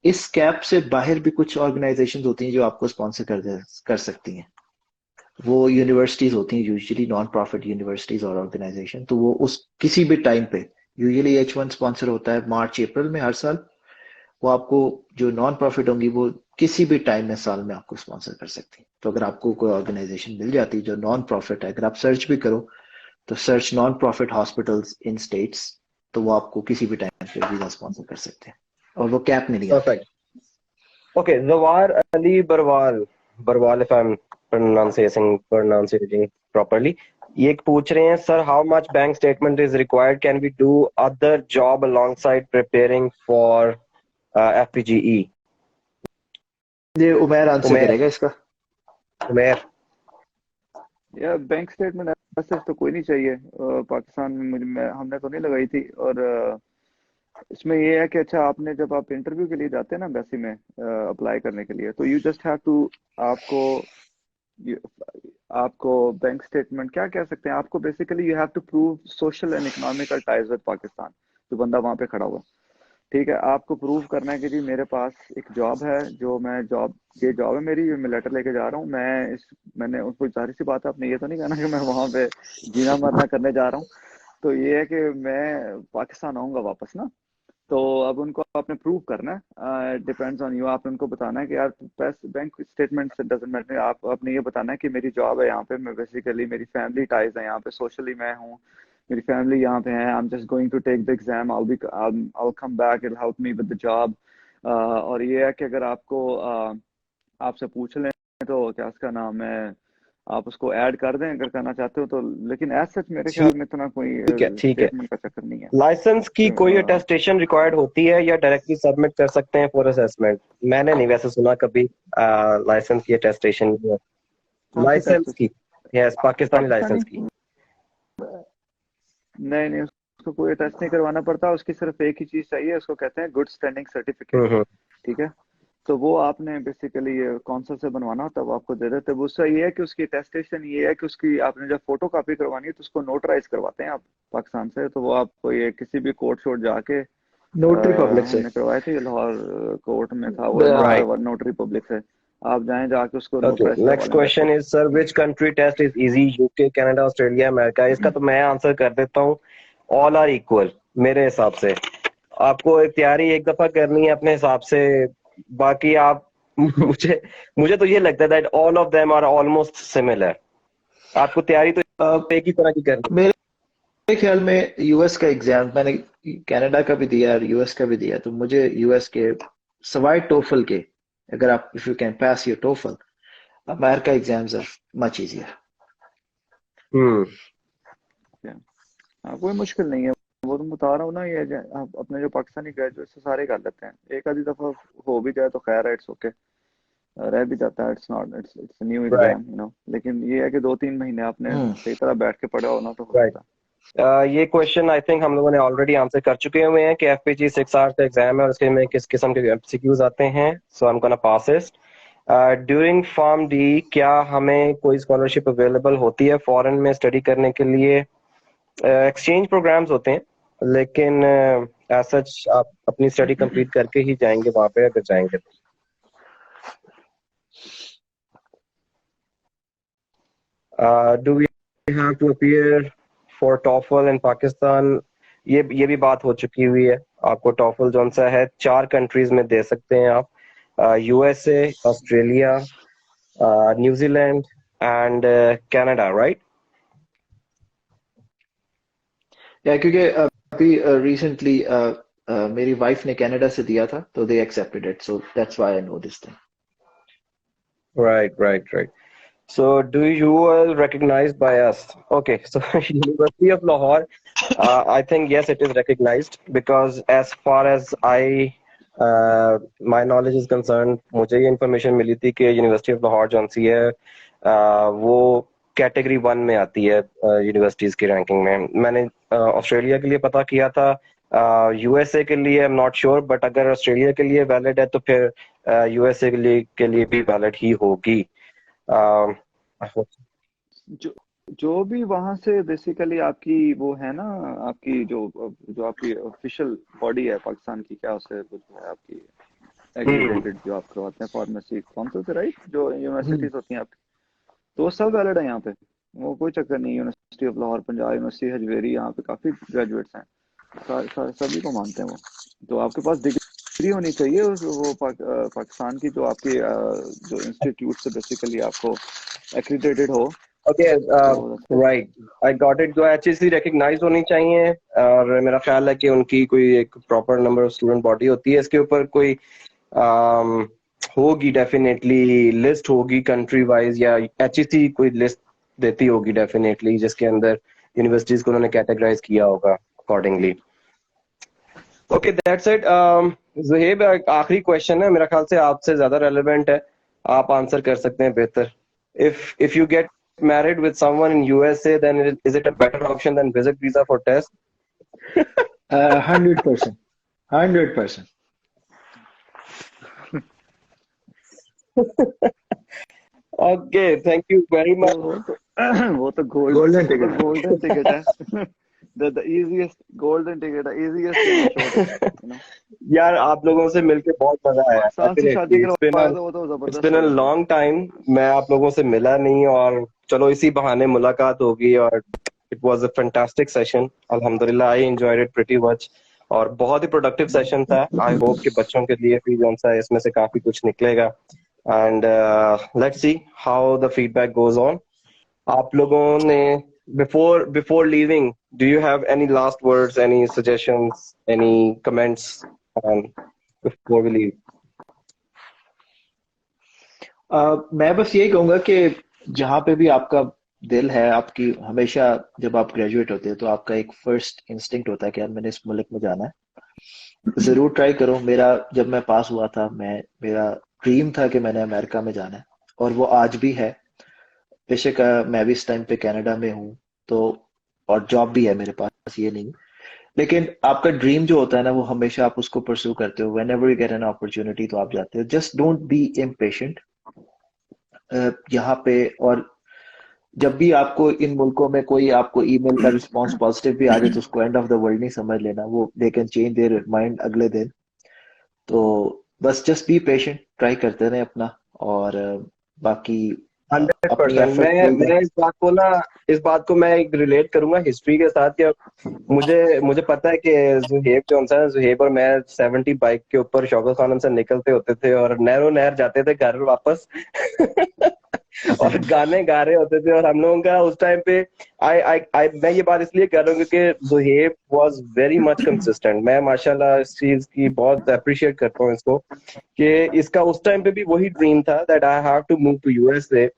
इस कैप से बाहर भी कुछ ऑर्गेनाइजेशंस होती हैं जो आपको स्पॉन्सर कर सकती हैं। वो यूनिवर्सिटीज होती हैं, यूजुअली नॉन प्रॉफिट यूनिवर्सिटीज और ऑर्गेनाइजेशन। तो वो उस किसी भी टाइम पे, यूजुअली H1 स्पॉन्सर होता है मार्च अप्रैल में हर साल। वो आपको, जो नॉन प्रॉफिट होंगी, वो किसी भी टाइम में साल में आपको स्पॉन्सर कर सकती है। तो अगर आपको कोई ऑर्गेनाइजेशन मिल जाती है जो नॉन प्रॉफिट है, अगर आप सर्च भी करो तो search non profit hospitals in states, तो वो आपको किसी भी टाइम पे वीजा स्पॉन्सर कर सकते हैं और वो कैप में नहीं आती। Perfect. Okay, Jawar Ali Barwal, Barwal if I am pronounciating properly, ये पूछ रहे हैं, sir how much bank statement is required, can we do other job alongside preparing for FPGE? ये उमेर आंसर उमेर, करेगा इसका। उमेर। या बैंक स्टेटमेंट ऐसे तो कोई नहीं चाहिए पाकिस्तान में, हमने तो नहीं लगाई थी। और इसमें ये है कि अच्छा, आपने जब आप इंटरव्यू के लिए जाते हैं ना एम्बेसी में अप्लाई करने के लिए, तो यू जस्ट हैव टू, आपको you- आपको बैंक स्टेटमेंट क्या कह सकते हैं, आपको basically you have to prove social and economical ties with Pakistan, जो बंदा वहां पे खड़ा हुआ है। ठीक है, आपको प्रूव करना है कि जी मेरे पास एक जॉब है, जो मैं जॉब, ये जॉब है मेरी, मैं लेटर लेके जा रहा हूँ, मैंने उसको, जाहिर सी बात है, आपने ये तो नहीं कहना कि मैं वहां पे जीना मरना करने जा रहा हूँ। तो ये है कि मैं पाकिस्तान आऊंगा वापस ना। तो अब उनको आपने प्रूव करना है, डिपेंड्स ऑन यू। आपने उनको बताना है कि यार बैंक स्टेटमेंट से डजेंट मैटर, आप आपने ये बताना है कि मेरी जॉब है यहाँ पे, मैं बेसिकली, मेरी फैमिली टाइज है यहाँ पे, सोशली मैं हूँ, मेरी फैमिली यहाँ पे है, I am just going to take the exam, I come back, it help me with the job. और ये है कि अगर आपको आपसे पूछ लें तो क्या उसका नाम है, आप उसको ऐड कर दें अगर करना चाहते हो तो। लेकिन एज सच मेरे ख्याल में इतना कोई ठीक है, ठीक है। स्टेटमेंट का चक्कर नहीं है। लाइसेंस की कोई अ, अटेस्टेशन रिक्वायर्ड होती है या डायरेक्टली सबमिट कर सकते हैं फॉर असेसमेंट? मैंने नहीं वैसे सुना कभी लाइसेंस की अटेस्टेशन। कौन सी लाइसेंस टेस्ट? की, यस, पाकिस्तानी पाकिस्तानी? लाइसेंस की। नहीं नहीं, उसको कोई टेस्ट नहीं करवाना पड़ता, उसकी सिर्फ एक ही चीज चाहिए, उसको कहते हैं गुड स्टैंडिंग सर्टिफिकेट। हम्म। ठीक है, तो वो आपने बेसिकली कौंसल से बनवाना होता है, वो आपको दे देते हैं। वो उसका ये है कि उसकी टेस्टेशन ये है कि उसकी आपने जब फोटो कॉपी करवानी है तो उसको नोटराइज करवाते हैं आप पाकिस्तान से। तो वो आपको ये किसी भी कोर्ट शोर्ट जाके नोटरी पब्लिक से। हमने करवाए थे, ये लाहौर कोर्ट में था वो, राइट। नोटरी पब्लिक से। आप जाएं, जाके उसको ओके, नोटराइज करवा नेक्स्ट लें, that's question it. Is, sir which country test is easy, UK, Canada, Australia, America? इसका तो मैं आंसर कर देता हूँ, ऑल आर इक्वल मेरे हिसाब से। आपको एक तैयारी एक दफा करनी है अपने हिसाब से, बाकी आप मुझे मुझे तो ये लगता है that all of them are almost similar. आपको तैयारी तो एक ही तरह की करनी है। मेरे ख्याल में यूएस का एग्जाम, मैंने कनाडा का भी दिया और यूएस का भी दिया, तो मुझे यूएस के सवाई टोफल के, अगर आप, if you can pass your TOEFL, America exams are much easier. Hmm. हाँ, कोई मुश्किल नहीं है। वो तो बता रहा हूँ ना, ये अपने जो पाकिस्तानी ग्रेजुएट से सारे कर लेते हैं, एक आधी दफा हो भी जाए तो खैर है, इट्स ओके। रह भी जाता है, इट्स न्यू राइट एग्जाम, लेकिन ये है कि 2-3 महीने आपने सही तरह बैठ के पढ़ा हो ना तो हो राइट। जाता है। ये क्वेश्चन आई थिंक हम लोगों ने ऑलरेडी आंसर कर चुके हुए हैं कि एफपीजी 6 आवर्स का एग्जाम है और उसके में किस किस्म के एमसीक्यूज आते हैं। So I am gonna pass it. During form D क्या हमें कोई स्कॉलरशिप अवेलेबल होती है फॉरेन में स्टडी करने के लिए? एक्सचेंज प्रोग्राम्स होते हैं, लेकिन एज सच आप अपनी स्टडी कंप्लीट करके ही जाएंगे वहां पे, अगर जाएंगे तो। Do we have to appear for TOEFL in Pakistan? ये भी बात हो चुकी हुई है। आपको टॉफल जो सा है 4 कंट्रीज में दे सकते हैं आप, USA, Australia, New Zealand and Canada, right? या क्योंकि अभी रिसेंटली मेरी वाइफ ने कनाडा से दिया था तो they accepted it, so that's why I know this thing. Right. So, do you all recognized by us? Okay, so University of Lahore, I think yes, it is recognized because as far as my knowledge is concerned, मुझे ये information मिली थी कि University of Lahore जो सी है वो कैटेगरी 1 में आती है यूनिवर्सिटीज की रैंकिंग में। मैंने ऑस्ट्रेलिया के लिए पता किया था, यूएसए के लिए I am not sure, but अगर ऑस्ट्रेलिया के लिए वैलिड है तो फिर यूएसए के लिए भी वैलिड ही होगी। जो जो भी वहां से बेसिकली आपकी वो है ना, आपकी जो आपकी ऑफिशियल बॉडी है पाकिस्तान की, क्या उसे कुछ है आपकी एग्रीगेटेड जो आप करवाते हैं फार्मेसी काउंसिल से, राइट, जो यूनिवर्सिटीज होती हैं आपकी, तो वो सब वैलिड है यहाँ पे। वो कोई चक्कर नहीं। University of Lahore, Punjab university, Hajvery, यहाँ पे काफी ग्रेजुएट्स हैं, सभी को मानते हैं वो। तो आपके पास डिग्री होनी चाहिए वो पाकिस्तान की, जो आपके जो इंस्टीट्यूट से बेसिकली आपको एक्रीडेटेड हो। Okay, right, I got it. जो एचईसी रिकॉग्नाइज होनी चाहिए, और मेरा ख्याल है कि उनकी कोई एक proper number of student body होती है। इसके ऊपर कोई होगी डेफिनेटली, लिस्ट होगी कंट्री वाइज, या एचईसी कोई लिस्ट देती होगी डेफिनेटली, जिसके अंदर यूनिवर्सिटीज को उन्होंने कैटेगराइज किया होगा accordingly. Okay, that's it. Zuhaib, आखिरी क्वेश्चन है, मेरा ख्याल से आपसे ज्यादा रेलेवेंट है, आप आंसर कर सकते हैं बेहतर। if you get married with someone in USA, then is it a better option than visit visa for test? 100%, 100%. Okay, thank you very much. वो तो Golden ticket. golden ticket है। the easiest golden ticket है, easiest यार, आप लोगों से मिलके बहुत मजा आया। पाकिस्तान से शादी करवाया तो वो तो It's जबरदस्त been a होगा। long time, मैं आप लोगों से मिला नहीं, और चलो इसी बहाने मुलाकात होगी, और it was a fantastic session. अल्हम्दुलिल्लाह, I enjoyed it pretty much, और बहुत ही प्रोडक्टिव सेशन था। आई होप कि बच्चों के लिए भी जो सा इसमें से काफी कुछ निकलेगा, and let's see how the feedback goes on. आप लोगों ने before leaving, do you have any last words, any suggestions, any comments before we leave? मैं बस यही कहूंगा कि जहां पे भी आपका दिल है, आपकी हमेशा जब आप ग्रेजुएट होते हैं तो आपका एक फर्स्ट इंस्टिंक्ट होता है कि यार मैंने इस मुल्क में जाना है, जरूर ट्राई करो। जब मैं पास हुआ था, मेरा ड्रीम था कि मैंने अमेरिका में जाना है, और वो आज भी है। बेशक मैं भी इस टाइम पे कनाडा में हूँ, तो और जॉब भी है मेरे पास, ये नहीं, लेकिन आपका ड्रीम जो होता है ना, वो हमेशा आप उसको परस्यू करते हो। Whenever you get an opportunity तो आप जाते हो। जस्ट डोंट बी इम्पेशेंट यहाँ पे। और जब भी आपको इन मुल्कों में कोई आपको ईमेल का रिस्पांस पॉजिटिव भी आ जाए तो उसको एंड ऑफ द वर्ल्ड नहीं समझ लेना। वो they can change their mind अगले दिन। तो बस जस्ट बी पेशेंट, ट्राई करते रहे अपना, और बाकी 100%। मैं इस बात को मैं एक रिलेट करूंगा हिस्ट्री के साथ। कि मुझे पता है कि जुहेब और मैं 70 बाइक के ऊपर शौकत खानम से निकलते होते थे और नहर जाते थे घर वापस और गाने गा रहे होते थे। और हम लोगों का उस टाइम पे मैं ये बात इसलिए कर रहा हूँ क्योंकि Zuheb was very much consistent. मैं माशाल्लाह इस चीज की बहुत अप्रिशिएट करता हूँ इसको, कि इसका उस टाइम पे भी वही ड्रीम था that I have to move to USA,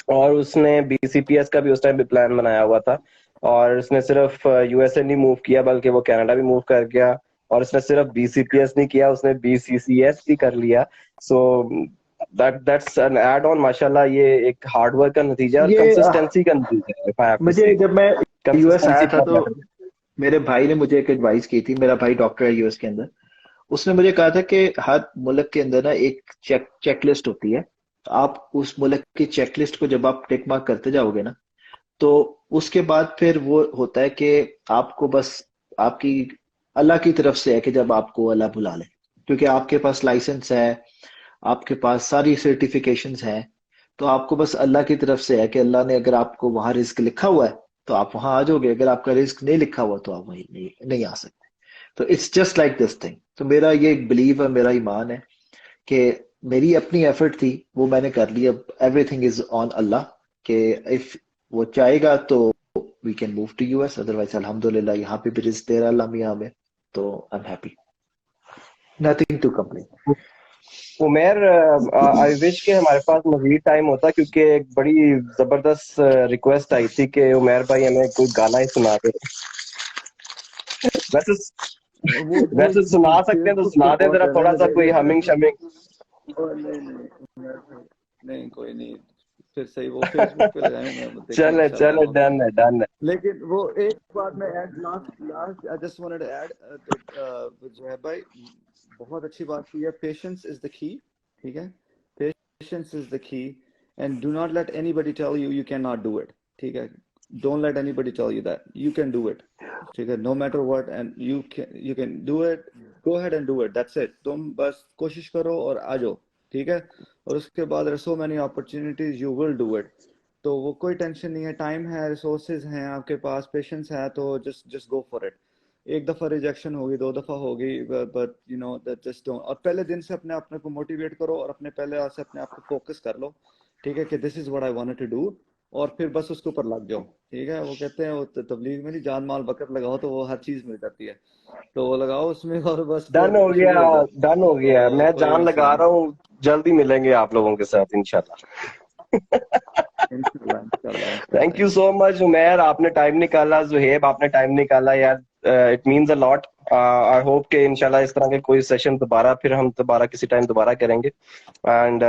और उसने बीसीपीएस का भी उस टाइम पे प्लान बनाया हुआ था। और उसने सिर्फ यूएसए नहीं मूव किया, बल्कि वो कनाडा भी मूव कर गया। और उसने सिर्फ बीसीपीएस नहीं किया, उसने बीसीसीएस भी कर लिया। So that's an add on माशाल्लाह। ये एक हार्ड वर्क का नतीजा और ये कंसिस्टेंसी का नतीजा है, इफ आई हैव टू मुझे से। जब मैं यूएस आया कंसिस्टेंसी था बहुत तो मैटर। मेरे भाई ने मुझे एक एडवाइस की थी। मेरा भाई डॉक्टर है यूएस के अंदर। उसने मुझे कहा था कि हर मुल्क के अंदर ना एक चेकलिस्ट होती है। आप उस मुल्क की चेकलिस्ट को जब आप टिक मार्क करते जाओगे ना, तो उसके बाद फिर वो होता है कि आपको बस आपकी अल्लाह की तरफ से है कि जब आपको अल्लाह बुला ले, क्योंकि आपके पास लाइसेंस है, आपके पास सारी सर्टिफिकेशंस हैं। तो आपको बस अल्लाह की तरफ से है कि अल्लाह ने अगर आपको वहां रिस्क लिखा हुआ है तो आप वहां आ जाओगे, अगर आपका रिस्क नहीं लिखा हुआ तो आप वहीं नहीं आ सकते। तो it's just like this thing. तो मेरा ये एक बिलीव है, मेरा ईमान है कि मेरी अपनी एफर्ट थी, वो मैंने कर ली। अब एवरीथिंग इज ऑन अल्लाह कि इफ वो चाहेगा तो we can move to US, otherwise अल्हम्दुलिल्लाह यहाँ पे भी रिस्क दे रहा अल्लाह मियां में। तो I am happy, nothing to complain. Umer, I wish कि हमारे पास मजीद टाइम होता, क्योंकि एक बड़ी जबरदस्त रिक्वेस्ट आई थी कि उमेर भाई हमें कोई गाना ही सुना दे। वैसे वो वैसे सुना सकते हैं तो फेसबुक पे सुना दे बहुत जरा, है थोड़ा मैंने सा कोई देखे। हमिंग शमिंग। नहीं नहीं कोई नहीं, फिर सही वो फेसबुक पे लगाए, मैं वो देखूंगा चले इंशाल्लाह। चले, नो डन है, डन है। लेकिन वो एक बात मैं add last I just wanted to add जो है भाई, बहुत अच्छी बात की है, पेशेंस इज द की। ठीक है, patience is the key, and do not let anybody tell you you can not do it. ठीक है, don't let anybody tell you that you can do it. ठीक है, no matter what, and you can do it, go ahead and do it, that's it. तुम बस कोशिश करो और आ जाओ। ठीक है, और उसके बाद there are so many opportunities, you will do it. तो वो कोई टेंशन नहीं है, टाइम है, रिसोर्सेज हैं आपके पास, पेशेंस है, तो just just go for it. एक दफा रिजेक्शन होगी, दो दफा होगी, but you know that just don't. और पहले दिन से अपने आप को मोटिवेट करो और अपने पहले से अपने आप को फोकस कर लो। ठीक है, कि this is what I wanted to do, और फिर बस उसके ऊपर लग जाओ। ठीक है, वो कहते हैं वो तबलीग में नहीं, जान माल बकत लगाओ तो वो हर चीज मिल जाती है। तो वो लगाओ उसमें और बस डन फिर हो गया, शुरू हो जाओ। डन हो गया, तो मैं कोई जान मसला लगा नहीं। रहा हूँ। जल्दी मिलेंगे आप लोगों के साथ इंशाल्लाह। इंशाल्लाह इंशाल्लाह थैंक इंशाल्लाह यू सो इंशाल्लाह। मच उमेर, आपने टाइम निकाला, जुहेब आपने टाइम निकाला यार, it means a lot. I hope कि इंशाल्लाह इस तरह के कोई सेशन दोबारा फिर हम दोबारा किसी टाइम दोबारा करेंगे। And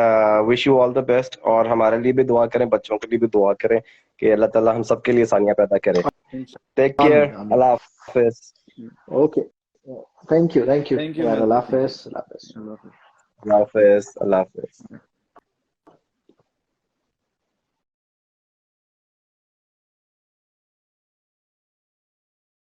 wish you all the best, और हमारे लिए भी दुआ करें, बच्चों के लिए भी दुआ करें कि अल्लाह ताला हम सबके लिए आसानियां पैदा करे। टेक केयर, आमीन आमीन। अल्लाह हाफिज। Okay, thank you thank you यार। मेरे अल्लाह भाई, thank Hafiz, Allah Hafiz. You. Allah Hafiz, Allah Hafiz.